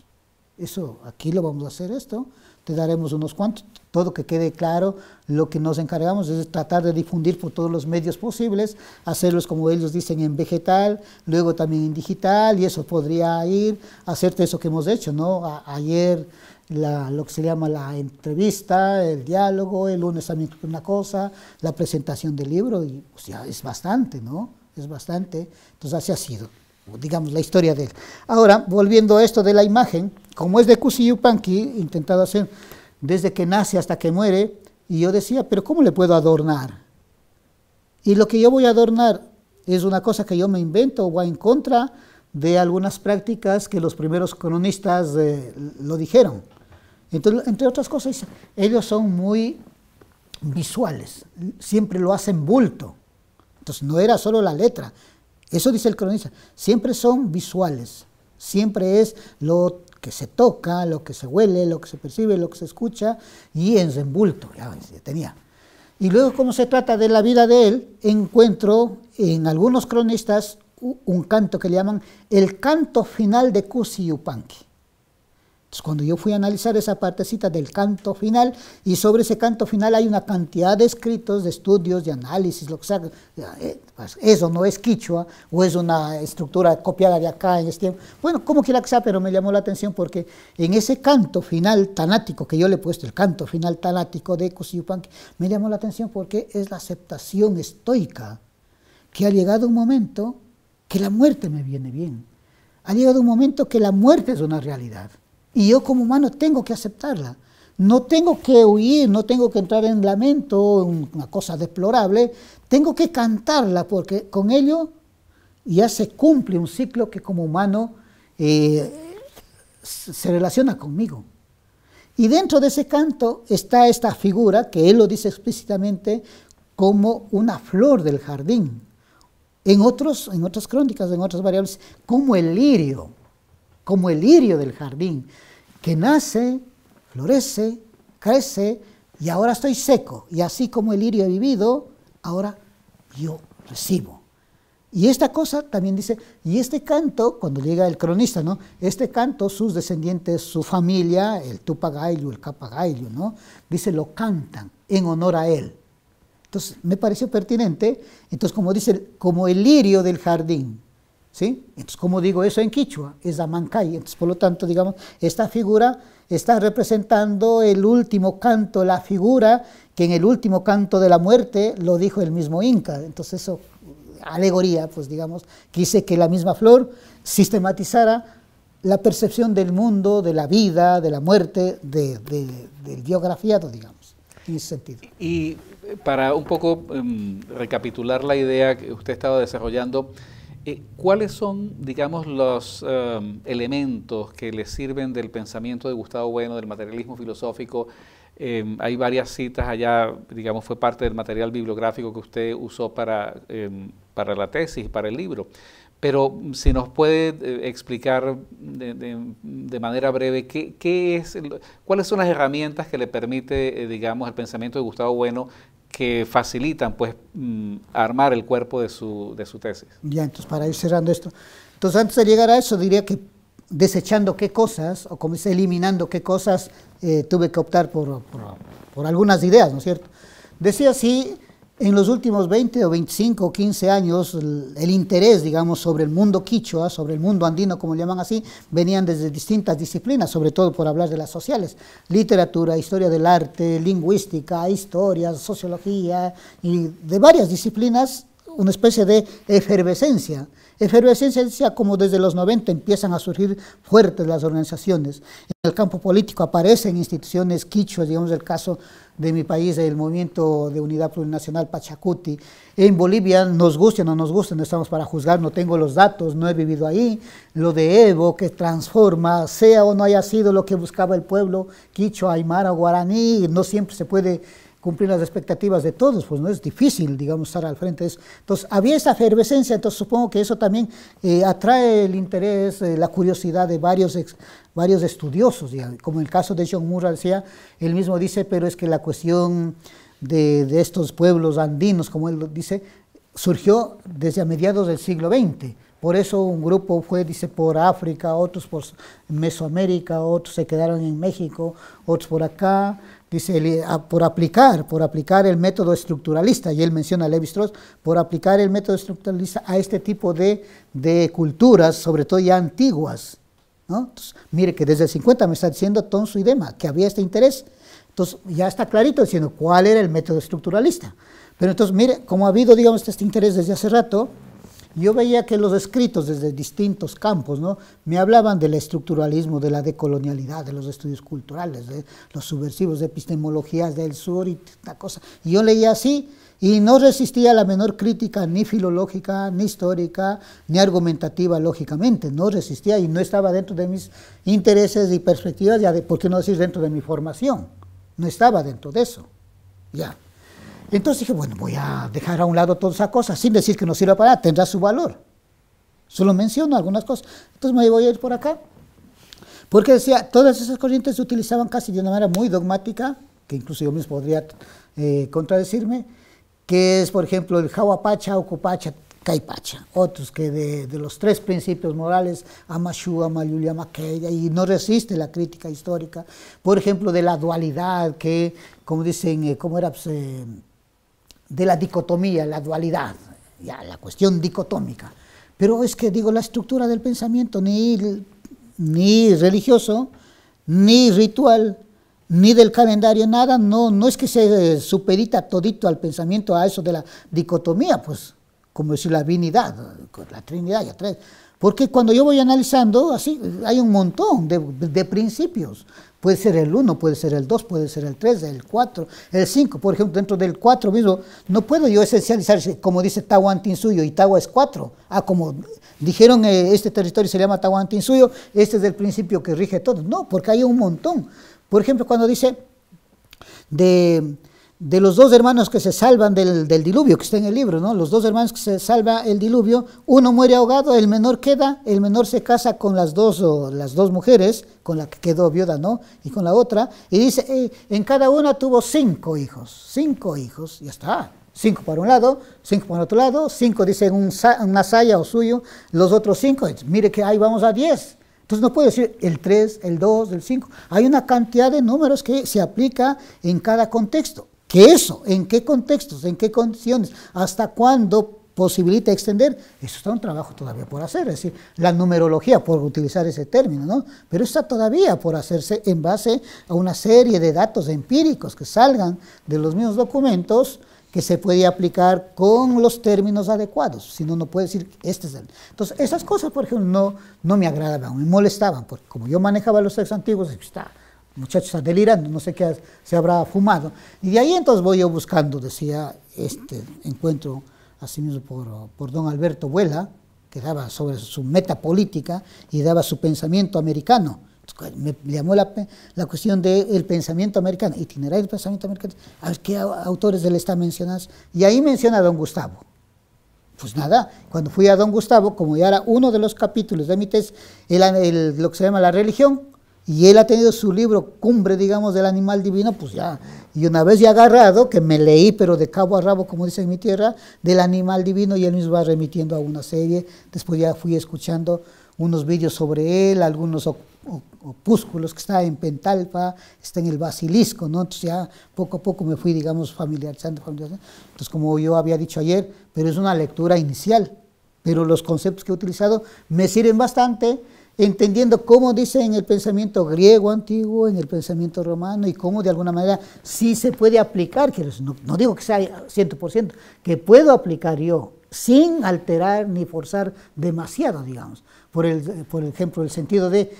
eso, aquí lo vamos a hacer esto, te daremos unos cuantos, todo que quede claro, lo que nos encargamos es tratar de difundir por todos los medios posibles, hacerlos como ellos dicen en vegetal, luego también en digital, y eso podría ir a hacerte eso que hemos hecho, ¿no? Ayer lo que se llama la entrevista, el diálogo, el lunes también una cosa, la presentación del libro, y pues ya es bastante, ¿no? Es bastante, entonces así ha sido, digamos, la historia de él. Ahora, volviendo a esto de la imagen, como es de Cusi Yupanqui, intentado hacer desde que nace hasta que muere, y yo decía, pero ¿cómo le puedo adornar? Y lo que yo voy a adornar es una cosa que yo me invento o va en contra de algunas prácticas que los primeros cronistas lo dijeron. Entonces, entre otras cosas, ellos son muy visuales, siempre lo hacen bulto. Entonces, no era solo la letra, eso dice el cronista, siempre son visuales, siempre es lo que se toca, lo que se huele, lo que se percibe, lo que se escucha, y en bulto, ya tenía. Y luego, como se trata de la vida de él, encuentro en algunos cronistas un canto que le llaman el canto final de Cusi Yupanqui. Entonces, cuando yo fui a analizar esa partecita del canto final, y sobre ese canto final hay una cantidad de escritos, de estudios, de análisis, lo que sea, eso no es quichua, o es una estructura copiada de acá en este tiempo. Bueno, como quiera que sea, pero me llamó la atención porque en ese canto final tanático que yo le he puesto, el canto final tanático de Cusi Yupanqui, me llamó la atención porque es la aceptación estoica, que ha llegado un momento que la muerte me viene bien, ha llegado un momento que la muerte es una realidad. Y yo como humano tengo que aceptarla. No tengo que huir, no tengo que entrar en lamento, una cosa deplorable. Tengo que cantarla porque con ello ya se cumple un ciclo que como humano se relaciona conmigo. Y dentro de ese canto está esta figura que él lo dice explícitamente como una flor del jardín. En otras crónicas, en otras variables, como el lirio del jardín, que nace, florece, crece, y ahora estoy seco, y así como el lirio he vivido, ahora yo recibo. Y esta cosa también dice, y este canto, cuando llega el cronista, ¿no? Este canto, sus descendientes, su familia, el Tupagayllo, el Capagayllo, ¿no? Dice, lo cantan en honor a él. Entonces, me pareció pertinente, entonces como dice, como el lirio del jardín, ¿sí? Entonces, como digo eso en quichua, es Amancay. Entonces, por lo tanto, digamos, esta figura está representando el último canto, la figura que en el último canto de la muerte lo dijo el mismo Inca. Entonces, eso, alegoría, pues digamos, quise que la misma flor sistematizara la percepción del mundo, de la vida, de la muerte, del biografiado, digamos, en ese sentido. Y para un poco recapitular la idea que usted estaba desarrollando, ¿Cuáles son, digamos, los elementos que le sirven del pensamiento de Gustavo Bueno, del materialismo filosófico? Hay varias citas allá, digamos, fue parte del material bibliográfico que usted usó para la tesis, para el libro. Pero si nos puede explicar de manera breve cuáles son las herramientas que le permite, digamos, el pensamiento de Gustavo Bueno, que facilitan, pues, armar el cuerpo de su tesis. Ya, entonces, para ir cerrando esto. Entonces, antes de llegar a eso, diría que desechando qué cosas, o como dice, eliminando qué cosas, tuve que optar por algunas ideas, ¿no es cierto? Decía así, en los últimos 20 o 25 o 15 años, el interés, digamos, sobre el mundo quichua, sobre el mundo andino, como le llaman así, venían desde distintas disciplinas, sobre todo por hablar de las sociales, literatura, historia del arte, lingüística, historia, sociología, y de varias disciplinas, una especie de efervescencia. Efervescencia como desde los 90 empiezan a surgir fuertes las organizaciones. En el campo político aparecen instituciones quichuas, digamos el caso de mi país, el Movimiento de Unidad Plurinacional Pachacuti. En Bolivia, nos guste o no nos guste, no estamos para juzgar, no tengo los datos, no he vivido ahí. Lo de Evo, que transforma, sea o no haya sido lo que buscaba el pueblo quichua, aymara, guaraní, no siempre se puede cumplir las expectativas de todos, pues no es difícil, digamos, estar al frente de eso. Entonces, había esa efervescencia, entonces supongo que eso también atrae el interés, la curiosidad de varios estudiosos, digamos. Como en el caso de John Murray decía, él mismo dice, pero es que la cuestión de estos pueblos andinos, como él dice, surgió desde a mediados del siglo XX. Por eso un grupo fue, dice, por África, otros por Mesoamérica, otros se quedaron en México, otros por acá. Dice, por aplicar el método estructuralista, y él menciona a Lévi-Strauss, por aplicar el método estructuralista a este tipo de culturas, sobre todo ya antiguas, ¿no? Entonces, mire que desde el 50 me está diciendo Tonsu y Dema que había este interés, entonces ya está clarito diciendo cuál era el método estructuralista. Pero entonces, mire, como ha habido, digamos, este interés desde hace rato, yo veía que los escritos desde distintos campos, ¿no?, me hablaban del estructuralismo, de la decolonialidad, de los estudios culturales, de los subversivos, de epistemologías del sur y esta cosa. Y yo leía así y no resistía a la menor crítica, ni filológica, ni histórica, ni argumentativa, lógicamente. No resistía y no estaba dentro de mis intereses y perspectivas, ya de, ¿por qué no decir dentro de mi formación? No estaba dentro de eso, ya. Entonces dije, bueno, voy a dejar a un lado toda esa cosa, sin decir que no sirva para nada, tendrá su valor. Solo menciono algunas cosas. Entonces me voy a ir por acá, porque decía, todas esas corrientes se utilizaban casi de una manera muy dogmática, que incluso yo mismo podría contradecirme, que es, por ejemplo, el Jahuapacha, Ocupacha, Caipacha. Otros que de los tres principios morales, Amashu, Amayuli, Amaqueya, y no resiste la crítica histórica. Por ejemplo, de la dualidad, que, como dicen, ¿cómo era? Pues, de la dicotomía, la dualidad, ya, la cuestión dicotómica. Pero es que, digo, la estructura del pensamiento, ni religioso, ni ritual, ni del calendario, nada, no es que se supedita todito al pensamiento, a eso de la dicotomía, pues, como decir la binidad, la trinidad, ya tres. Porque cuando yo voy analizando, así, hay un montón de principios. Puede ser el 1, puede ser el 2, puede ser el 3, el 4, el 5. Por ejemplo, dentro del 4 mismo, no puedo yo esencializar, como dice Tahuantinsuyo, y Tahua es 4. Como dijeron, este territorio se llama Tahuantinsuyo, este es el principio que rige todo. No, porque hay un montón. Por ejemplo, cuando dice de los dos hermanos que se salvan del diluvio, que está en el libro, ¿no? Los dos hermanos que se salva el diluvio, uno muere ahogado, el menor queda, el menor se casa con las dos mujeres, con la que quedó viuda, ¿no?, y con la otra, y dice, en cada una tuvo 5 hijos, ya está, 5 para un lado, 5 para otro lado, 5 dice en una saya o suyo, los otros 5, mire que ahí vamos a 10. Entonces no puedo decir el 3, el 2, el 5, hay una cantidad de números que se aplica en cada contexto. ¿Qué eso? ¿En qué contextos? ¿En qué condiciones? ¿Hasta cuándo posibilita extender? Eso está un trabajo todavía por hacer, es decir, la numerología, por utilizar ese término, ¿no? Pero está todavía por hacerse en base a una serie de datos empíricos que salgan de los mismos documentos, que se puede aplicar con los términos adecuados, si no, no puede decir este es el. Entonces, esas cosas, por ejemplo, no me agradaban, me molestaban, porque como yo manejaba los textos antiguos, está. Muchacho está delirando, no sé qué se habrá fumado. Y de ahí entonces voy yo buscando, decía, encuentro así mismo por don Alberto Vuela, que daba sobre su meta política y daba su pensamiento americano. Me llamó la cuestión del pensamiento americano, itinerario del pensamiento americano, a ver qué autores él está mencionando, y ahí menciona a don Gustavo. Pues nada, cuando fui a don Gustavo, como ya era uno de los capítulos de mi tesis, lo que se llama la religión, y él ha tenido su libro cumbre, digamos, del animal divino, pues ya, y una vez ya agarrado, que me leí, pero de cabo a rabo, como dice en mi tierra, del animal divino, y él mismo va remitiendo a una serie, después ya fui escuchando unos vídeos sobre él, algunos opúsculos que está en Pentalpa, está en el Basilisco, ¿no? Entonces ya poco a poco me fui, digamos, familiarizando. Entonces, como yo había dicho ayer, pero es una lectura inicial, pero los conceptos que he utilizado me sirven bastante, entendiendo cómo dice en el pensamiento griego antiguo, en el pensamiento romano, y cómo de alguna manera sí se puede aplicar, que no digo que sea 100%, que puedo aplicar yo, sin alterar ni forzar demasiado, digamos, por ejemplo, el sentido de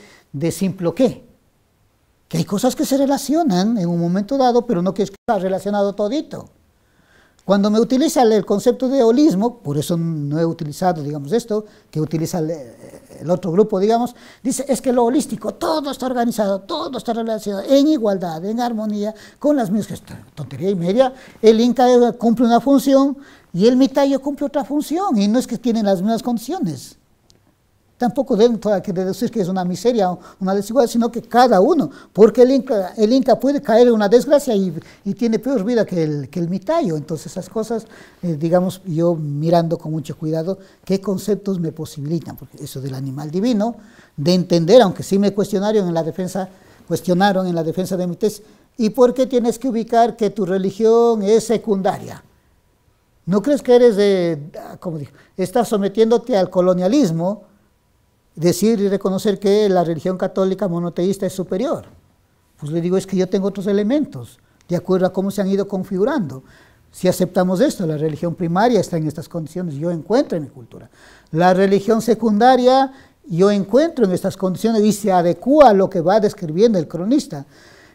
simple que hay cosas que se relacionan en un momento dado, pero no que está relacionado todito. Cuando me utiliza el concepto de holismo, por eso no he utilizado, digamos, esto, que utiliza el otro grupo, digamos, dice, es que lo holístico, todo está organizado, todo está relacionado en igualdad, en armonía, con las mismas, tontería y media, el Inca cumple una función y el Mitayo cumple otra función, y no es que tienen las mismas condiciones. Tampoco deben que deducir que es una miseria o una desigualdad, sino que cada uno, porque el Inca puede caer en una desgracia y tiene peor vida que el Mitayo. Entonces esas cosas, digamos, yo mirando con mucho cuidado qué conceptos me posibilitan, porque eso del animal divino, de entender, aunque sí me cuestionaron en la defensa de mi tesis, ¿y por qué tienes que ubicar que tu religión es secundaria? ¿No crees que estás sometiéndote al colonialismo? Decir y reconocer que la religión católica monoteísta es superior. Pues le digo, es que yo tengo otros elementos, de acuerdo a cómo se han ido configurando. Si aceptamos esto, la religión primaria está en estas condiciones, yo encuentro en mi cultura. La religión secundaria, yo encuentro en estas condiciones y se adecúa a lo que va describiendo el cronista.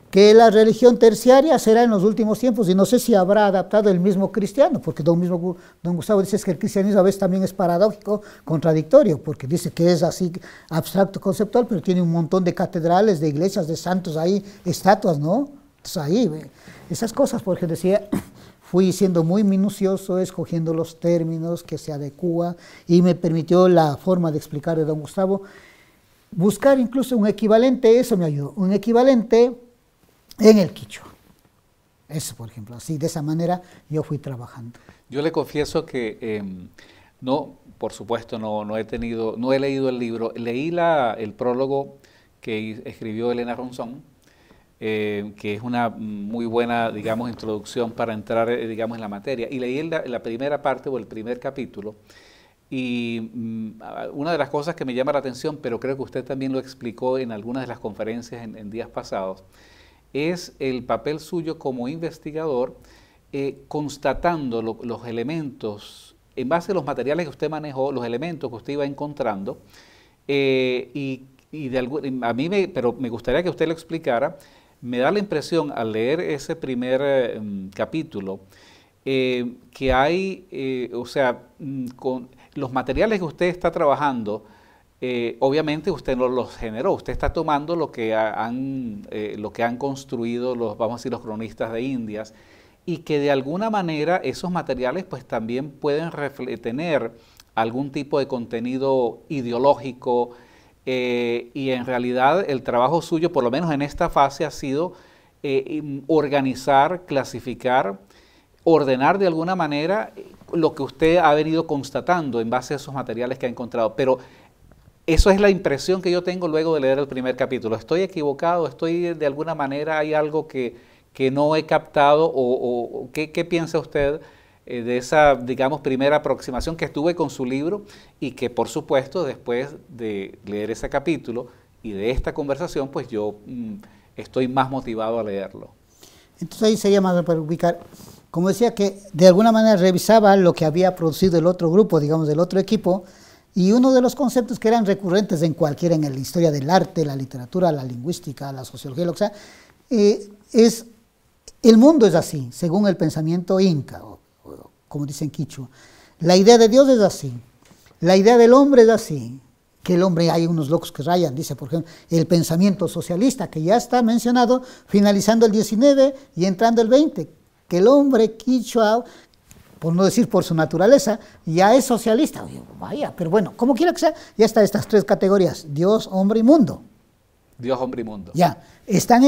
Que la religión terciaria será en los últimos tiempos, y no sé si habrá adaptado el mismo cristiano, porque don Gustavo dice que el cristianismo a veces también es paradójico, contradictorio, porque dice que es así abstracto, conceptual, pero tiene un montón de catedrales, de iglesias, de santos ahí, estatuas, ¿no? Entonces ahí, esas cosas, porque decía, fui siendo muy minucioso, escogiendo los términos que se adecúa, y me permitió la forma de explicar de don Gustavo, buscar incluso un equivalente, eso me ayudó, un equivalente en el quichua. Eso, por ejemplo, así, de esa manera yo fui trabajando. Yo le confieso que no, por supuesto, no he leído el libro. Leí el prólogo que escribió Elena Ronzón, que es una muy buena, digamos, introducción para entrar, digamos, en la materia. Y leí la primera parte o el primer capítulo. Y una de las cosas que me llama la atención, pero creo que usted también lo explicó en algunas de las conferencias en días pasados, es el papel suyo como investigador, constatando los elementos, en base a los materiales que usted manejó, los elementos que usted iba encontrando, pero me gustaría que usted lo explicara. Me da la impresión al leer ese primer capítulo, que hay, con los materiales que usted está trabajando, obviamente usted no los generó, usted está tomando lo que han construido vamos a decir, los cronistas de Indias, y que de alguna manera esos materiales pues también pueden tener algún tipo de contenido ideológico, y en realidad el trabajo suyo, por lo menos en esta fase, ha sido organizar, clasificar, ordenar de alguna manera lo que usted ha venido constatando en base a esos materiales que ha encontrado. Pero eso es la impresión que yo tengo luego de leer el primer capítulo. ¿Estoy equivocado? ¿Estoy de alguna manera, hay algo que no he captado? ¿O qué piensa usted de esa, digamos, primera aproximación que estuve con su libro, y que por supuesto después de leer ese capítulo y de esta conversación, pues yo estoy más motivado a leerlo? Entonces ahí sería más para ubicar, como decía, que de alguna manera revisaba lo que había producido el otro grupo, digamos, del otro equipo. Y uno de los conceptos que eran recurrentes en la historia del arte, la literatura, la lingüística, la sociología, lo que sea, es el mundo es así, según el pensamiento inca, o como dicen quichua. La idea de Dios es así. La idea del hombre es así, que el hombre, hay unos locos que rayan, dice, por ejemplo, el pensamiento socialista, que ya está mencionado, finalizando el 19 y entrando el 20, que el hombre quichua, por no decir por su naturaleza, ya es socialista. Vaya, pero bueno, como quiera que sea, ya está estas tres categorías, Dios, hombre y mundo. Dios, hombre y mundo. Ya, están,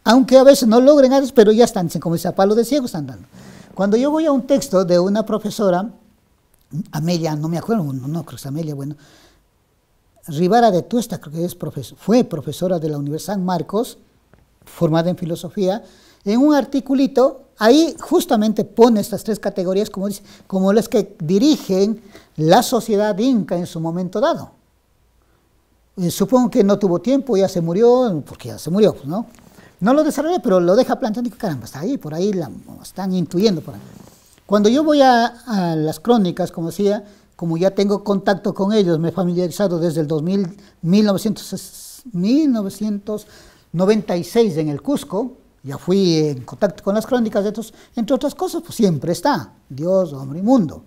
aunque a veces no logren algo, pero ya están, como dice, a palo de ciego están dando. Cuando yo voy a un texto de una profesora, Amelia, no me acuerdo, no creo que es Amelia, bueno, Rivara de Tuesta, creo que es fue profesora de la Universidad San Marcos, formada en filosofía, en un articulito, ahí justamente pone estas tres categorías como, dice, como las que dirigen la sociedad inca en su momento dado. Supongo que no tuvo tiempo, ya se murió, porque ya se murió, pues, ¿no? No lo desarrollé, pero lo deja planteando que caramba, está ahí, por ahí están intuyendo. Por ahí. Cuando yo voy a las crónicas, como decía, como ya tengo contacto con ellos, me he familiarizado desde el 1996 en el Cusco, ya fui en contacto con las crónicas de estos, entre otras cosas, pues siempre está, Dios, hombre y mundo.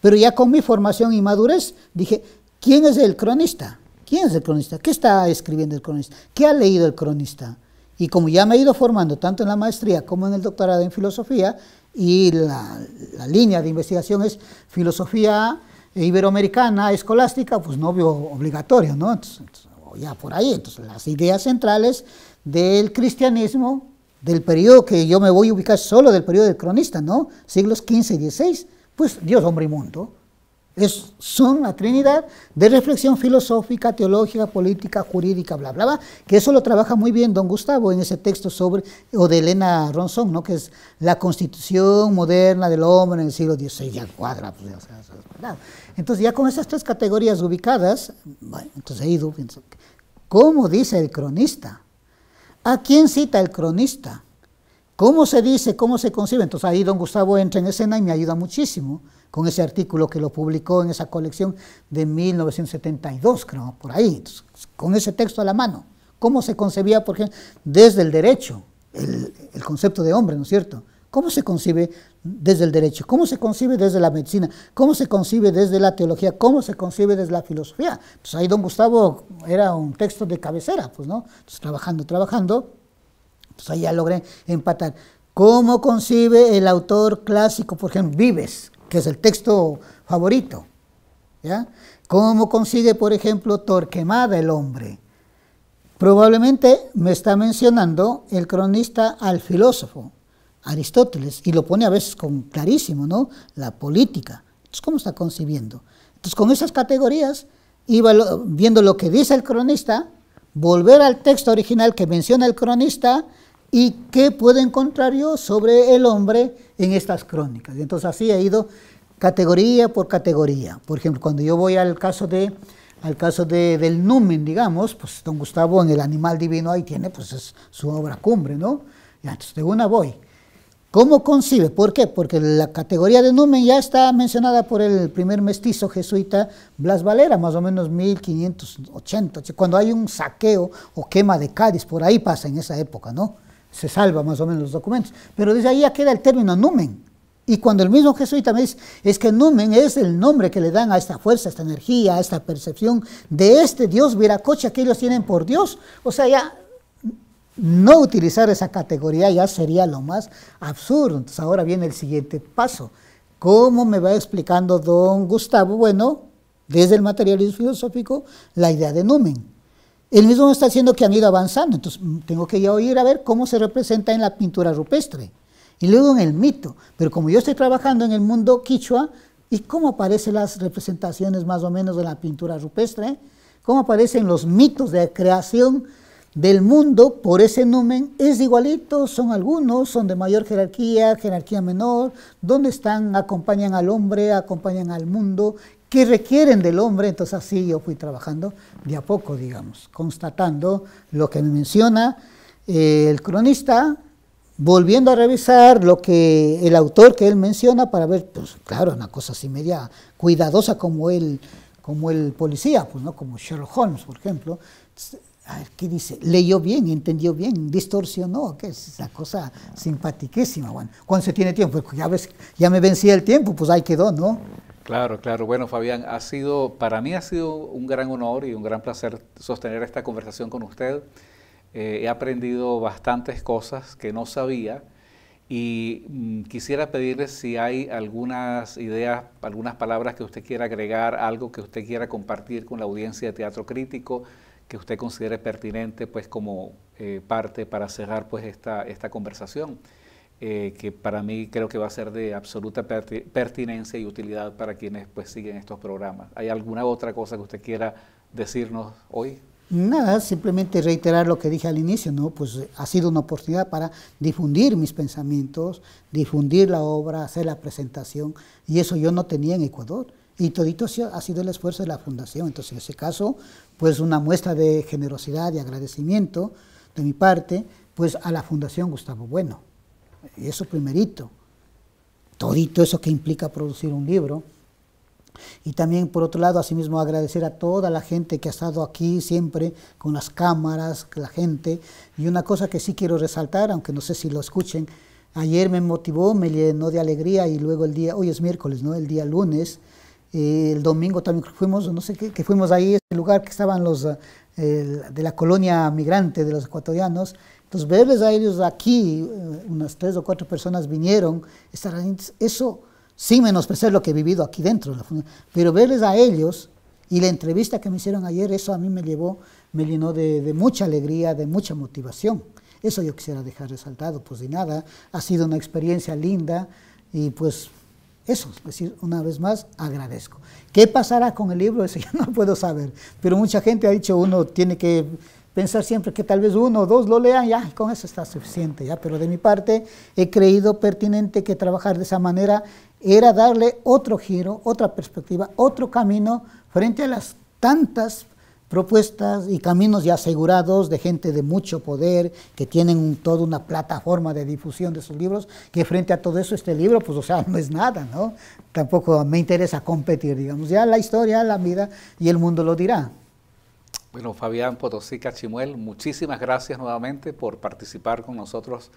Pero ya con mi formación y madurez, dije, ¿quién es el cronista? ¿Quién es el cronista? ¿Qué está escribiendo el cronista? ¿Qué ha leído el cronista? Y como ya me he ido formando tanto en la maestría como en el doctorado en filosofía, y la línea de investigación es filosofía iberoamericana, escolástica, pues no veo obligatorio, ¿no? Entonces, ya por ahí, entonces las ideas centrales del cristianismo, del periodo que yo me voy a ubicar solo del periodo del cronista, ¿no? Siglos XV y XVI, pues Dios, hombre y mundo. Son la trinidad de reflexión filosófica, teológica, política, jurídica, bla, bla, bla, que eso lo trabaja muy bien don Gustavo en ese texto o de Elena Ronson, ¿no? Que es la constitución moderna del hombre en el siglo XVI, ya cuadra, pues, entonces ya con esas tres categorías ubicadas, bueno, entonces he ido, ¿cómo dice el cronista? ¿A quién cita el cronista? ¿Cómo se dice? ¿Cómo se concibe? Entonces ahí don Gustavo entra en escena y me ayuda muchísimo con ese artículo que lo publicó en esa colección de 1972, creo, por ahí, entonces, con ese texto a la mano. ¿Cómo se concebía, por ejemplo, desde el derecho, el concepto de hombre, ¿no es cierto? ¿Cómo se concibe desde el derecho? ¿Cómo se concibe desde la medicina? ¿Cómo se concibe desde la teología? ¿Cómo se concibe desde la filosofía? Pues ahí don Gustavo era un texto de cabecera, pues, ¿no? Entonces, trabajando, pues ahí ya logré empatar. ¿Cómo concibe el autor clásico, por ejemplo, Vives, que es el texto favorito? ¿Ya? ¿Cómo consigue, por ejemplo, Torquemada el hombre? Probablemente me está mencionando el cronista al filósofo, Aristóteles, y lo pone a veces con clarísimo, ¿no? La política. Entonces, ¿cómo está concibiendo? Entonces, con esas categorías, iba viendo lo que dice el cronista, volver al texto original que menciona el cronista, y qué puedo encontrar yo sobre el hombre en estas crónicas. Entonces así he ido categoría por categoría. Por ejemplo, cuando yo voy al caso del numen, digamos, pues don Gustavo en El animal divino ahí tiene pues es su obra cumbre, ¿no? Y entonces de una voy. ¿Cómo concibe? ¿Por qué? Porque la categoría de numen ya está mencionada por el primer mestizo jesuita Blas Valera, más o menos 1580, cuando hay un saqueo o quema de Cádiz, por ahí pasa en esa época, ¿no? Se salva más o menos los documentos, pero desde ahí ya queda el término numen. Y cuando el mismo jesuita me dice, es que numen es el nombre que le dan a esta fuerza, a esta energía, a esta percepción de este Dios Viracocha que ellos tienen por Dios, o sea, ya no utilizar esa categoría ya sería lo más absurdo. Entonces ahora viene el siguiente paso. ¿Cómo me va explicando don Gustavo? Bueno, desde el materialismo filosófico, la idea de numen. Él mismo me está diciendo que han ido avanzando, entonces tengo que ya ir a ver cómo se representa en la pintura rupestre y luego en el mito. Pero como yo estoy trabajando en el mundo quichua, ¿y cómo aparecen las representaciones más o menos de la pintura rupestre? ¿Cómo aparecen los mitos de creación del mundo por ese numen? Es igualito, son algunos, son de mayor jerarquía, jerarquía menor, ¿dónde están? Acompañan al hombre, acompañan al mundo, ¿qué requieren del hombre? Entonces así yo fui trabajando de a poco, digamos, constatando lo que me menciona el cronista, volviendo a revisar lo que el autor que él menciona para ver, pues claro, una cosa así media cuidadosa como el policía, pues no, como Sherlock Holmes, por ejemplo. A ver, ¿qué dice? ¿Leyó bien? ¿Entendió bien? ¿Distorsionó? ¿Qué es esa cosa simpaticísima? Bueno, cuando se tiene tiempo, pues ya ves, ya me vencía el tiempo, pues ahí quedó, ¿no? Claro, claro. Bueno, Fabián, para mí ha sido un gran honor y un gran placer sostener esta conversación con usted. He aprendido bastantes cosas que no sabía y quisiera pedirle si hay algunas ideas, algunas palabras que usted quiera agregar, algo que usted quiera compartir con la audiencia de Teatro Crítico, que usted considere pertinente, pues como parte para cerrar pues esta conversación. Que para mí creo que va a ser de absoluta pertinencia y utilidad para quienes pues siguen estos programas. ¿Hay alguna otra cosa que usted quiera decirnos hoy? Nada, simplemente reiterar lo que dije al inicio, ¿no? Pues ha sido una oportunidad para difundir mis pensamientos, difundir la obra, hacer la presentación, y eso yo no tenía en Ecuador. Y todito ha sido el esfuerzo de la Fundación. Entonces, en ese caso, pues una muestra de generosidad y agradecimiento de mi parte, pues a la Fundación Gustavo Bueno. Y eso primerito, todito eso que implica producir un libro. Y también, por otro lado, asimismo agradecer a toda la gente que ha estado aquí siempre con las cámaras, la gente. Y una cosa que sí quiero resaltar, aunque no sé si lo escuchen, ayer me motivó, me llenó de alegría, y luego hoy es miércoles, ¿no? El día lunes, el domingo también fuimos, no sé qué, que fuimos ahí, ese lugar que estaban los de la colonia migrante de los ecuatorianos. Entonces, verles a ellos aquí, unas 3 o 4 personas vinieron, eso sin menospreciar lo que he vivido aquí dentro de la fundación, pero verles a ellos y la entrevista que me hicieron ayer, eso a mí me llenó de mucha alegría, de mucha motivación. Eso yo quisiera dejar resaltado, pues de nada, ha sido una experiencia linda y pues eso, es decir, una vez más, agradezco. ¿Qué pasará con el libro? Eso ya no puedo saber, pero mucha gente ha dicho, uno tiene que pensar siempre que tal vez 1 o 2 lo lean, ya, con eso está suficiente, ya. Pero de mi parte he creído pertinente que trabajar de esa manera era darle otro giro, otra perspectiva, otro camino frente a las tantas propuestas y caminos ya asegurados de gente de mucho poder, que tienen toda una plataforma de difusión de sus libros, que frente a todo eso este libro, pues o sea, no es nada, ¿no? Tampoco me interesa competir, digamos, ya la historia, la vida y el mundo lo dirá. Bueno, Fabián Potosí Cachimuel, muchísimas gracias nuevamente por participar con nosotros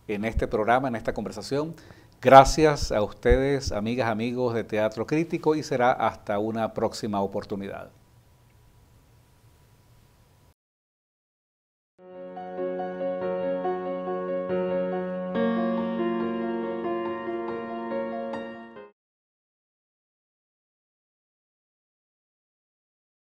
en este programa, en esta conversación. Gracias a ustedes, amigas, amigos de Teatro Crítico, y será hasta una próxima oportunidad.